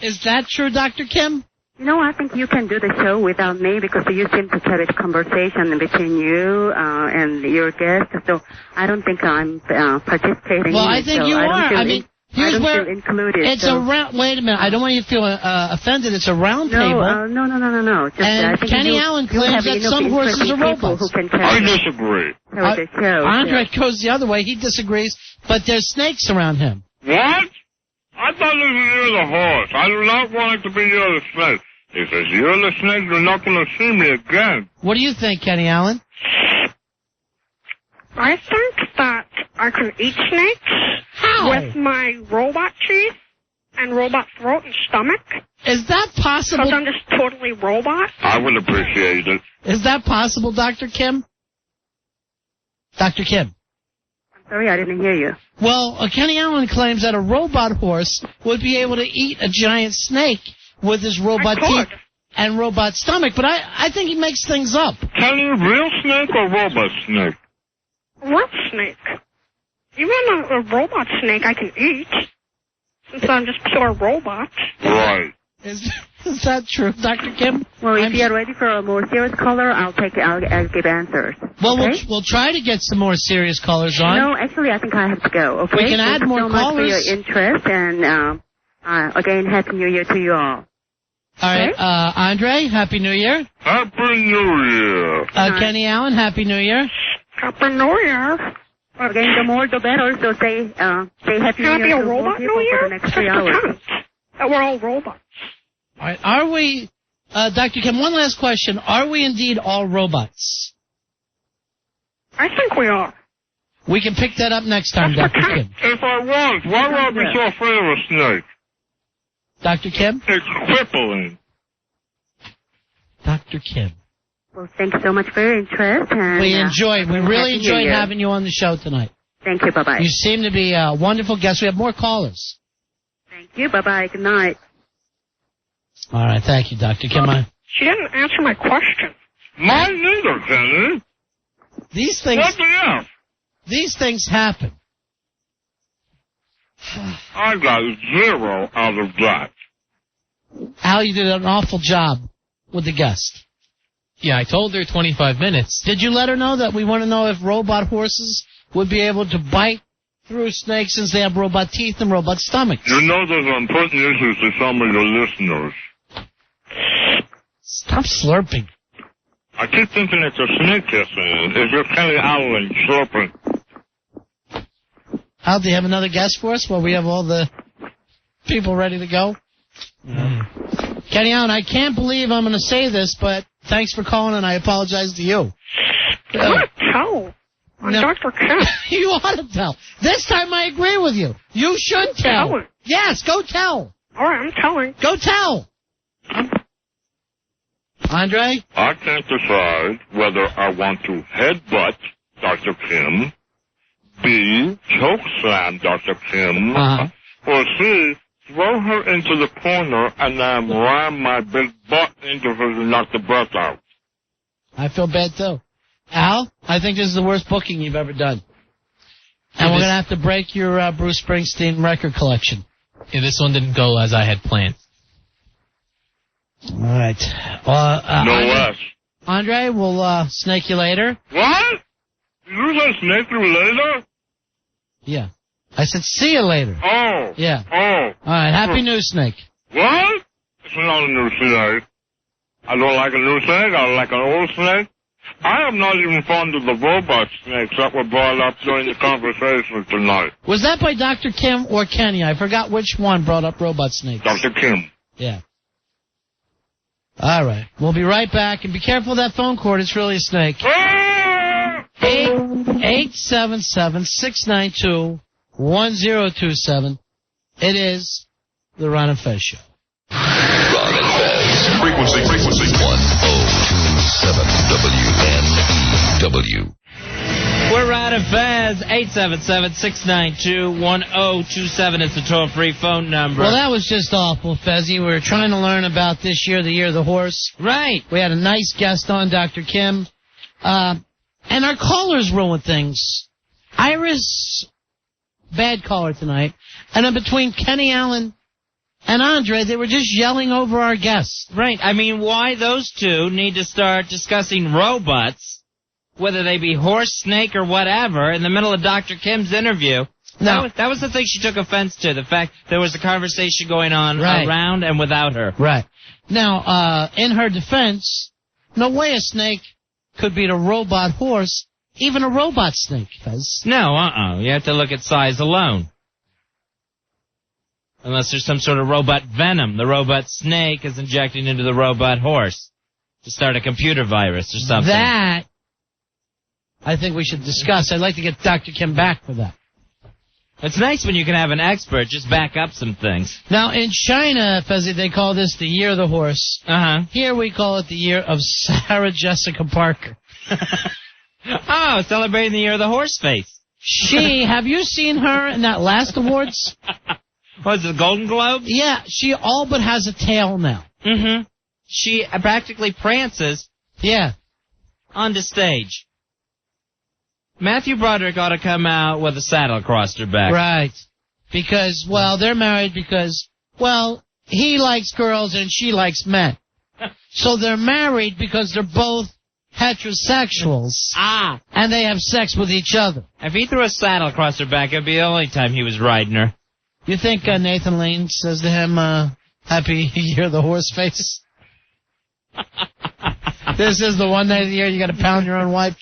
Is that true, Dr. Kim? No, I think you can do the show without me because you seem to carry the conversation between you and your guest. So I don't think I'm participating. Well, I think you are. I mean, here's where included. It's a round. Wait a minute. I don't want you to feel offended. It's a round table. No. Just, and Kenny Allen claims that some horses are robots. I disagree. Andre goes the other way. He disagrees, but there's snakes around him. What? I thought this was near the horse. I do not want it to be near the snake. If it's near the snake, you're not going to see me again. What do you think, Kenny Allen? I think that I can eat snakes with my robot teeth and robot throat and stomach. Is that possible? Because I'm just totally robot. I would appreciate it. Is that possible, Dr. Kim? Dr. Kim? I'm sorry, I didn't hear you. Well, Kenny Allen claims that a robot horse would be able to eat a giant snake with his robot teeth and robot stomach, but I think he makes things up. Kenny, real snake or robot snake? What snake? Even a robot snake I can eat, since I'm just pure robot. Right. Is that true, Dr. Kim? Well, if you're ready for a more serious caller, I'll give answers. Well, okay? we'll try to get some more serious callers on. No, actually, I think I have to go, okay? We can add more so callers. Much for your interest, and again, Happy New Year to you all. All right, Andre, Happy New Year. Happy New Year. Kenny Allen, Happy New Year. Happy New Year. Again, the more the better, so say Happy New Year. Can I be a robot New Year? For the next 3 hours. We're all robots. All right, are we, Dr. Kim, one last question. Are we indeed all robots? I think we are. We can pick that up next time, Dr. Kim. If I was, why would I be so afraid of a snake? Dr. Kim? It's crippling. Dr. Kim. Well, thank you so much for your interest. And, we really enjoyed having you on the show tonight. Thank you. Bye-bye. You seem to be a wonderful guest. We have more callers. Thank you. Bye-bye. Good night. All right. Thank you, Dr. Kim. She didn't answer my question. Mine neither, Kenny. These things... What the F? These things happen. I got 0 out of that. Al, you did an awful job with the guest. Yeah, I told her 25 minutes. Did you let her know that we want to know if robot horses would be able to bite through snakes since they have robot teeth and robot stomachs? You know there's important issues to some of your listeners. Stop slurping. I keep thinking it's a snake kissing. It's your Kenny Allen slurping. Al, do you have another guest for us while we have all the people ready to go? Kenny Allen, I can't believe I'm going to say this, but thanks for calling, and I apologize to you. What? How? No, Dr. Kim. You ought to tell. This time I agree with you. You should tell. Tell it. Yes, go tell. All right, I'm telling. Go tell. Andre? I can't decide whether I want to headbutt Dr. Kim, B, chokeslam Dr. Kim, or C, throw her into the corner and then ram my big butt into her to knock the breath out. I feel bad, too. Al, I think this is the worst booking you've ever done. And we're going to have to break your Bruce Springsteen record collection. Yeah, this one didn't go as I had planned. All right. No less. Andre, we'll snake you later. What? You said snake you later? Yeah. I said see you later. Oh. Yeah. Oh. All right. Happy New Snake. What? It's not a new snake. I don't like a new snake. I like an old snake. I am not even fond of the robot snakes that were brought up during the conversation tonight. Was that by Dr. Kim or Kenny? I forgot which one brought up robot snakes. Dr. Kim. Yeah. All right. We'll be right back. And be careful of that phone cord. It's really a snake. 877-692-1027. It is the Ron and Fez Show. Ron and Fez. Frequency 1027 WNEW. We're Ron and Fez. 877-692-1027 is the toll-free phone number. Well, that was just awful, Fezzy. We were trying to learn about this year, the year of the horse. Right. We had a nice guest on, Dr. Kim. And our callers ruined things. Iris, bad caller tonight. And then between Kenny Allen and Andre, they were just yelling over our guests. Right. I mean, why those two need to start discussing robots, whether they be horse, snake, or whatever, in the middle of Dr. Kim's interview. No. That was the thing she took offense to, the fact there was a conversation going on around and without her. Right. Now, in her defense, no way a snake could beat a robot horse, even a robot snake, Fez. No, you have to look at size alone. Unless there's some sort of robot venom the robot snake is injecting into the robot horse to start a computer virus or something. That, I think we should discuss. I'd like to get Dr. Kim back for that. It's nice when you can have an expert just back up some things. Now, in China, Fezzy, they call this the year of the horse. Here we call it the year of Sarah Jessica Parker. Oh, celebrating the year of the horse face. Have you seen her in that last awards? Was it the Golden Globe? Yeah, she all but has a tail now. Mm-hmm. She practically prances. Yeah. On the stage. Matthew Broderick ought to come out with a saddle across her back. Right. Because, well, they're married because, well, he likes girls and she likes men. So they're married because they're both heterosexuals. And they have sex with each other. If he threw a saddle across her back, it'd be the only time he was riding her. You think Nathan Lane says to him, happy year of the horse face? This is the one night of the year you got to pound your own wife?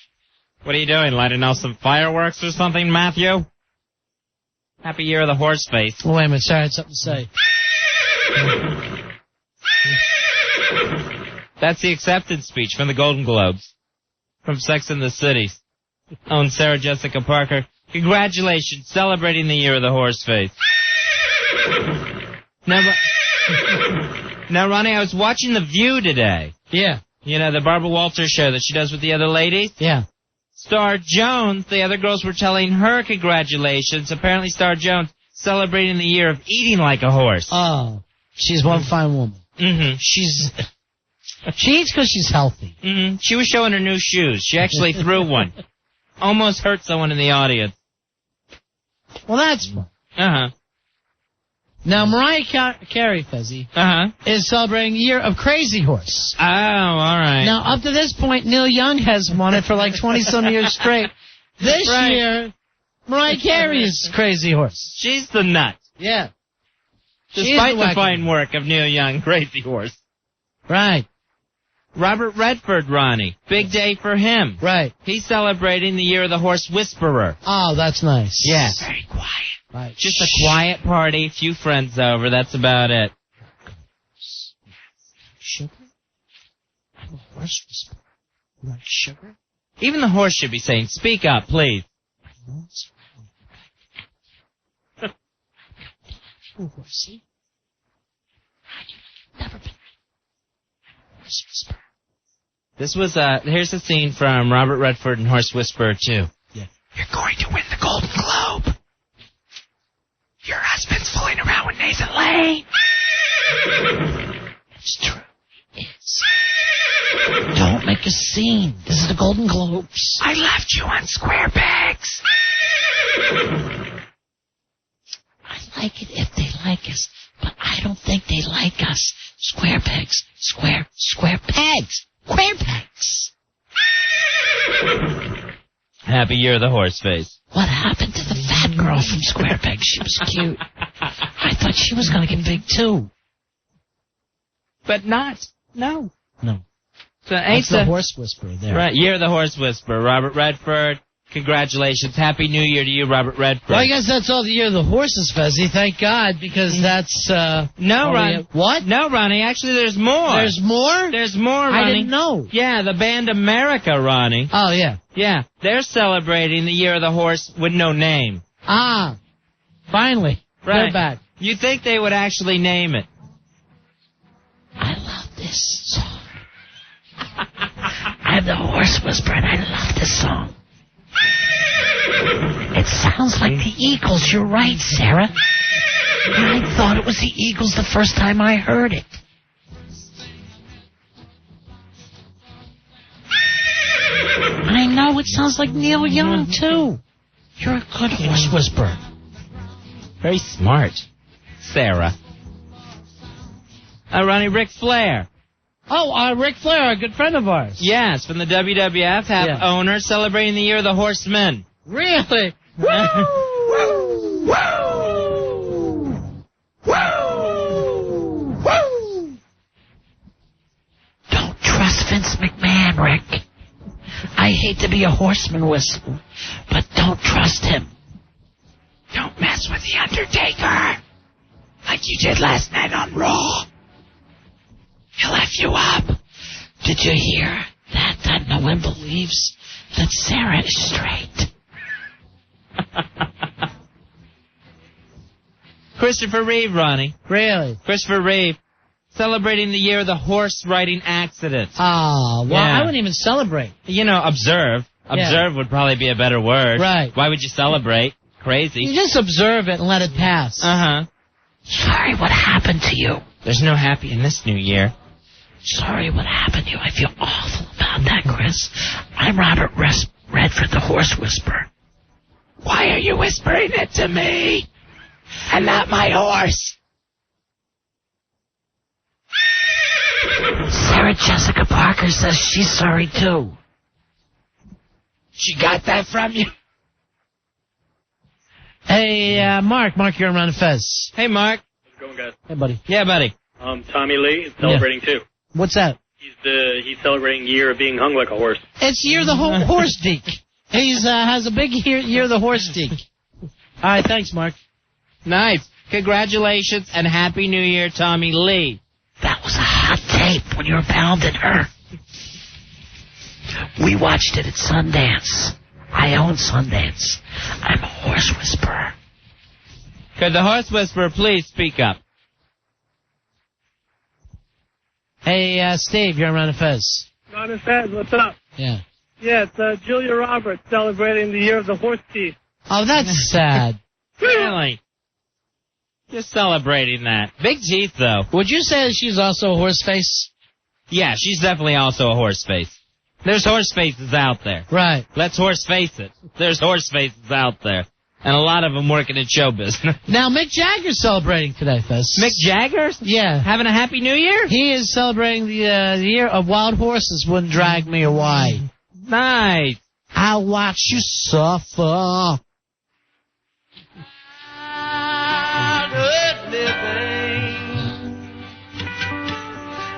What are you doing, lighting off some fireworks or something, Matthew? Happy year of the horse face. Oh, wait a minute, sorry, I had something to say. That's the acceptance speech from the Golden Globes. From Sex and the City. Own Sarah Jessica Parker. Congratulations, celebrating the year of the horse face. Now, Ronnie, I was watching The View today. Yeah. You know, the Barbara Walters show that she does with the other ladies? Yeah. Star Jones, the other girls were telling her congratulations. Apparently Star Jones celebrating the year of eating like a horse. Oh, she's one fine woman. Mm-hmm. She eats because she's healthy. Mm-hmm. She was showing her new shoes. She actually threw one. Almost hurt someone in the audience. Well, that's fun. Uh-huh. Now, Mariah Carey, Fezzy, is celebrating the year of Crazy Horse. Oh, all right. Now, up to this point, Neil Young has won it for like 20-some years straight. This year, Mariah Carey is Crazy Horse. She's the nut. Yeah. Despite the fine work of Neil Young, Crazy Horse. Right. Robert Redford, Ronnie. Big day for him. Right. He's celebrating the year of the horse whisperer. Oh, that's nice. Yeah. Very quiet. Right. Just a quiet party, few friends over, that's about it. Sugar? I'm a horse whisperer. You like sugar? Even the horse should be saying, speak up, please. Horsey. Never been Horse Whisperer. This was, here's a scene from Robert Redford and Horse Whisperer 2. Yeah. You're going to win the Golden Globe. Your husband's fooling around with Nathan Lane. It's true. It's. Don't make a scene. This is the Golden Globes. I left you on square pegs. I like it if they like us, but I don't think they like us. Square pegs. Square pegs. Square pegs. Happy Year of the Horse Face. What happened to the fat girl from Square Pegs? She was cute. I thought she was going to get big, too. But not. No. No. So That's the Horse Whisperer there. Right, Year of the Horse Whisperer. Robert Redford, congratulations. Happy New Year to you, Robert Redford. Well, I guess that's all the Year of the Horses, Fezzy. Thank God, because that's... No, Ronnie. What? No, Ronnie. Actually, there's more. There's more? There's more, Ronnie. I didn't know. Yeah, the band America, Ronnie. Oh, yeah. Yeah, they're celebrating the Year of the Horse with no name. Ah, finally. Right. They're back. You'd think they would actually name it. I love this song. I'm the Horse Whisperer, and I love this song. It sounds like the Eagles. You're right, Sarah. I thought it was the Eagles the first time I heard it. I know, it sounds like Neil Young, too. You're a good Horse Whisperer. Very smart, Sarah. Ronnie, Ric Flair. Oh, Ric Flair, a good friend of ours. Yes, from the WWF, owner, celebrating the Year of the Horsemen. Really? Woo! Woo! Woo! Woo! Don't trust Vince McMahon, Rick. I hate to be a horseman whisperer, but don't trust him. Don't mess with The Undertaker, like you did last night on Raw. He'll F you up. Did you hear that no one believes that Sarah is straight? Christopher Reeve, Ronnie. Really? Christopher Reeve, celebrating the Year of the Horse Riding Accident. Ah, well, Yeah. I wouldn't even celebrate. You know, observe. Observe would probably be a better word. Right. Why would you celebrate? Crazy. You just observe it and let it pass. Uh-huh. Sorry, what happened to you? There's no happy in this new year. Sorry, what happened to you? I feel awful about that, Chris. I'm Robert Redford, the Horse Whisperer. Why are you whispering it to me? And not my horse? Sarah Jessica Parker says she's sorry, too. She got that from you? Hey, Mark, you're around Fez. Hey, Mark. How's it going, guys? Hey, buddy. Yeah, buddy. Tommy Lee is celebrating too. What's that? He's celebrating year of being hung like a horse. It's Year of the Horse Deek. He's has a big Year of the Horse Deek. All right, thanks, Mark. Nice. Congratulations and Happy New Year, Tommy Lee. That was a hot tape when you were pounding her. We watched it at Sundance. I own Sundance. I'm a Horse Whisperer. Could the Horse Whisperer please speak up? Hey, Steve, you're around Fez. Ron and Fez, what's up? Yeah. Yeah, it's Julia Roberts celebrating the Year of the Horse Teeth. Oh, that's sad. Really? Just celebrating that. Big teeth, though. Would you say that she's also a horse face? Yeah, she's definitely also a horse face. There's horse faces out there. Right. Let's horse face it. There's horse faces out there. And a lot of them working in show business. Now, Mick Jagger's celebrating today, Fez. Mick Jagger? Yeah. Having a Happy New Year? He is celebrating the Year of Wild Horses Wouldn't Drag Me Away. Nice. I'll watch you suffer.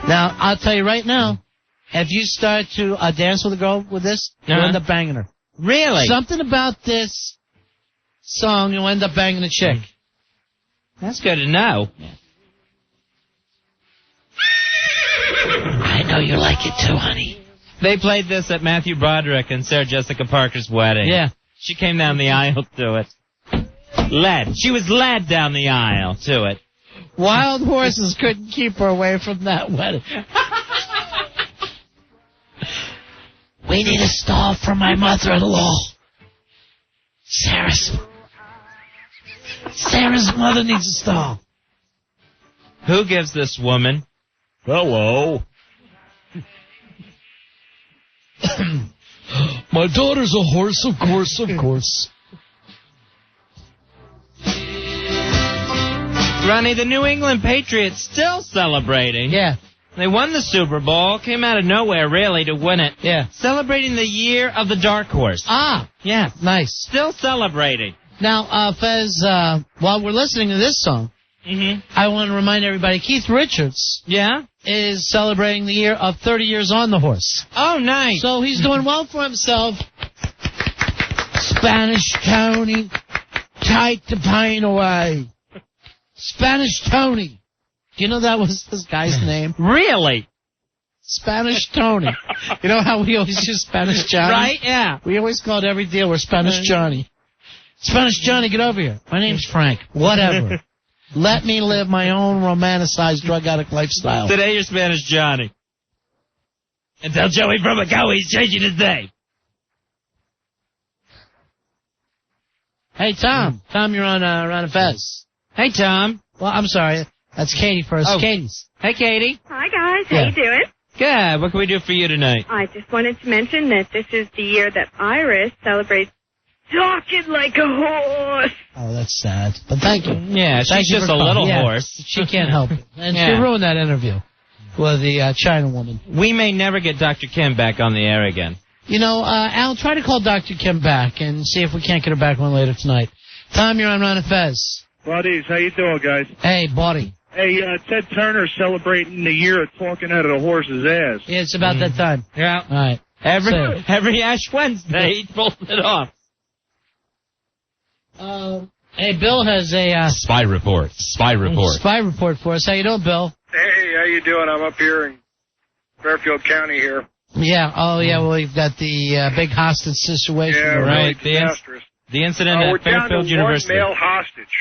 Now, I'll tell you right now, if you start to dance with a girl with this, you'll end up banging her. Really? Something about this song, you'll end up banging a chick. That's good to know. I know you like it too, honey. They played this at Matthew Broderick and Sarah Jessica Parker's wedding. Yeah. She came down the aisle to it. Led. She was led down the aisle to it. Wild horses couldn't keep her away from that wedding. We need a stall for my mother-in-law. Sarah's mother needs a stall. Who gives this woman? Hello. My daughter's a horse, of course, of course. Ronnie, the New England Patriots still celebrating. Yeah. They won the Super Bowl, came out of nowhere, really, to win it. Yeah. Celebrating the year of the dark horse. Ah. Yeah. Nice. Still celebrating. Now, Fez, while we're listening to this song, I want to remind everybody, Keith Richards is celebrating the year of 30 years on the horse. Oh, nice. So he's doing well for himself. Spanish Tony, take the pain away. Spanish Tony. Do you know that was this guy's name? Really? Spanish Tony. You know how we always use Spanish Johnny? Right, yeah. We always called every deal we're Spanish Johnny. Spanish Johnny, get over here. My name's Frank. Whatever. Let me live my own romanticized drug addict lifestyle. Today you're Spanish Johnny. And tell Joey from Macau he's changing his name. Hey, Tom. Tom, you're on Fez. Hey, Tom. Well, I'm sorry. That's Katie first. Oh. Katie's. Hey, Katie. Hi, guys. How Yeah. you doing? Good. What can we do for you tonight? I just wanted to mention that this is the year that Iris celebrates talking like a horse. Oh, that's sad. But thank you. Yeah, Thank she's you just for a calling. little Yeah, horse. She can't help it. And Yeah. she ruined that interview with the China woman. We may never get Dr. Kim back on the air again. You know, Al, try to call Dr. Kim back and see if we can't get her back on later tonight. Tom, you're on Ron and Fez. Buddies, how you doing, guys? Hey, buddy. Hey, Ted Turner's celebrating the year of talking out of the horse's ass. Yeah, it's about that time. Yeah. All right. Every Ash Wednesday, he pulls it off. Hey, Bill has a Spy report. Spy report. spy report for us. How you doing, Bill? Hey, how you doing? I'm up here in Fairfield County here. Yeah. Oh, yeah. Well, we've got the big hostage situation. Yeah, Right. really disastrous. The incident We're at down Fairfield to University. one male hostage.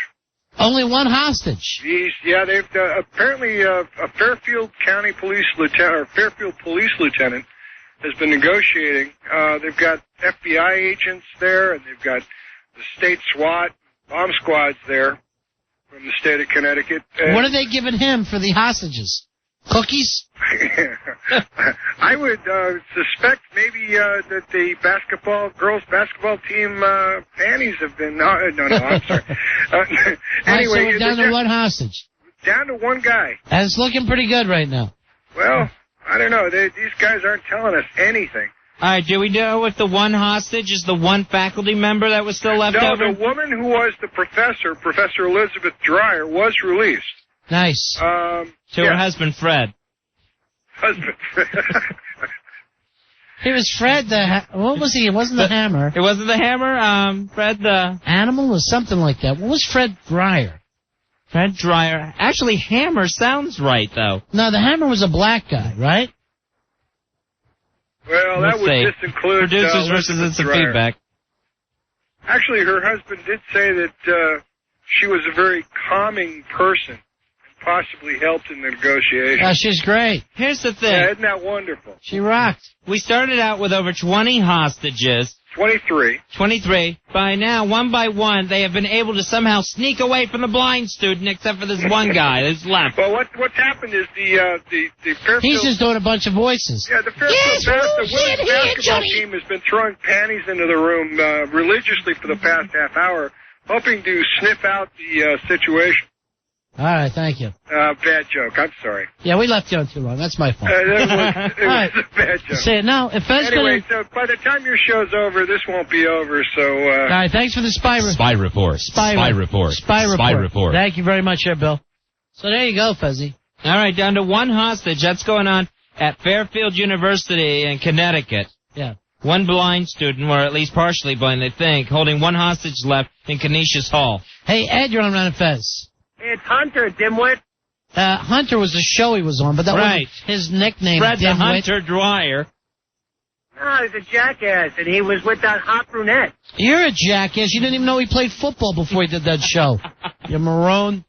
Only one hostage. Jeez, yeah, they've apparently a Fairfield County police lieutenant or Fairfield police lieutenant has been negotiating. They've got FBI agents there, and they've got the state SWAT bomb squads there from the state of Connecticut. What are they giving him for the hostages? Cookies? I would suspect maybe that the girls basketball team panties have been. No, I'm sorry. Anyway, so we're down to one hostage. Down to one guy. And it's looking pretty good right now. Well, I don't know. These guys aren't telling us anything. All right, do we know if the one hostage is the one faculty member that was still left over? No, the woman who was the professor, Professor Elizabeth Dreyer, was released. Nice. To her husband, Fred. Husband. He was Fred what was he? It wasn't the hammer. It wasn't the hammer? Fred the... Animal or something like that. What was Fred Dreyer? Fred Dreyer. Actually, hammer sounds right, though. No, the hammer was a black guy, right? Well, that would just include producers versus instant feedback. Actually, her husband did say that she was a very calming person and possibly helped in the negotiations. She's great. Here's the thing. Yeah, isn't that wonderful? She rocked. We started out with over 20 hostages. 23. 23. By now, one by one, they have been able to somehow sneak away from the blind student, except for this one guy that's left. Well, what's happened is the Fairfield... He's just doing a bunch of voices. Yeah, the Fairfield the women's basketball team has been throwing panties into the room religiously for the past half hour, hoping to sniff out the situation. All right, thank you. Bad joke. I'm sorry. Yeah, we left you on too long. That's my fault. It was a bad joke. Say it now. If Fez anyway, so by the time your show's over, this won't be over. So. All right, thanks for the spy report. Spy report. Spy report. Spy report. Spy report. Thank you very much, here, Bill. So there you go, Fezzy. All right, down to one hostage. That's going on at Fairfield University in Connecticut. Yeah. One blind student, or at least partially blind, they think, holding one hostage left in Canisius Hall. Hey, Ed, you're on Ron and Fez. It's Hunter, dimwit. Hunter was the show he was on, but that wasn't his nickname. Fred the dimwit. Hunter Dreyer. No, he's a jackass, and he was with that hot brunette. You're a jackass. You didn't even know he played football before he did that show. You maroon.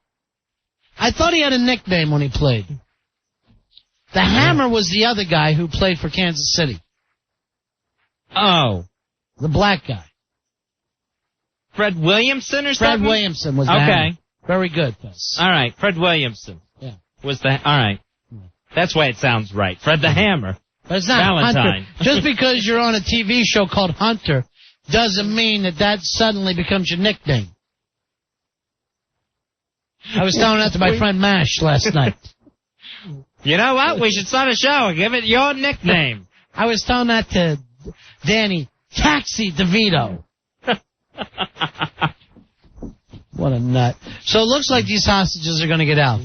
I thought he had a nickname when he played. The Hammer was the other guy who played for Kansas City. Oh. The black guy. Fred Williamson or something? Fred Williamson was the Hammer. Very good. All right, Fred Williamson. Yeah. Was the... All right. That's why it sounds right. Fred the Hammer. But it's not Valentine. Hunter. Just because you're on a TV show called Hunter doesn't mean that suddenly becomes your nickname. I was telling that to my friend Mash last night. You know what? We should start a show. Give it your nickname. I was telling that to Danny Taxi DeVito. What a nut. So it looks like these hostages are going to get out.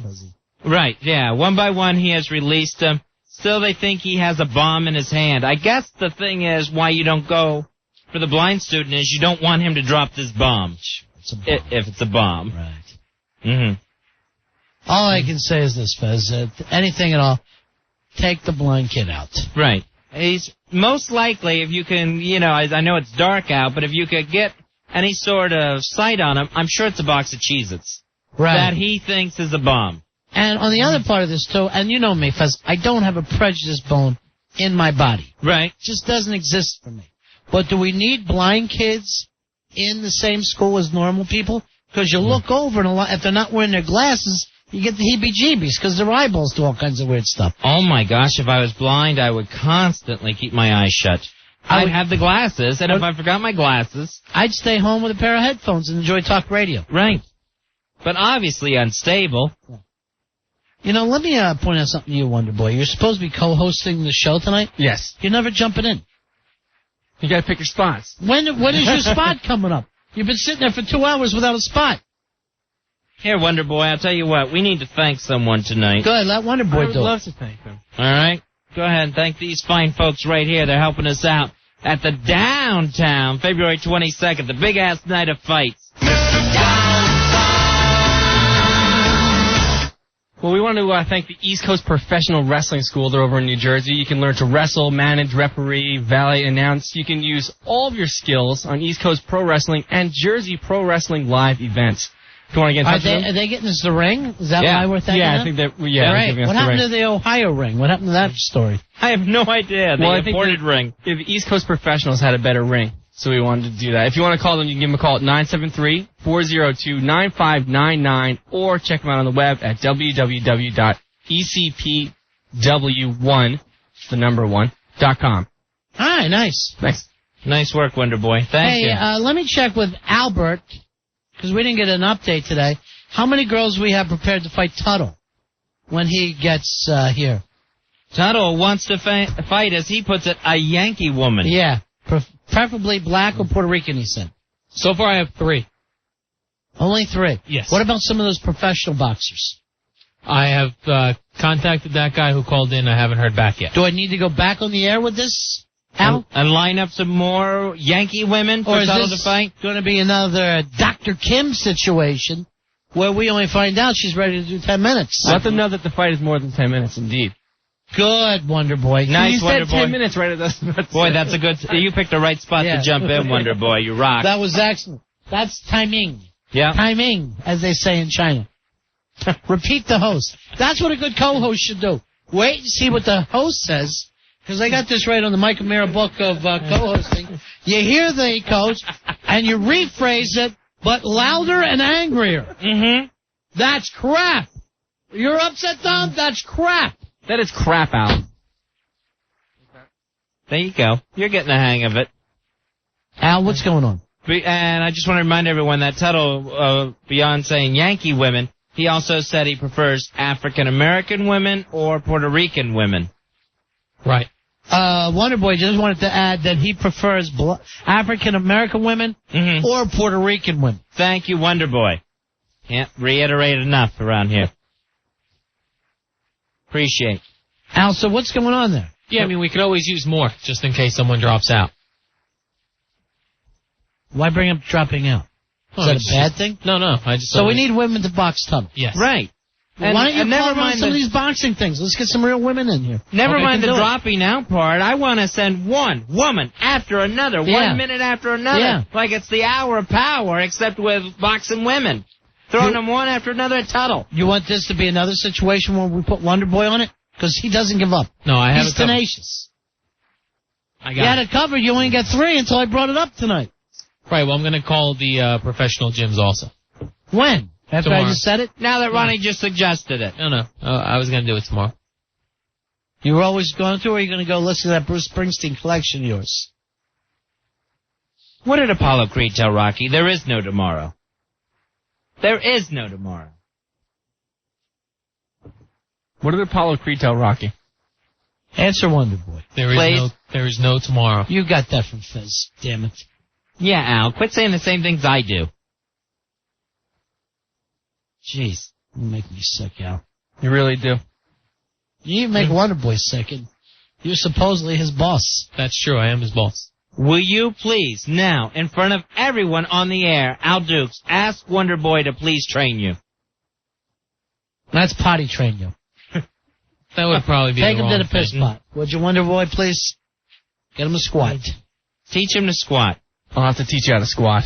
Right, yeah. One by one he has released them. Still they think he has a bomb in his hand. I guess the thing is why you don't go for the blind student is you don't want him to drop this bomb. If it's a bomb. Right. Mm-hmm. All I can say is this, Fez. Anything at all, take the blind kid out. Right. He's most likely, if you can, I know it's dark out, but if you could get any sort of sight on him, I'm sure it's a box of Cheez-Its. Right. That he thinks is a bomb. And on the other part of this, too, and you know me, Fez, I don't have a prejudice bone in my body. Right. It just doesn't exist for me. But do we need blind kids in the same school as normal people? Because you look over, and if they're not wearing their glasses, you get the heebie-jeebies because their eyeballs do all kinds of weird stuff. Oh, my gosh, if I was blind, I would constantly keep my eyes shut. I'd have the glasses, and if I forgot my glasses... I'd stay home with a pair of headphones and enjoy talk radio. Right. But obviously unstable. Let me point out something to you, Wonderboy. You're supposed to be co-hosting the show tonight? Yes. You're never jumping in. You got to pick your spots. When is your spot coming up? You've been sitting there for 2 hours without a spot. Here, Wonderboy, I'll tell you what. We need to thank someone tonight. Good, let Wonderboy do it. I would love to thank them. All right? Go ahead and thank these fine folks right here. They're helping us out at the Downtown, February 22nd, the big-ass night of fights. Well, we want to thank the East Coast Professional Wrestling School. They're over in New Jersey. You can learn to wrestle, manage, referee, valet, announce. You can use all of your skills on East Coast Pro Wrestling and Jersey Pro Wrestling live events. If you want to get in touch with them. Are they getting us the ring? Is that why we're thanking them? I think that, yeah. Right. What happened to the Ohio ring? What happened to that story? I have no idea. The imported ring. The East Coast Professionals had a better ring, so we wanted to do that. If you want to call them, you can give them a call at 973-402-9599 or check them out on the web at www.ecpw1.com. All right, nice. Thanks. Nice work, Wonderboy. Thank you. Hey, let me check with Albert, because we didn't get an update today. How many girls we have prepared to fight Tuttle when he gets here? Tuttle wants to fight, as he puts it, a Yankee woman. Yeah, preferably black or Puerto Rican, he said. So far I have 3. Only 3? Yes. What about some of those professional boxers? I have contacted that guy who called in. I haven't heard back yet. Do I need to go back on the air with this, Al? And line up some more Yankee women for Tuttle to fight? Going to be another Dr. Kim situation where we only find out she's ready to do 10 minutes? Let them know that the fight is more than 10 minutes, indeed. Good, Wonderboy. Nice, you Wonderboy. said 10 minutes right at this. Boy, that's a good... You picked the right spot to jump in, Wonderboy. You rock. That was excellent. That's timing. Yeah. Timing, as they say in China. Repeat the host. That's what a good co-host should do. Wait and see what the host says, because I got this right on the Mike O'Meara book of co-hosting. You hear the coach, and you rephrase it, but louder and angrier. Mm-hmm. That's crap. You're upset, Tom? That's crap. That is crap, Al. There you go. You're getting the hang of it. Al, what's going on? And I just want to remind everyone that Tuttle, beyond saying Yankee women, he also said he prefers African-American women or Puerto Rican women. Right. Wonderboy just wanted to add that he prefers African-American women or Puerto Rican women. Thank you, Wonderboy. Can't reiterate enough around here. Appreciate. Al, so what's going on there? Yeah, I mean, we could always use more, just in case someone drops out. Why bring up dropping out? Is that a bad thing? No, I just... So we need women to box Tuttle. Yes. Right. And, why don't you never call mind some of these boxing things? Let's get some real women in here. Never mind the dropping out part. I want to send one woman after another, 1 minute after another, like it's the hour of power, except with boxing women. Throwing them one after another at Tuttle. You want this to be another situation where we put Wonderboy on it? Because he doesn't give up. No, I have He's it covered. tenacious. I You had it covered. You only got 3 until I brought it up tonight. Right, well, I'm going to call the professional gyms also. When? After Tomorrow. I just said it? Now that Ronnie just suggested it. No. I was going to do it tomorrow. You were always going to, or are you going to go listen to that Bruce Springsteen collection of yours? What did Apollo Creed tell Rocky? There is no tomorrow. There is no tomorrow. What did Apollo Creed tell Rocky? Answer Wonderboy. There is no tomorrow. You got that from Fez. Damn it. Yeah, Al. Quit saying the same things I do. Jeez. You make me sick, Al. You really do. You make Wonderboy sick, and you're supposedly his boss. That's true. I am his boss. Will you please, now, in front of everyone on the air, Al Dukes, ask Wonderboy to please train you? That's potty train you. That would probably be Take the him wrong to the piss thing. pot. Would you, Wonderboy, please? Get him a squat. Teach him to squat. I'll have to teach you how to squat.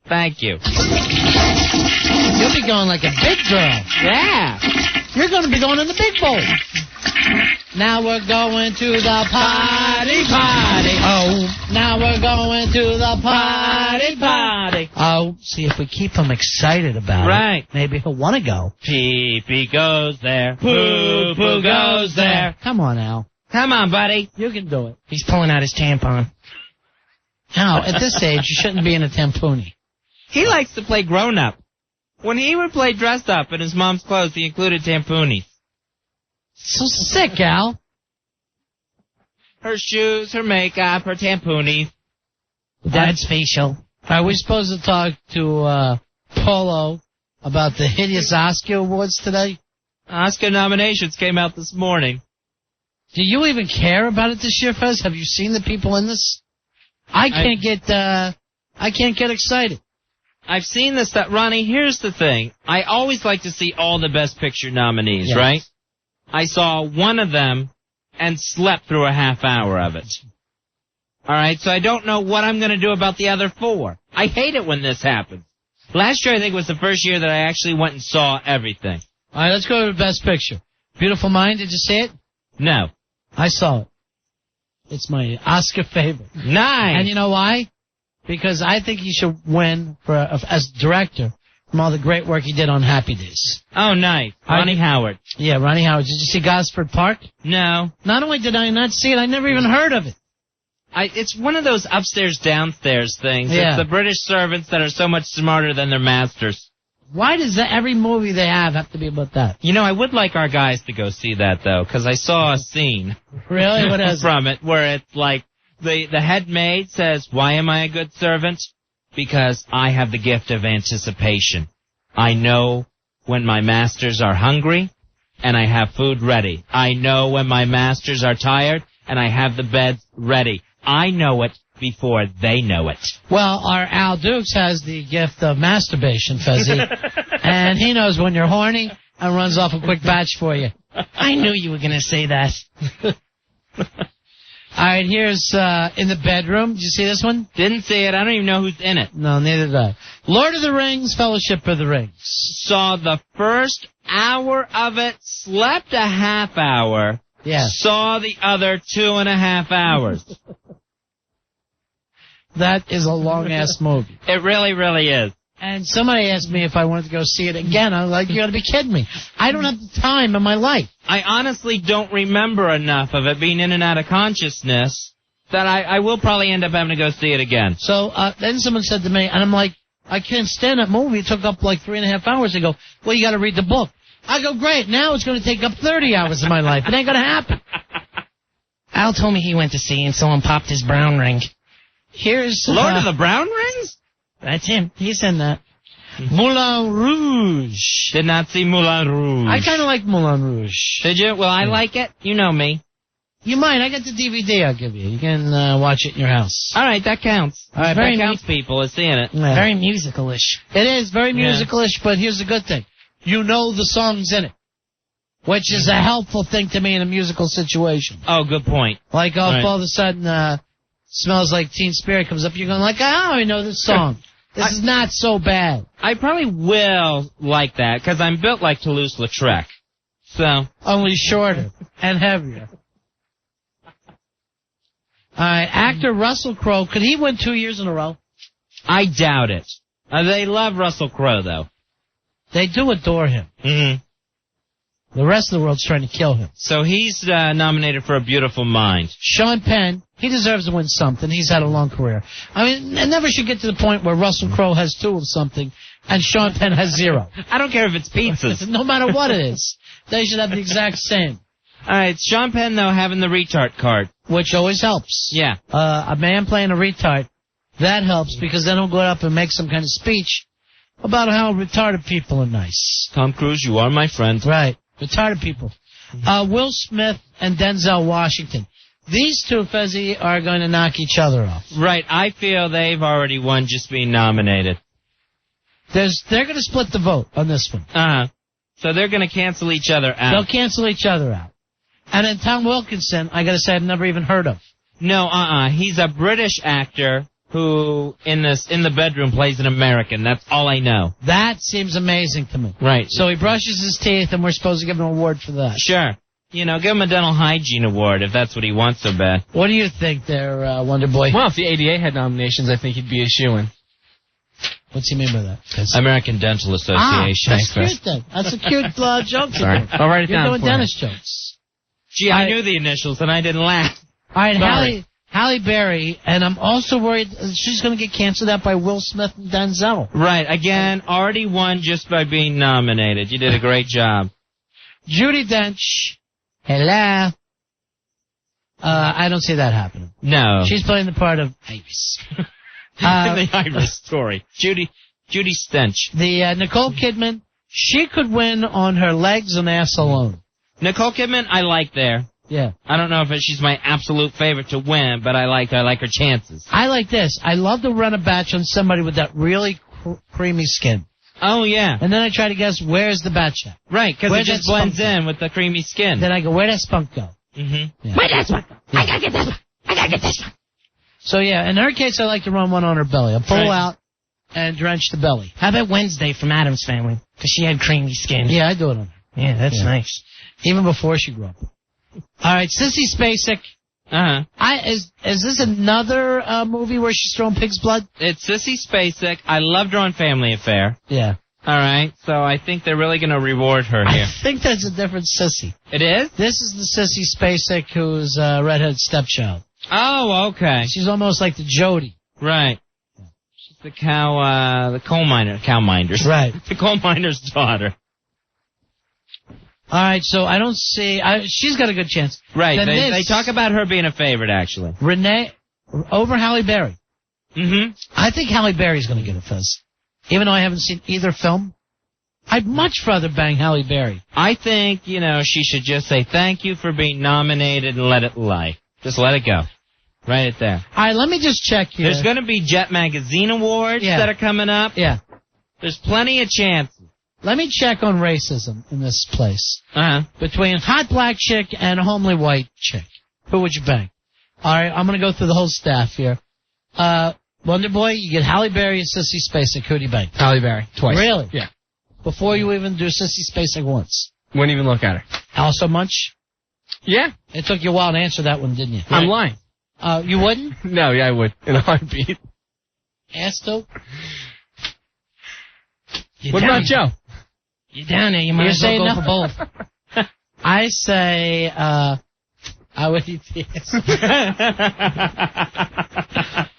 Thank you. You'll be going like a big girl. Yeah. You're going to be going in the big bowl. Now we're going to the potty. Oh, now we're going to the potty. Oh, see, if we keep him excited about it, maybe he'll want to go. Pee-pee goes there. Poo-poo goes there. Come on, Al. Come on, buddy. You can do it. He's pulling out his tampon. Al, at this age, you shouldn't be in a tampoonie. He likes to play grown-up. When he would play dressed up in his mom's clothes, he included tampoonies. So sick, Al. Her shoes, her makeup, her tampoonies. Dad's facial. Are we supposed to talk to Polo about the hideous Oscar awards today? Oscar nominations came out this morning. Do you even care about it this year, Fez? Have you seen the people in this? I can't get excited. I've seen this stuff. Ronnie, here's the thing. I always like to see all the Best Picture nominees, right? I saw one of them and slept through a half hour of it. All right, so I don't know what I'm going to do about the other 4. I hate it when this happens. Last year, I think, was the first year that I actually went and saw everything. All right, let's go to the Best Picture. Beautiful Mind, did you see it? No. I saw it. It's my Oscar favorite. Nice. And you know why? Because I think he should win as director from all the great work he did on Happy Days. Oh, nice. Ronnie Howard. Yeah, Ronnie Howard. Did you see Gosford Park? No. Not only did I not see it, I never even heard of it. It's one of those upstairs, downstairs things. Yeah. It's the British servants that are so much smarter than their masters. Why does every movie they have to be about that? You know, I would like our guys to go see that, though, because I saw a scene. Really? What is from it? Where it's like, the head maid says, "Why am I a good servant? Because I have the gift of anticipation. I know when my masters are hungry, and I have food ready. I know when my masters are tired, and I have the beds ready. I know it before they know it." Well, our Al Dukes has the gift of masturbation, Fezzy, and he knows when you're horny and runs off a quick batch for you. I knew you were going to say that. All right, here's In the Bedroom. Did you see this one? Didn't see it. I don't even know who's in it. No, neither did I. Lord of the Rings, Fellowship of the Ring. Saw the first hour of it, slept a half hour, saw the other 2.5 hours. That is a long-ass movie. It really, really is. And somebody asked me if I wanted to go see it again. I was like, you got to be kidding me. I don't have the time in my life. I honestly don't remember enough of it being in and out of consciousness that I will probably end up having to go see it again. So then someone said to me, and I'm like, I can't stand that movie. It took up like 3.5 hours. They go, well, you got to read the book. I go, great. Now it's going to take up 30 hours of my life. It ain't going to happen. Al told me he went to see and someone popped his brown ring. Here's Lord of the Brown Rings? That's him. He's in that. Moulin Rouge. Did not see Moulin Rouge. I kind of like Moulin Rouge. Did you? Well, I like it. You know me. You might. I got the DVD I'll give you. You can watch it in your house. All right, that counts. All right, that counts, people, is seeing it. Very musical-ish. It is very musical-ish, but here's the good thing. you know the songs in it, which is a helpful thing to me in a musical situation. Oh, good point. Like, if all of a sudden, Smells Like Teen Spirit comes up, you're going like, I know this song. This is not so bad. I probably will like that, because I'm built like Toulouse-Lautrec. So. Only shorter and heavier. All right, actor Russell Crowe, could he win 2 years in a row? I doubt it. They love Russell Crowe, though. They do adore him. Mm-hmm. The rest of the world's trying to kill him. So he's nominated for A Beautiful Mind. Sean Penn, he deserves to win something. He's had a long career. I mean, it never should get to the point where Russell Crowe has 2 of something and Sean Penn has 0. I don't care if it's pizzas. No matter what it is. They should have the exact same. All right, Sean Penn, though, having the retard card. Which always helps. Yeah. A man playing a retard, that helps because then he'll go up and make some kind of speech about how retarded people are nice. Tom Cruise, you are my friend. Right. Retarded people. Will Smith and Denzel Washington. These two, Fezzi, are going to knock each other off. Right. I feel they've already won just being nominated. They're going to split the vote on this one. Uh-huh. So they're going to cancel each other out. They'll cancel each other out. And then Tom Wilkinson, I got to say, I've never even heard of. No, He's a British actor who, in the bedroom, plays an American. That's all I know. That seems amazing to me. Right. So he brushes his teeth, and we're supposed to give him an award for that. Sure. You know, give him a dental hygiene award if that's what he wants so bad. What do you think there, Wonderboy? Well, if the ADA had nominations, I think he'd be a shoo-in. What's he mean by that? American Dental Association. That's cute then. That's a cute joke. Sorry. I'll write it down. You're doing dentist jokes. Gee, I knew the initials and I didn't laugh. All right, Halle Berry, and I'm also worried she's going to get canceled out by Will Smith and Denzel. Right. Again, already won just by being nominated. You did a great job. Judi Dench. Hello. I don't see that happening. No. She's playing the part of Iris. The Iris story. Judy Stench. The Nicole Kidman, she could win on her legs and ass alone. Nicole Kidman, I like there. Yeah. I don't know if she's my absolute favorite to win, but I like her chances. I like this. I love to run a batch on somebody with that really creamy skin. Oh, yeah. And then I try to guess where's the batch at. Right, because it just blends in with the creamy skin. Then I go, where'd that spunk go? Mm-hmm. Yeah. Where'd that spunk go? I gotta get this one. I gotta get this one. So, yeah, in her case, I like to run one on her belly. I'll pull out and drench the belly. How about Wednesday from Addams Family? Because she had creamy skin. Yeah, I do it on her. Yeah, that's nice. Even before she grew up. All right, Sissy Spacek. Uh-huh. Is this another movie where she's throwing pig's blood? It's Sissy Spacek. I loved her on Family Affair. Yeah. All right, so I think they're really going to reward her here. I think that's a different Sissy. It is? This is the Sissy Spacek who's redheaded stepchild. Oh, okay. She's almost like the Jody. Right. She's the coal miner's. Right. The coal miner's daughter. All right, so I don't see... she's got a good chance. Right, they talk about her being a favorite, actually. Renee, over Halle Berry. Mm-hmm. I think Halle Berry's going to get a Fez. Even though I haven't seen either film. I'd much rather bang Halle Berry. I think, she should just say thank you for being nominated and let it lie. Just let it go. Right it there. All right, let me just check here. There's going to be Jet Magazine Awards that are coming up. Yeah. There's plenty of chances. Let me check on racism in this place. Uh-huh. Between hot black chick and a homely white chick. Who would you bang? All right, I'm going to go through the whole staff here. Wonderboy, you get Halle Berry and Sissy Spacek. Who do you bang? Halle Berry, twice. Really? Yeah. Before you even do Sissy Spacek once? Wouldn't even look at her. Also much? Yeah. It took you a while to answer that one, didn't you? I'm lying. You wouldn't? No, yeah, I would. In a heartbeat. Ass though? What about Joe? You're down there. You might as well go for both. I say, I would eat the ass.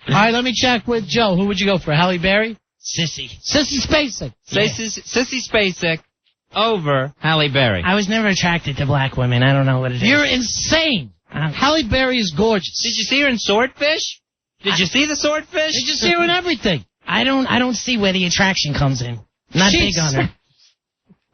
All right, let me check with Joe. Who would you go for? Halle Berry? Sissy Spacek. Sissy Spacek over Halle Berry. I was never attracted to black women. I don't know what it is. You're insane. Halle Berry is gorgeous. Did you see her in Swordfish? Did you see the Swordfish? Did you see her in everything? I don't see where the attraction comes in. Not big on her.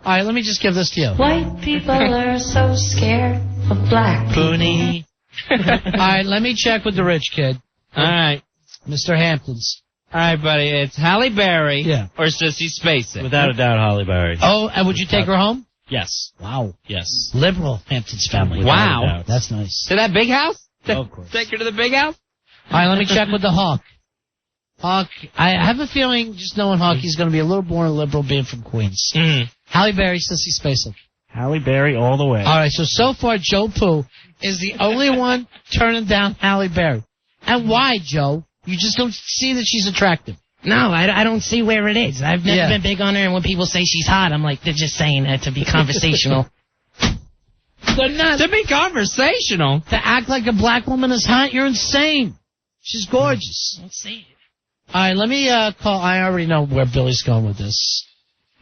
All right, let me just give this to you. White people are so scared of black Poonie. All right, let me check with the rich kid. All right. Mr. Hamptons. All right, buddy. It's Halle Berry or Sissy Spacek. Without a doubt, Halle Berry. Oh, and would you take her home? Yes. Wow. Yes. Liberal Hamptons family. Wow. That's nice. To that big house? Of course. Take her to the big house? All right, let me check with the Hawk. Hawk, I have a feeling, just knowing Hawk, he's going to be a little more liberal being from Queens. Halle Berry, Sissy Spacek. Halle Berry all the way. All right, so far, Joe Poo is the only one turning down Halle Berry. And why, Joe? You just don't see that she's attractive. No, I don't see where it is. I've never been big on her, and when people say she's hot, I'm like, they're just saying that to be conversational. They're not. To be conversational? To act like a black woman is hot? You're insane. She's gorgeous. Let's see. All right, let me call. I already know where Billy's going with this.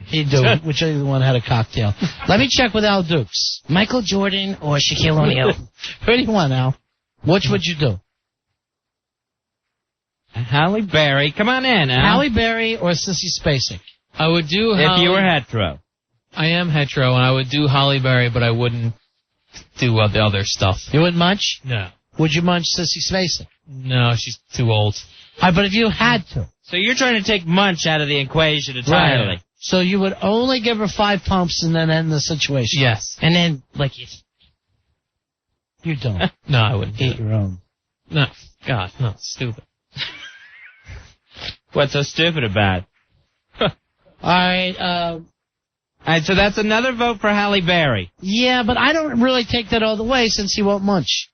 He'd do it. Whichever one had a cocktail. Let me check with Al Dukes. Michael Jordan or Shaquille O'Neal? Who do you want, Al? Which would you do? Halle Berry. Come on in, Al. Halle Berry or Sissy Spacek? I would do If you were hetero. I am hetero, and I would do Halle Berry, but I wouldn't do the other stuff. You wouldn't munch? No. Would you munch Sissy Spacek? No, she's too old. All right, but if you had to. So you're trying to take munch out of the equation entirely. Right. So you would only give her 5 pumps and then end the situation? Yes. And then, like, you don't. No, I wouldn't. Eat your own. No. God, no. Stupid. What's so stupid about it? All right, so that's another vote for Halle Berry. Yeah, but I don't really take that all the way since he won't munch.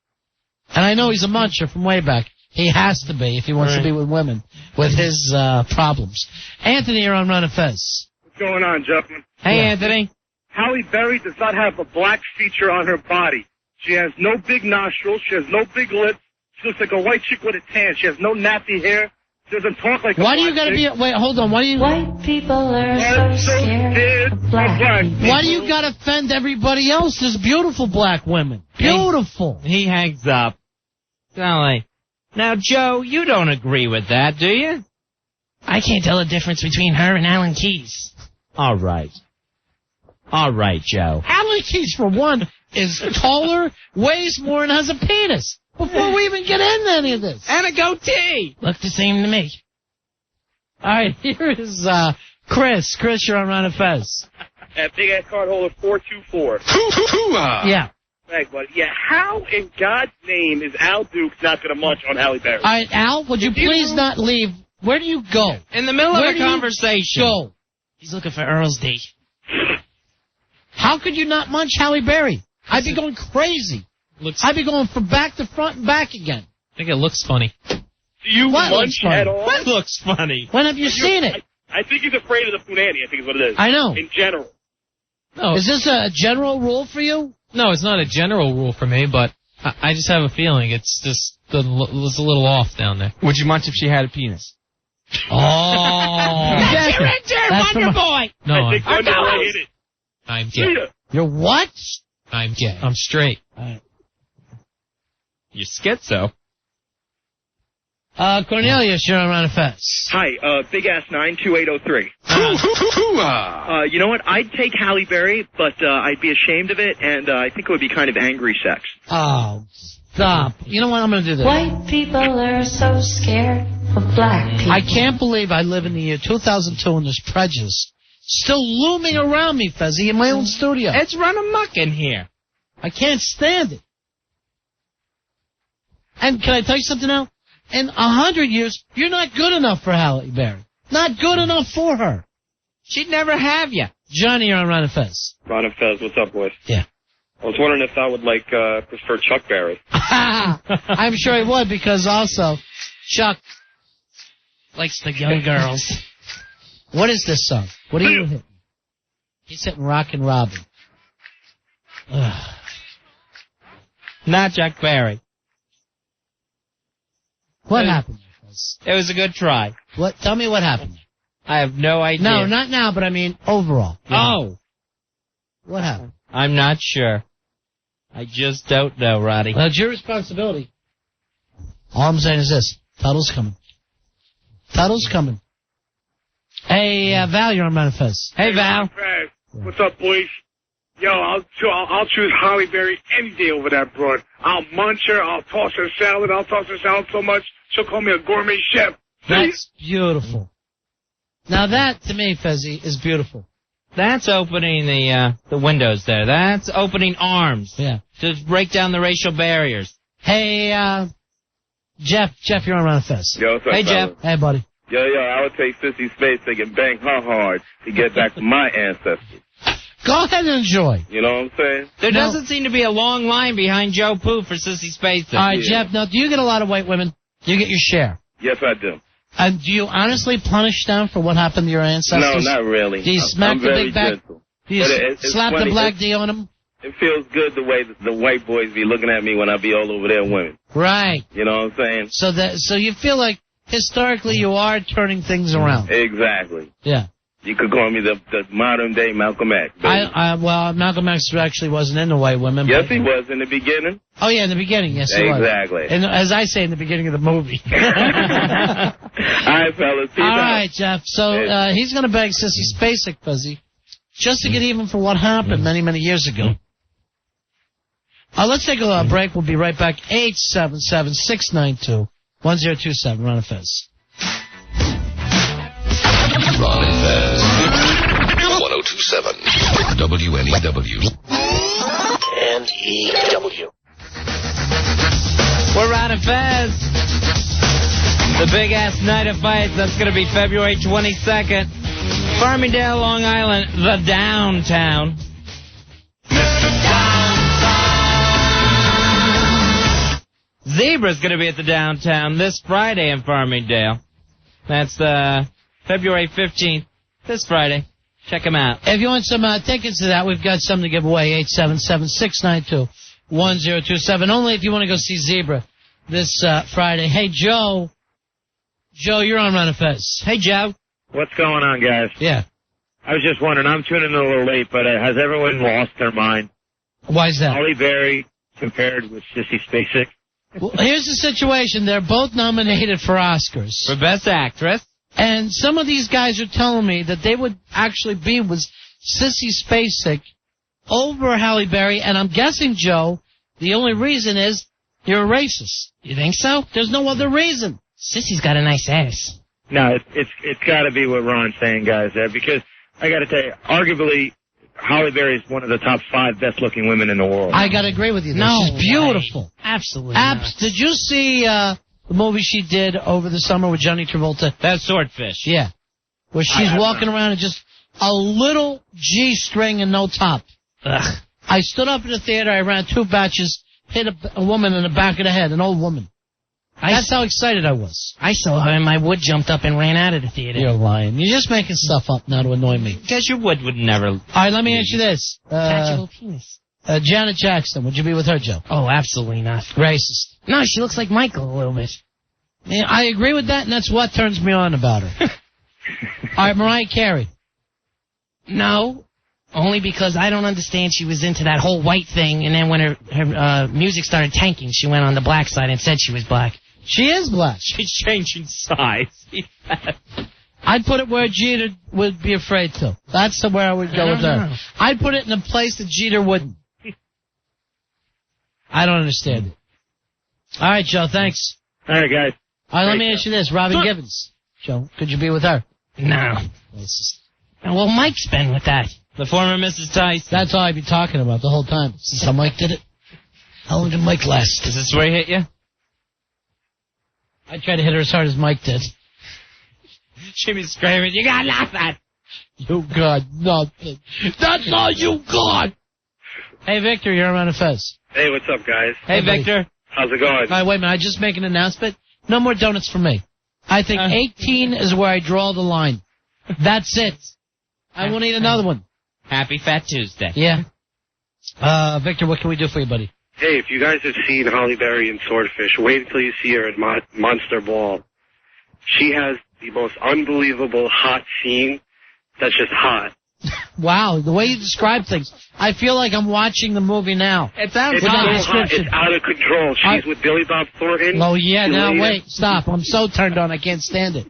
And I know he's a muncher from way back. He has to be if he wants to be with women with his problems. Anthony, you're on Run of Fez. What's going on, gentlemen? Hey, Anthony. Halle Berry does not have a black feature on her body. She has no big nostrils. She has no big lips. She looks like a white chick with a tan. She has no nappy hair. She doesn't talk like a Why do you got to be... Wait, hold on. Why do you... White people are so scared of black people. Why do you got to offend everybody else? There's beautiful black women. Beautiful. He hangs up. Golly. Now, Joe, you don't agree with that, do you? I can't tell the difference between her and Alan Keyes. All right. All right, Joe. Alan Keyes, for one, is taller, weighs more, and has a penis. Before we even get into any of this. And a goatee. Look the same to me. All right, here is Chris. Chris, you're on Run of Fez. Big ass card holder 424. Yeah. Thanks, buddy. Yeah, how in God's name is Al Dukes not going to munch on Halle Berry? All right, Al, would you please not leave? Where do you go? In the middle of a conversation. Go. He's looking for Earl's D. How could you not munch Halle Berry? I'd be going crazy. I'd be going from back to front and back again. I think it looks funny. Do you munch at all? What looks funny? When have you seen it? I think he's afraid of the punani, I think is what it is. I know. In general. No. Is this a general rule for you? No, it's not a general rule for me, but I just have a feeling it's just it's a little off down there. Would you munch if she had a penis? Oh. Exactly. Wonderboy. No, I think Wonderboy hit it. I'm gay. You're what? I'm gay. I'm straight. You're schizo. Cornelius, you're on Run of Fez. Hi, Big Ass 92803. You know what? I'd take Halle Berry, but I'd be ashamed of it, and I think it would be kind of angry sex. Oh, stop. You know what? I'm going to do this. White people are so scared of black people. I can't believe I live in the year 2002 and there's prejudice still looming around me, Fezzy, in my own studio. It's run amok in here. I can't stand it. And can I tell you something now? In 100 years, you're not good enough for Halle Berry. Not good enough for her. She'd never have you. Johnny, you're on Ron and Fez. Ron and Fez, what's up, boys? Yeah. I was wondering if I would prefer Chuck Berry. I'm sure he would, because also Chuck likes the young girls. What is this song? What are you hitting? He's hitting Rockin' Robin. Not Chuck Berry. What happened? It was a good try. What? Tell me what happened. I have no idea. No, not now, but I mean overall. Oh. What happened? I'm not sure. I just don't know, Roddy. Well, it's your responsibility. All I'm saying is this. Tuttle's coming. Tuttle's coming. Hey, Val, you're on Manifest. Hey, Val. What's up, boys? Yo, I'll choose Halle Berry any day over that broad. I'll munch her. I'll toss her salad. I'll toss her salad so much she'll call me a gourmet chef. That's beautiful. Now that, to me, Fezzy, is beautiful. That's opening the windows there. That's opening arms. Yeah. To break down the racial barriers. Hey, Jeff, you're on Ron Fez. Yo, what's up, Hey, Jeff. fellas? Hey, buddy. Yo, I would take Sissy Spacek and bang her hard to get back to my ancestors. Go ahead and enjoy. You know what I'm saying? There doesn't seem to be a long line behind Joe Poo for Sissy Spacek. All right, Jeff, now, do you get a lot of white women? You get your share. Yes, I do. And do you honestly punish them for what happened to your ancestors? No, not really. Do you smack I'm the very big back? gentle. Do you But it's slap funny, the black D on them? It feels good the way the white boys be looking at me when I be all over their women. Right. You know what I'm saying? So you feel like historically you are turning things around. Exactly. Yeah. You could call me the modern day Malcolm X. baby. Well, Malcolm X actually wasn't into white women. Yes, but, he was in the beginning. Oh yeah, in the beginning, yes, he was. Exactly. And as I say in the beginning of the movie. All right, fellas. Peace All out. right, Jeff. So he's going to beg Sissy Spacek, Fuzzy, just to get even for what happened many, many years ago. Let's take a break. We'll be right back. 877-692-1027. Ron and Fez. Ron and Fez. 1027 WNEW. NEW. We're Ron and Fez. The big-ass night of fights, that's going to be February 22nd. Farmingdale, Long Island, the downtown. Zebra's going to be at the downtown this Friday in Farmingdale. That's February 15th, this Friday. Check them out. If you want some tickets to that, we've got some to give away. 877-692-1027. Only if you want to go see Zebra this Friday. Hey, Joe. Joe, you're on Ron and Fez. Hey, Joe. What's going on, guys? Yeah. I was just wondering, I'm tuning in a little late, but has everyone lost their mind? Why is that? Halle Berry compared with Sissy Spacek? Well, here's the situation. They're both nominated for Oscars. For Best Actress. And some of these guys are telling me that they would actually be with Sissy Spacek over Halle Berry, and I'm guessing, Joe, the only reason is you're a racist. You think so? There's no other reason. Sissy's got a nice ass. No, it's got to be what Ron's saying, guys, there, because I got to tell you, arguably, Halle Berry is one of the top 5 best-looking women in the world. I got to agree with you. No, she's beautiful. Way. Absolutely. Did you see the movie she did over the summer with Johnny Travolta? That's Swordfish. Yeah. Where she's walking around in just a little G-string and no top. Ugh. I stood up in the theater, I ran 2 batches, hit a woman in the back of the head, an old woman. That's how excited I was. I saw her and my wood jumped up and ran out of the theater. You're lying. You're just making stuff up now to annoy me. Guess your wood would never... All right, let me ask you this. Vaginal penis. Janet Jackson, would you be with her, Joe? Oh, absolutely not. Racist. No, she looks like Michael a little bit. Yeah, I agree with that, and that's what turns me on about her. All right, Mariah Carey. No, only because I don't understand she was into that whole white thing, and then when her music started tanking, she went on the black side and said she was black. She is black. She's changing sides. I'd put it where Jeter would be afraid to. That's where I would go with her. know. I'd put it in a place that Jeter wouldn't. I don't understand it. All right, Joe, thanks. All right, guys. All right, let me ask you this. Robin Givens. Joe, could you be with her? No. Well, Mike's been with that. The former Mrs. Tyson. That's all I'd be talking about the whole time, since how Mike did it. How long did Mike last? Is this where he hit you? I tried to hit her as hard as Mike did. She'd be screaming, you got nothing. You got nothing. That's all you got. Hey, Victor, you're around a Fez. Hey, what's up, guys? Hey, Victor. How's it going? All right, wait a minute. I just make an announcement. No more donuts for me. I think 18 is where I draw the line. That's it. I won't eat another one. Happy Fat Tuesday. Yeah. Victor, what can we do for you, buddy? Hey, if you guys have seen Halle Berry in Swordfish, wait until you see her at Monster Ball. She has the most unbelievable hot scene that's just hot. Wow, the way you describe things, I feel like I'm watching the movie now. It sounds It's so hot, it's out of control. She's with Billy Bob Thornton. Oh, yeah, now Julia. wait, stop. I'm so turned on, I can't stand it.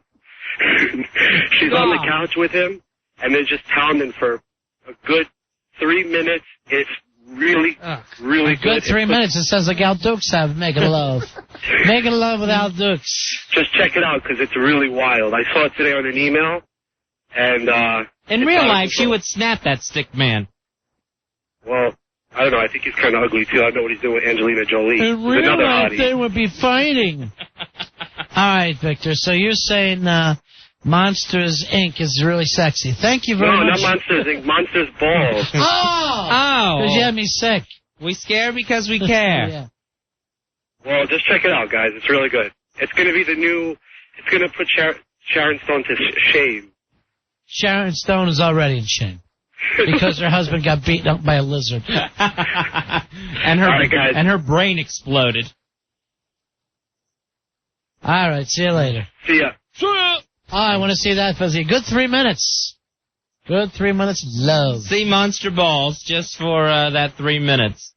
She's on the couch with him, and they're just pounding for a good 3 minutes. It's really A good 3 minutes. It sounds like Al Dukes have making love. Making love with Al Dukes. Just check it out because it's really wild. I saw it today on an email, and in real life, she would snap that stick man. Well, I don't know. I think he's kind of ugly too. I don't know what he's doing with Angelina Jolie. In real life, they would be fighting. All right, Victor. So you're saying Monsters Inc. is really sexy. Thank you very much. No, not Monsters Inc. Monsters Balls. Oh! Because you had me sick. We scared because we care. Yeah. Well, just check it out, guys. It's really good. It's going to be the new... It's going to put Sharon Stone to shame. Sharon Stone is already in shame. Because her husband got beaten up by a lizard. and her brain exploded. All right, see you later. See ya. Oh, I want to see that, Fuzzy. Good 3 minutes. Good 3 minutes, love. See Monster Balls just for that 3 minutes.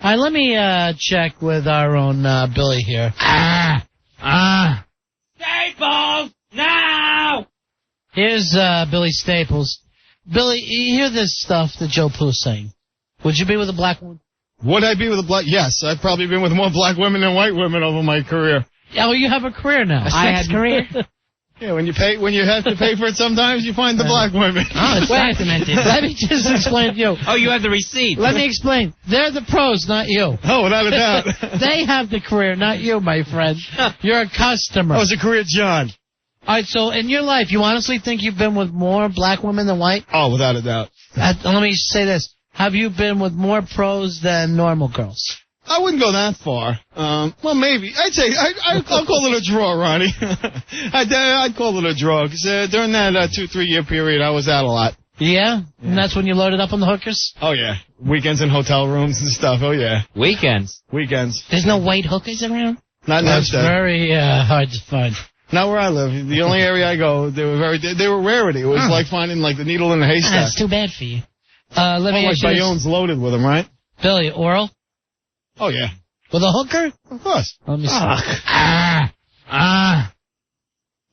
All right, let me check with our own Billy here. Staples! Now! Here's Billy Staples. Billy, you hear this stuff that Joe Poo's saying. Would you be with a black woman? Would I be with a black? Yes, I've probably been with more black women than white women over my career. Yeah, well, you have a career now. A sex career? Yeah, when you have to pay for it sometimes, you find the black women. Oh, it's documented. Let me just explain to you. Oh, you have the receipt. Let me explain. They're the pros, not you. Oh, without a doubt. They have the career, not you, my friend. You're a customer. Oh, it's a career, John. All right, so in your life, you honestly think you've been with more black women than white? Oh, without a doubt. Let me say this. Have you been with more pros than normal girls? I wouldn't go that far. Well, maybe. I'd say, I'll call it a draw, Ronnie. I'd call it a draw, because during that 2-3 year period, I was out a lot. Yeah? And that's when you loaded up on the hookers? Oh, yeah. Weekends in hotel rooms and stuff. Oh, yeah. Weekends? There's no white hookers around? Not That's very hard to find. Not where I live. The only area I go, they were rarity. It was like finding like the needle in the haystack. That's too bad for you. Let me like Bayonne's loaded with them, right? Billy, oral? Oh, yeah. With a hooker? Of course. Let me see.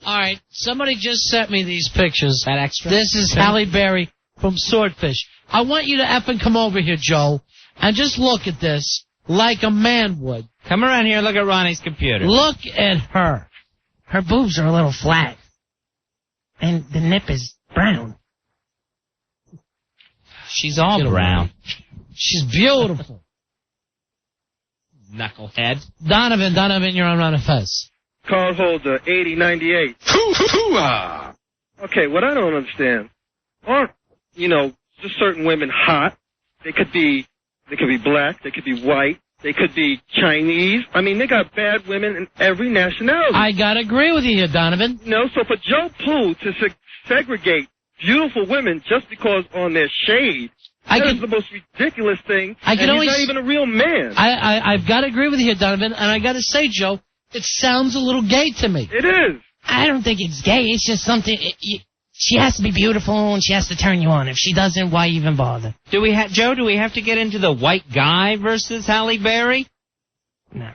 All right, somebody just sent me these pictures. That extra? This is Halle Berry from Swordfish. I want you to effing come over here, Joe, and just look at this like a man would. Come around here and look at Ronnie's computer. Look at her. Her boobs are a little flat. And the nip is brown. She's all brown. She's beautiful. Knucklehead. Donovan, you're on Ron and Fez. Card holder 8098. Okay, what I don't understand, aren't, just certain women hot? They could be black, they could be white, they could be Chinese. I mean, they got bad women in every nationality. I gotta agree with you here, Donovan. So for Joe Poo to segregate beautiful women just because on their shade, that is the most ridiculous thing. He's not even a real man. I've got to agree with you here, Donovan, and I got to say, Joe, it sounds a little gay to me. It is. I don't think it's gay. It's just something. She has to be beautiful and she has to turn you on. If she doesn't, why even bother? Joe, do we have to get into the white guy versus Halle Berry? No,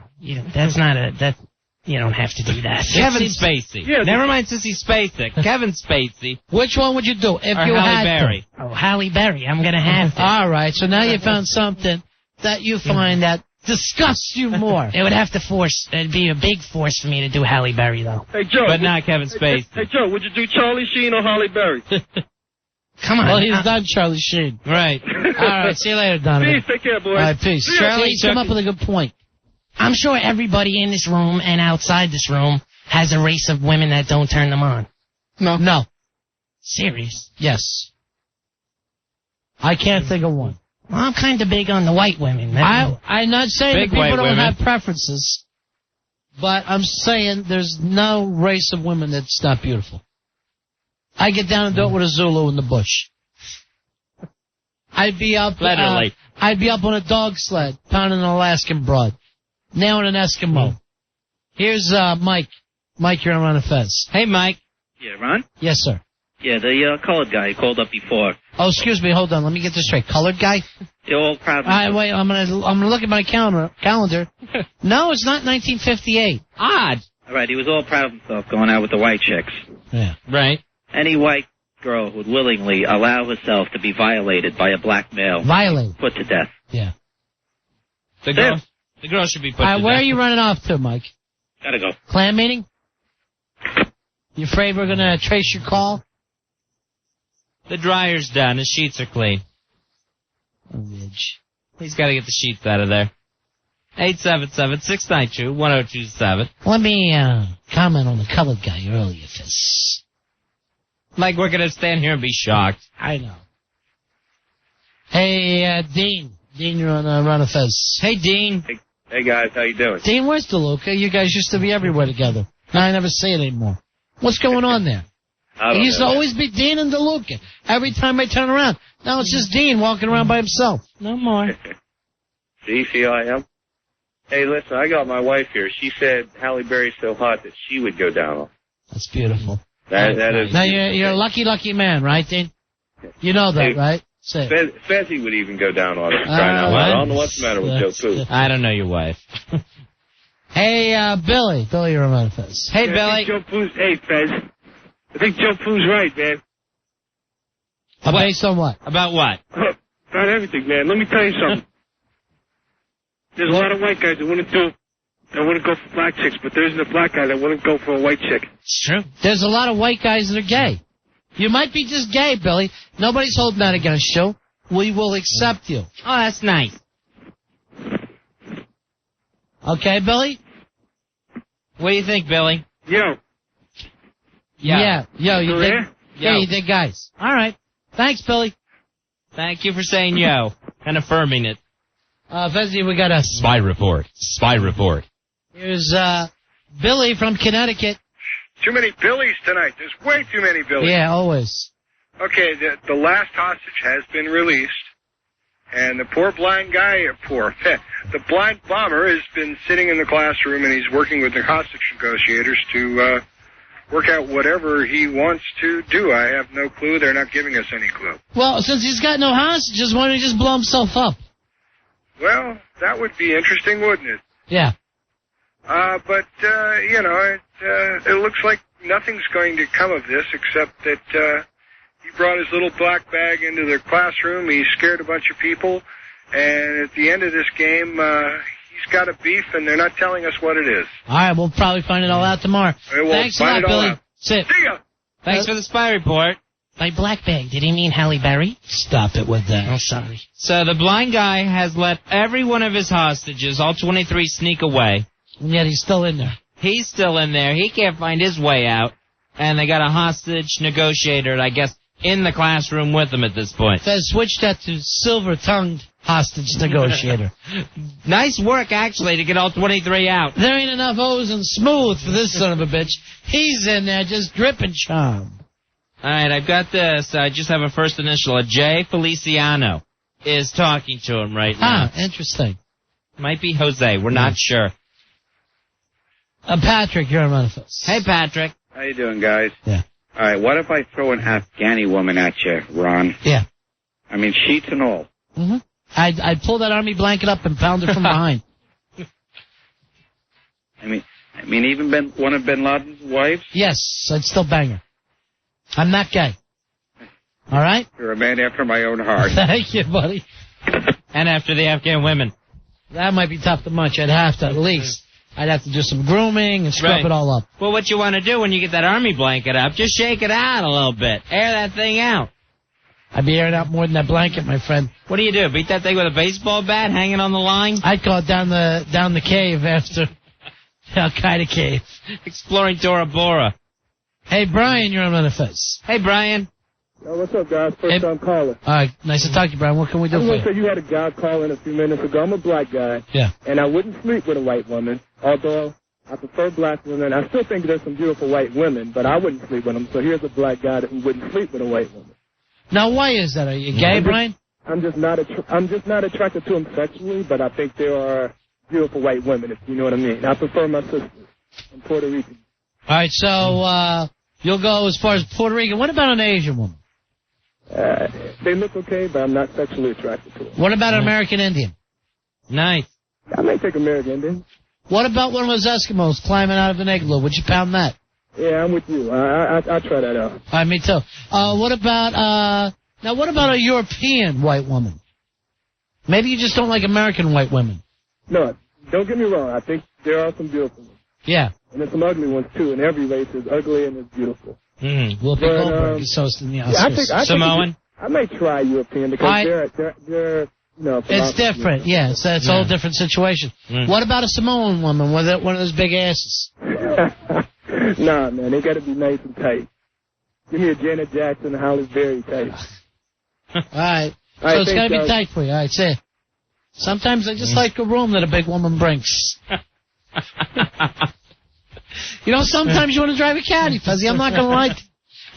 that's not a. You don't have to do that. Kevin Spacey. Yeah, never mind Sissy Spacek. Kevin Spacey. Which one would you do if or you Halle had Berry? to? Oh, Halle Berry. I'm going to have to. All right, so now you found something that you find that disgusts you more. It would have to it'd be a big force for me to do Halle Berry, though. Hey, Joe. But not Kevin Spacey. Hey, Joe, would you do Charlie Sheen or Halle Berry? Come on. Well, he's done Charlie Sheen. Right. All right, see you later, Donovan. Peace, take care, boys. All right, peace. Charlie, come up with a good point. I'm sure everybody in this room and outside this room has a race of women that don't turn them on. No. Serious? Yes. I can't think of one. Well, I'm kind of big on the white women. I'm not saying that Big people white don't women. have preferences, but I'm saying there's no race of women that's not beautiful. I get down and do it with a Zulu in the bush. I'd be up on a dog sled, pounding an Alaskan broad, nailing an Eskimo. Here's Mike. Mike, you're on Ron and Fez. Hey, Mike. Yeah, Ron? Yes, sir. Yeah, the colored guy who called up before. Oh, excuse me. Hold on. Let me get this straight. Colored guy? You're all proud of Wait, I'm gonna look at my calendar. No, it's not 1958. Odd. All right, he was all proud of himself going out with the white chicks. Yeah. Right. Any white girl would willingly allow herself to be violated by a black male. Violate. Put to death. Yeah. The girl should be put All right, to where death. are you running off to, Mike? Gotta go. Clan meeting? You afraid we're going to trace your call? The dryer's done. His sheets are clean. Oh, Midge. He's got to get the sheets out of there. 877-692-1027. Let me comment on the colored guy earlier, Fizz. Like we're going to stand here and be shocked. I know. Hey, Dean. Dean, you're on Run of Fez. Hey, Dean. Hey guys, how you doing? Dean, where's DeLuca? You guys used to be everywhere together. Now I never see it anymore. What's going on there? It used to always be Dean and DeLuca. Every time I turn around. Now it's just Dean walking around by himself. No more. See how I am? Hey, listen, I got my wife here. She said Halle Berry's so hot that she would go down on. That's beautiful. That is. Now you're a lucky man, right, Dean? You know that, right? Say it. Fezzy would even go down on it. I don't know what's the matter with Joe Poo. I don't know your wife. Hey, Billy. Billy, you're on Fez. Hey, Billy. Hey, Fez. I think Joe Poo's right, man. Based on what? About what? About everything, man. Let me tell you something. There's a lot of white guys that wouldn't go for black chicks, but there isn't a black guy that wouldn't go for a white chick. It's true. There's a lot of white guys that are gay. You might be just gay, Billy. Nobody's holding that against you. We will accept you. Oh, that's nice. Okay, Billy? What do you think, Billy? Yo. Yeah. Yo, you Still dig? there? Yeah, you dig guys. All right. Thanks, Billy. Thank you for saying yo and affirming it. Fezzy, we got a Spy report. Spy report. Here's Billy from Connecticut. Too many Billies tonight. There's way too many Billies. Yeah, always. Okay, the last hostage has been released, and the poor blind guy, the blind bomber has been sitting in the classroom, and he's working with the hostage negotiators to work out whatever he wants to do. I have no clue. They're not giving us any clue. Well, since he's got no hostages, why don't he just blow himself up? Well, that would be interesting, wouldn't it? Yeah. But it looks like nothing's going to come of this except that he brought his little black bag into the classroom. He scared a bunch of people. And at the end of this game, he's got a beef, and they're not telling us what it is. All right, we'll probably find it all out tomorrow. Thanks a lot, Billy. Sit. See ya. Thanks for the spy report. By black bag, did he mean Halle Berry? Stop it with that. Oh, sorry. So the blind guy has let every one of his hostages, all 23, sneak away. And yet he's still in there. He's still in there. He can't find his way out. And they got a hostage negotiator, I guess, in the classroom with him at this point. Fez, switch that to silver-tongued hostage negotiator. Nice work, actually, to get all 23 out. There ain't enough O's and smooth for this son of a bitch. He's in there just dripping charm. All right, I've got this. I just have a first initial. A J. Feliciano is talking to him right now. Interesting. Might be Jose. We're not sure. Patrick, you're on Runafest. Hey, Patrick. How you doing, guys? Yeah. All right, what if I throw an Afghani woman at you, Ron? Yeah. I mean, sheets and all. Mm-hmm. I'd pull that army blanket up and pound her from behind. I mean, even one of Bin Laden's wives? Yes, I'd still bang her. I'm that guy. All right? You're a man after my own heart. Thank you, buddy. And after the Afghan women. That might be tough to munch. I'd have to at least. I'd have to do some grooming and scrub it all up. Well, what you want to do when you get that army blanket up, just shake it out a little bit. Air that thing out. I'd be airing out more than that blanket, my friend. What do you do? Beat that thing with a baseball bat hanging on the line? I'd call it down the cave after Al-Qaeda cave. Exploring Tora Bora. Hey, Brian, you're on Runafest. Hey, Brian. Yo, what's up, guys? First time caller. All right, nice to talk to you, Brian. What can we do I for want you? to say you had a guy call in a few minutes ago. I'm a black guy. Yeah. And I wouldn't sleep with a white woman, although I prefer black women. I still think there's some beautiful white women, but I wouldn't sleep with them. So here's a black guy who wouldn't sleep with a white woman. Now, why is that? Are you gay, Brian? I'm just not attracted to them sexually, but I think there are beautiful white women, if you know what I mean. I prefer my sisters. I'm Puerto Rican. All right, so you'll go as far as Puerto Rican. What about an Asian woman? They look okay, but I'm not sexually attracted to them. What about an American Indian? Nice. I may take American Indian. What about one of those Eskimos climbing out of an igloo? Would you pound that? Yeah, I'm with you. I'll try that out. All right, me too. What about a European white woman? Maybe you just don't like American white women. No, don't get me wrong. I think there are some beautiful ones. Yeah. And there's some ugly ones, too. And every race is ugly and is beautiful. Whoopi Goldberg is hosting the Oscars. I Samoan? I may try European because they're It's different, yeah. So it's a whole different situation. What about a Samoan woman with one of those big asses? Nah, man, they got to be nice and tight. Give me a Janet Jackson, Halle Berry type. All right. So it's got to be tight for you. All right, say it. Sometimes I just like a room that a big woman brings. Sometimes you want to drive a caddy, Fuzzy. I'm not going to lie.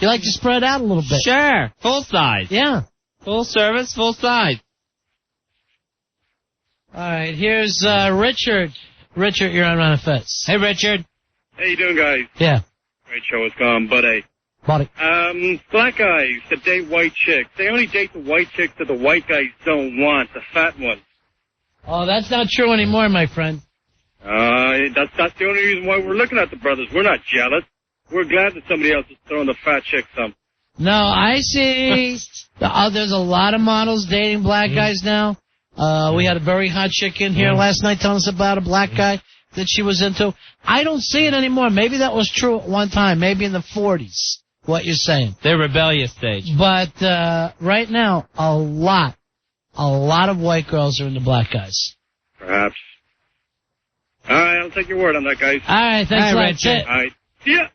You like to spread out a little bit. Sure. Full size. Yeah. Full service, full size. All right, here's Richard. Richard, you're on Ron and Fez. Hey, Richard. How you doing, guys? Yeah. Great show. It's gone, buddy. Buddy. Black guys that date white chicks. They only date the white chicks that the white guys don't want, the fat ones. Oh, that's not true anymore, my friend. That's the only reason why we're looking at the brothers. We're not jealous. We're glad that somebody else is throwing the fat chick some. No, I see. There's a lot of models dating black guys now. We had a very hot chick in here last night telling us about a black guy that she was into. I don't see it anymore. Maybe that was true at one time, maybe in the 40s, what you're saying. Their rebellious stage. But right now, a lot of white girls are into black guys. Perhaps. All right, I'll take your word on that, guys. All right, thanks a lot. Richard. All right. Yeah.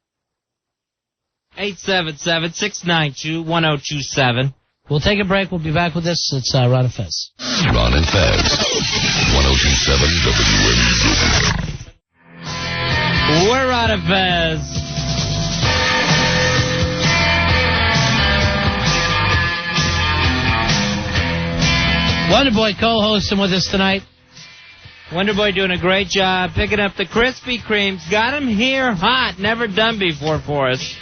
877-692-1027. We'll take a break. We'll be back with this. It's Ron and Fez. Ron and Fez. 1027 WNEW. We're Ron and Fez. Wonderboy co-hosting with us tonight. Wonderboy doing a great job picking up the Krispy Kremes. Got them here hot. Never done before for us.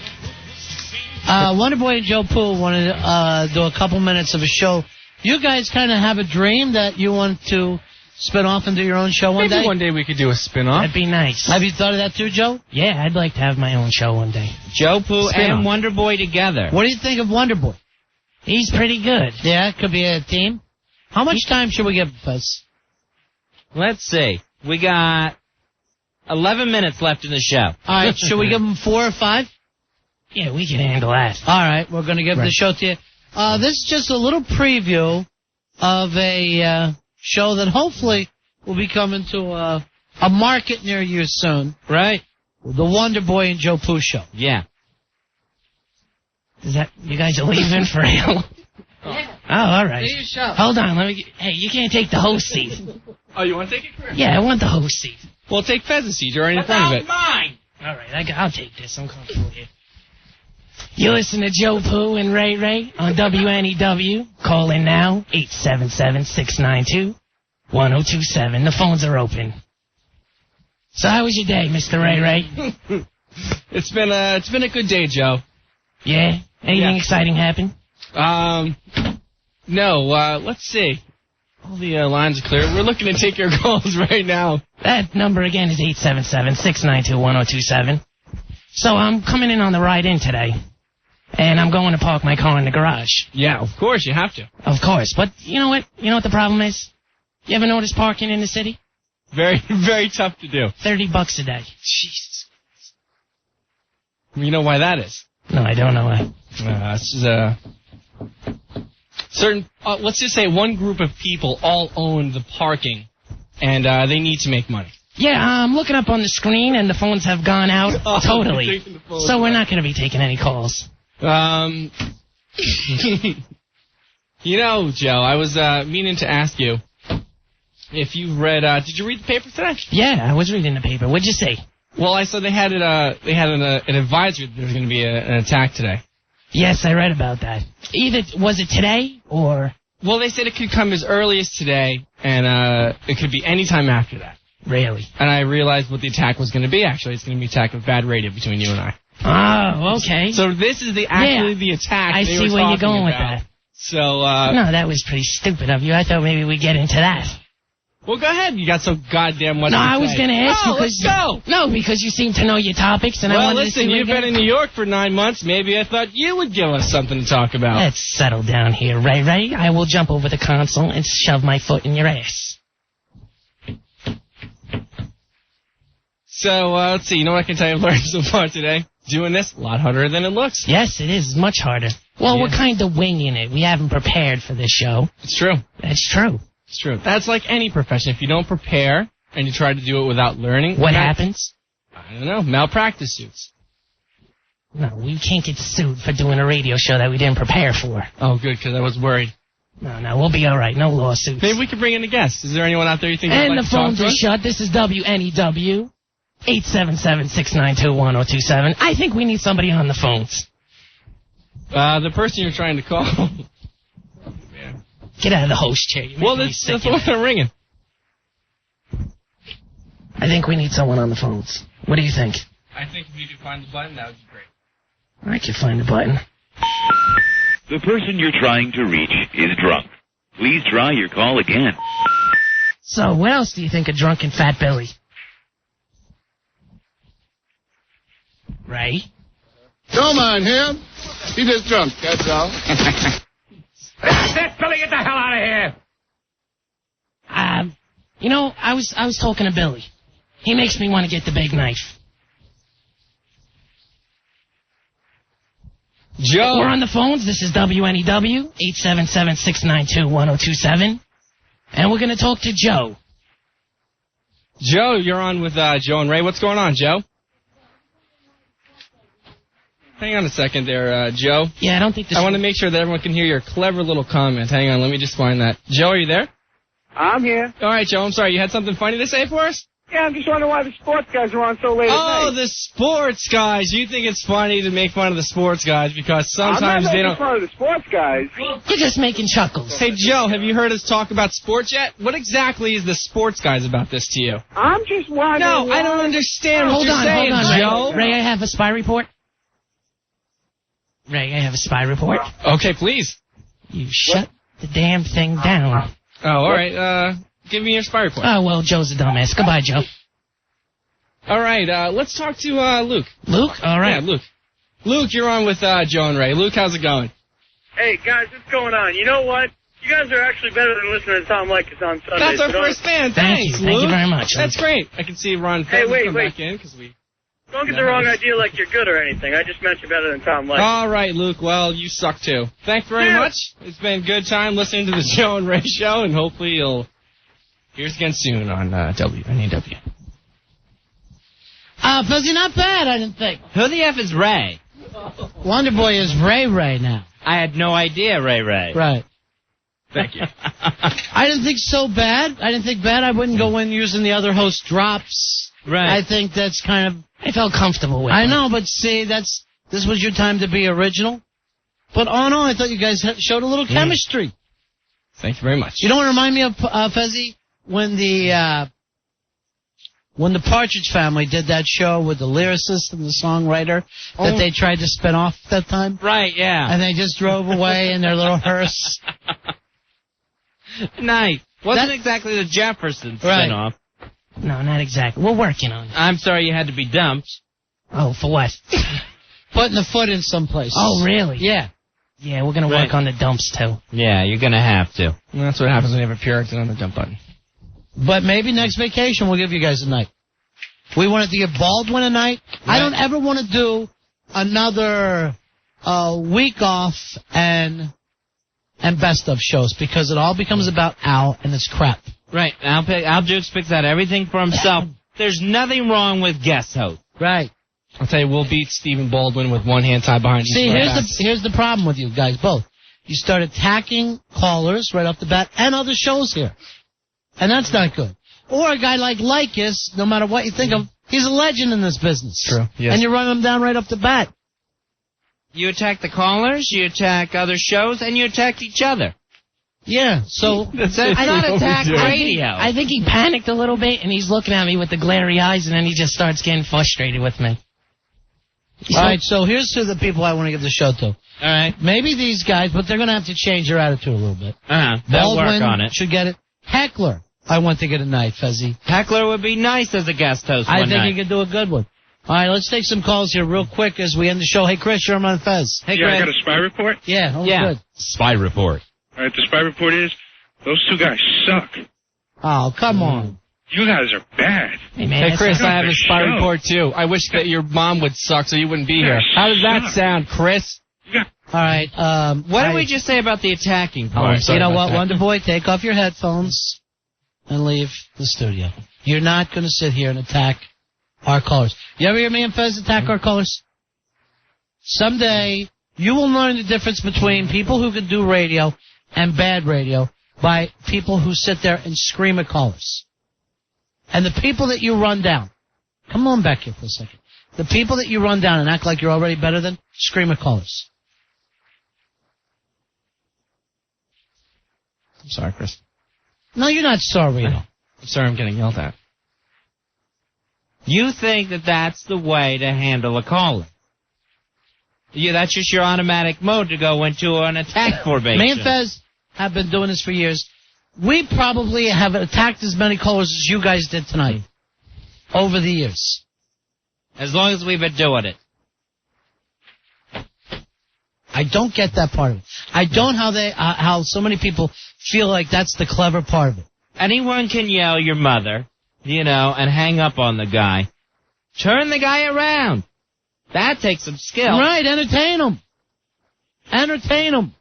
Wonderboy and Joe Poo wanted to do a couple minutes of a show. You guys kind of have a dream that you want to spin off and do your own show one day? Maybe one day we could do a spin-off. That'd be nice. Have you thought of that too, Joe? Yeah, I'd like to have my own show one day. Joe Poo and Wonderboy together. What do you think of Wonderboy? He's pretty good. Yeah, could be a team. How much time should we give us? Let's see. We got 11 minutes left in the show. All right, should we give him 4 or 5? Yeah, we can handle that. All right, we're going to give the show to you. This is just a little preview of a show that hopefully will be coming to a market near you soon. Right? The Wonderboy and Joe Poo show. Yeah. Is that you guys are leaving for real? Yeah. Oh, all right. Do your show. Hold on, hey, you can't take the host seat. Oh, you want to take it? Yeah, I want the host seat. Well, take Fez's seat. You're already in front of it. Mine. All right, I'll take this. I'm comfortable here. You listen to Joe Poo and Ray Ray on WNEW. Call in now, 877-692-1027. The phones are open. So how was your day, Mr. Ray Ray? It's been a good day, Joe. Yeah? Anything exciting happen? No. Let's see. All the lines are clear. We're looking to take your calls right now. That number again is 877-692-1027. So I'm coming in on the ride in today. And I'm going to park my car in the garage. Yeah, of course, you have to. Of course. But you know what? You know what the problem is? You ever notice parking in the city? Very, very tough to do. $30 a day. Jesus. You know why that is? No, I don't know why. It's just certain, let's just say one group of people all own the parking, and they need to make money. Yeah, I'm looking up on the screen, and the phones have gone out totally. So we're not going to be taking any calls. You know, Joe, I was meaning to ask you if you read. Did you read the paper today? Yeah, I was reading the paper. What'd you say? Well, I saw they had an advisory that there was going to be an attack today. Yes, I read about that. Was it today or? Well, they said it could come as early as today, and it could be any time after that. Really? And I realized what the attack was going to be. Actually, it's going to be an attack of bad radio between you and I. Oh, okay. So this is the attack. I see where you're going with that. So no, that was pretty stupid of you. I thought maybe we'd get into that. Well, go ahead. You got so goddamn much No, to I was say. going to ask you Let's because go. No, because you seem to know your topics, and I Well, wanted listen, to see. you've been in New York for 9 months. Maybe I thought you would give us something to talk about. Let's settle down here, Ray Ray. I will jump over the console and shove my foot in your ass. So, let's see. You know what I can tell you I've learned so far today? Doing this, a lot harder than it looks. Yes, it is much harder. Well, we're kind of winging it. We haven't prepared for this show. It's true. That's true. It's true. That's like any profession. If you don't prepare and you try to do it without learning... What happens? I don't know. Malpractice suits. No, we can't get sued for doing a radio show that we didn't prepare for. Oh, good, because I was worried. No, we'll be all right. No lawsuits. Maybe we could bring in a guest. Is there anyone out there you think would And like the to talk phones to are us? shut. This is WNEW. 877-692-1027. I think we need somebody on the phones. The person you're trying to call. Get out of the host chair. Well, that's the phone are ringing. I think we need someone on the phones. What do you think? I think if you could find the button, that would be great. I can find the button. The person you're trying to reach is drunk. Please try your call again. So, what else do you think of drunken Fat Billy? Ray? Don't mind him. He just drunk, that's all. That's it, Billy, get the hell out of here. You know, I was talking to Billy. He makes me want to get the big knife. Joe. We're on the phones. This is WNEW, 877-692-1027. And we're going to talk to Joe. Joe, you're on with Joe and Ray. What's going on, Joe? Hang on a second there, Joe. Yeah, I don't think this... I want to make sure that everyone can hear your clever little comment. Hang on, let me just find that. Joe, are you there? I'm here. All right, Joe, I'm sorry. You had something funny to say for us? Yeah, I'm just wondering why the sports guys are on so late at night. Oh, the sports guys. You think it's funny to make fun of the sports guys because sometimes they don't... I'm not making fun of the sports guys. You're just making chuckles. Hey, Joe, have you heard us talk about sports yet? What exactly is the sports guys about this to you? I'm just wondering. No, I don't understand what you're saying, Joe. Ray, I have a spy report. Ray, I have a spy report. Okay, please. You shut the damn thing down. Oh, all right. Give me your spy report. Oh, well, Joe's a dumbass. Goodbye, Joe. All right, let's talk to Luke. Luke? All right. Yeah, Luke. Luke, you're on with Joe and Ray. Luke, how's it going? Hey, guys, what's going on? You know what? You guys are actually better than listening to Tom Leykis on Sunday. That's our first fan. Thanks, Thank you Luke. very much. That's great. I can see Ron Fez wait, come wait. back in because we... Don't get the wrong idea like you're good or anything. I just meant you're better than Tom Leykis. All right, Luke. Well, you suck too. Thanks very much. It's been a good time listening to the Joe and Ray show, and hopefully you'll hear us again soon on WNEW. Fuzzy, not bad, I didn't think. Who the F is Ray? Wonderboy is Ray now. I had no idea, Ray. Right. Thank you. I didn't think so bad. I wouldn't go in using the other host drops. Right. I think that's kind of... I felt comfortable with it. I know, but see, this was your time to be original. But all in all, I thought you guys showed a little chemistry. Thank you very much. You know what remind me of, Fezzy? When the Partridge Family did that show with the lyricist and the songwriter that they tried to spin off that time. Right, yeah. And they just drove away in their little hearse. Nice. Wasn't exactly the Jefferson Right. spinoff. No, not exactly. We're working on it. I'm sorry you had to be dumped. Oh, for what? Putting the foot in someplace. Oh, really? Yeah. Yeah, we're going to work on the dumps, too. Yeah, you're going to have to. And that's what happens when you have a Puritan on the dump button. But maybe next vacation we'll give you guys a night. We wanted to give Baldwin a night. Right. I don't ever want to do another week off and best of shows because it all becomes about Al and it's crap. Right. Al Dukes picks out everything for himself. There's nothing wrong with guest host. Right. I'll tell you, we'll beat Stephen Baldwin with one hand tied behind See, here's the problem with you guys both. You start attacking callers right off the bat and other shows here. And that's not good. Or a guy like Leykis, no matter what you think of, he's a legend in this business. True. Yes. And you run him down right off the bat. You attack the callers, you attack other shows, and you attack each other. Yeah, so that's not attack radio. I think he panicked a little bit, and he's looking at me with the glary eyes, and then he just starts getting frustrated with me. All right, so here's to the people I want to give the show to. All right. Maybe these guys, but they're going to have to change their attitude a little bit. They'll work Baldwin on it. should get it. Heckler. I want to get a night, Fezzy. Heckler would be nice as a guest host one I think night. he could do a good one. All right, let's take some calls here real quick as we end the show. Hey, Chris, you're on Fez. Hey, Yeah, I Chris. got a spy report. Yeah, good. Spy report. All right, the spy report is those two guys suck. Oh, come on. You guys are bad. Hey, Chris, I have a spy report, too. I wish that your mom would suck so you wouldn't be here. How does that sound, Chris? All right. What did we just say about the attacking Oh, part? I'm sorry You know about what, that. Wonderboy? Take off your headphones and leave the studio. You're not going to sit here and attack our callers. You ever hear me and Fez attack our callers? Someday, you will learn the difference between people who can do radio and bad radio by people who sit there and scream at callers. And the people that you run down, come on back here for a second. The people that you run down and act like you're already better than, scream at callers. I'm sorry, Chris. No, you're not sorry. I'm sorry I'm getting yelled at. You think that that's the way to handle a caller? Yeah, that's just your automatic mode to go into an attack formation. Me and Fez have been doing this for years. We probably have attacked as many callers as you guys did tonight over the years. As long as we've been doing it. I don't get that part of it. I don't how so many people feel like that's the clever part of it. Anyone can yell your mother, and hang up on the guy. Turn the guy around. That takes some skill. Right, entertain them. Entertain them.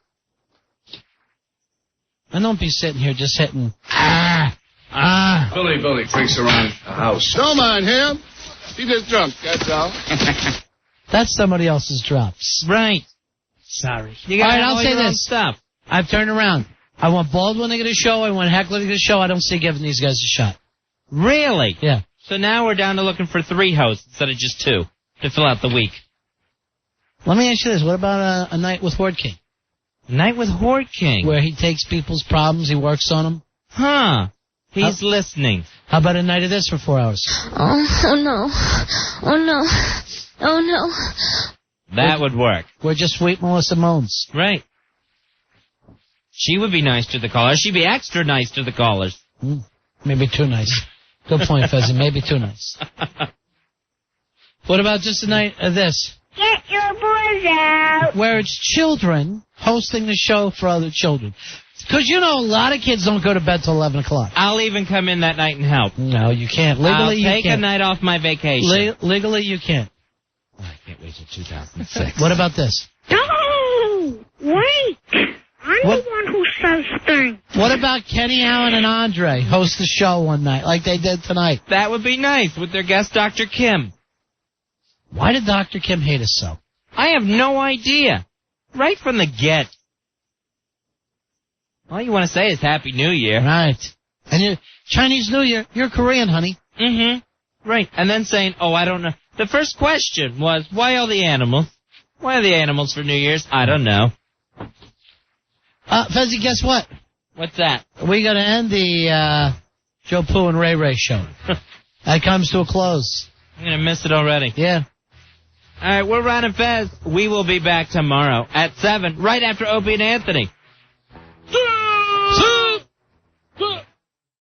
And don't be sitting here just hitting, Billy drinks around the house. Don't mind him. He just drunk, that's all. That's somebody else's drops. Right. Sorry. You All gotta right, I'll know say your own this. stuff. I've turned around. I want Baldwin to get a show. I want Heckler to get a show. I don't see giving these guys a shot. Really? Yeah. So now we're down to looking for 3 hosts instead of just 2 to fill out the week. Let me ask you this. What about a night with Horde King? Night with Horde King? Where he takes people's problems, he works on them. Huh. He's listening. How about a night of this for 4 hours? Oh no. Oh no. Oh no. That would work. We're just sweet Melissa Moans. Right. She would be nice to the callers. She'd be extra nice to the callers. Maybe too nice. Good point, Fezzy. Maybe too nice. What about just a night of this? Get your boys out. Where it's children hosting the show for other children. Because, a lot of kids don't go to bed till 11 o'clock. I'll even come in that night and help. No, you can't. Legally, I'll take you can't. a night off my vacation. Legally, you can't. I can't wait till 2006. What about this? No! Wait! I'm the one who says things. What about Kenny Allen and Andre host the show one night like they did tonight? That would be nice with their guest Dr. Kim. Why did Dr. Kim hate us so? I have no idea. Right from the get. All you want to say is Happy New Year. Right. And Chinese New Year, you're Korean, honey. Mm-hmm. Right. And then saying, I don't know. The first question was, why all the animals? Why are the animals for New Year's? I don't know. Fezzy, guess what? What's that? We got to end the Joe Poo and Ray show. That comes to a close. I'm going to miss it already. Yeah. All right, we're Ron and Fez. We will be back tomorrow at 7, right after Opie and Anthony.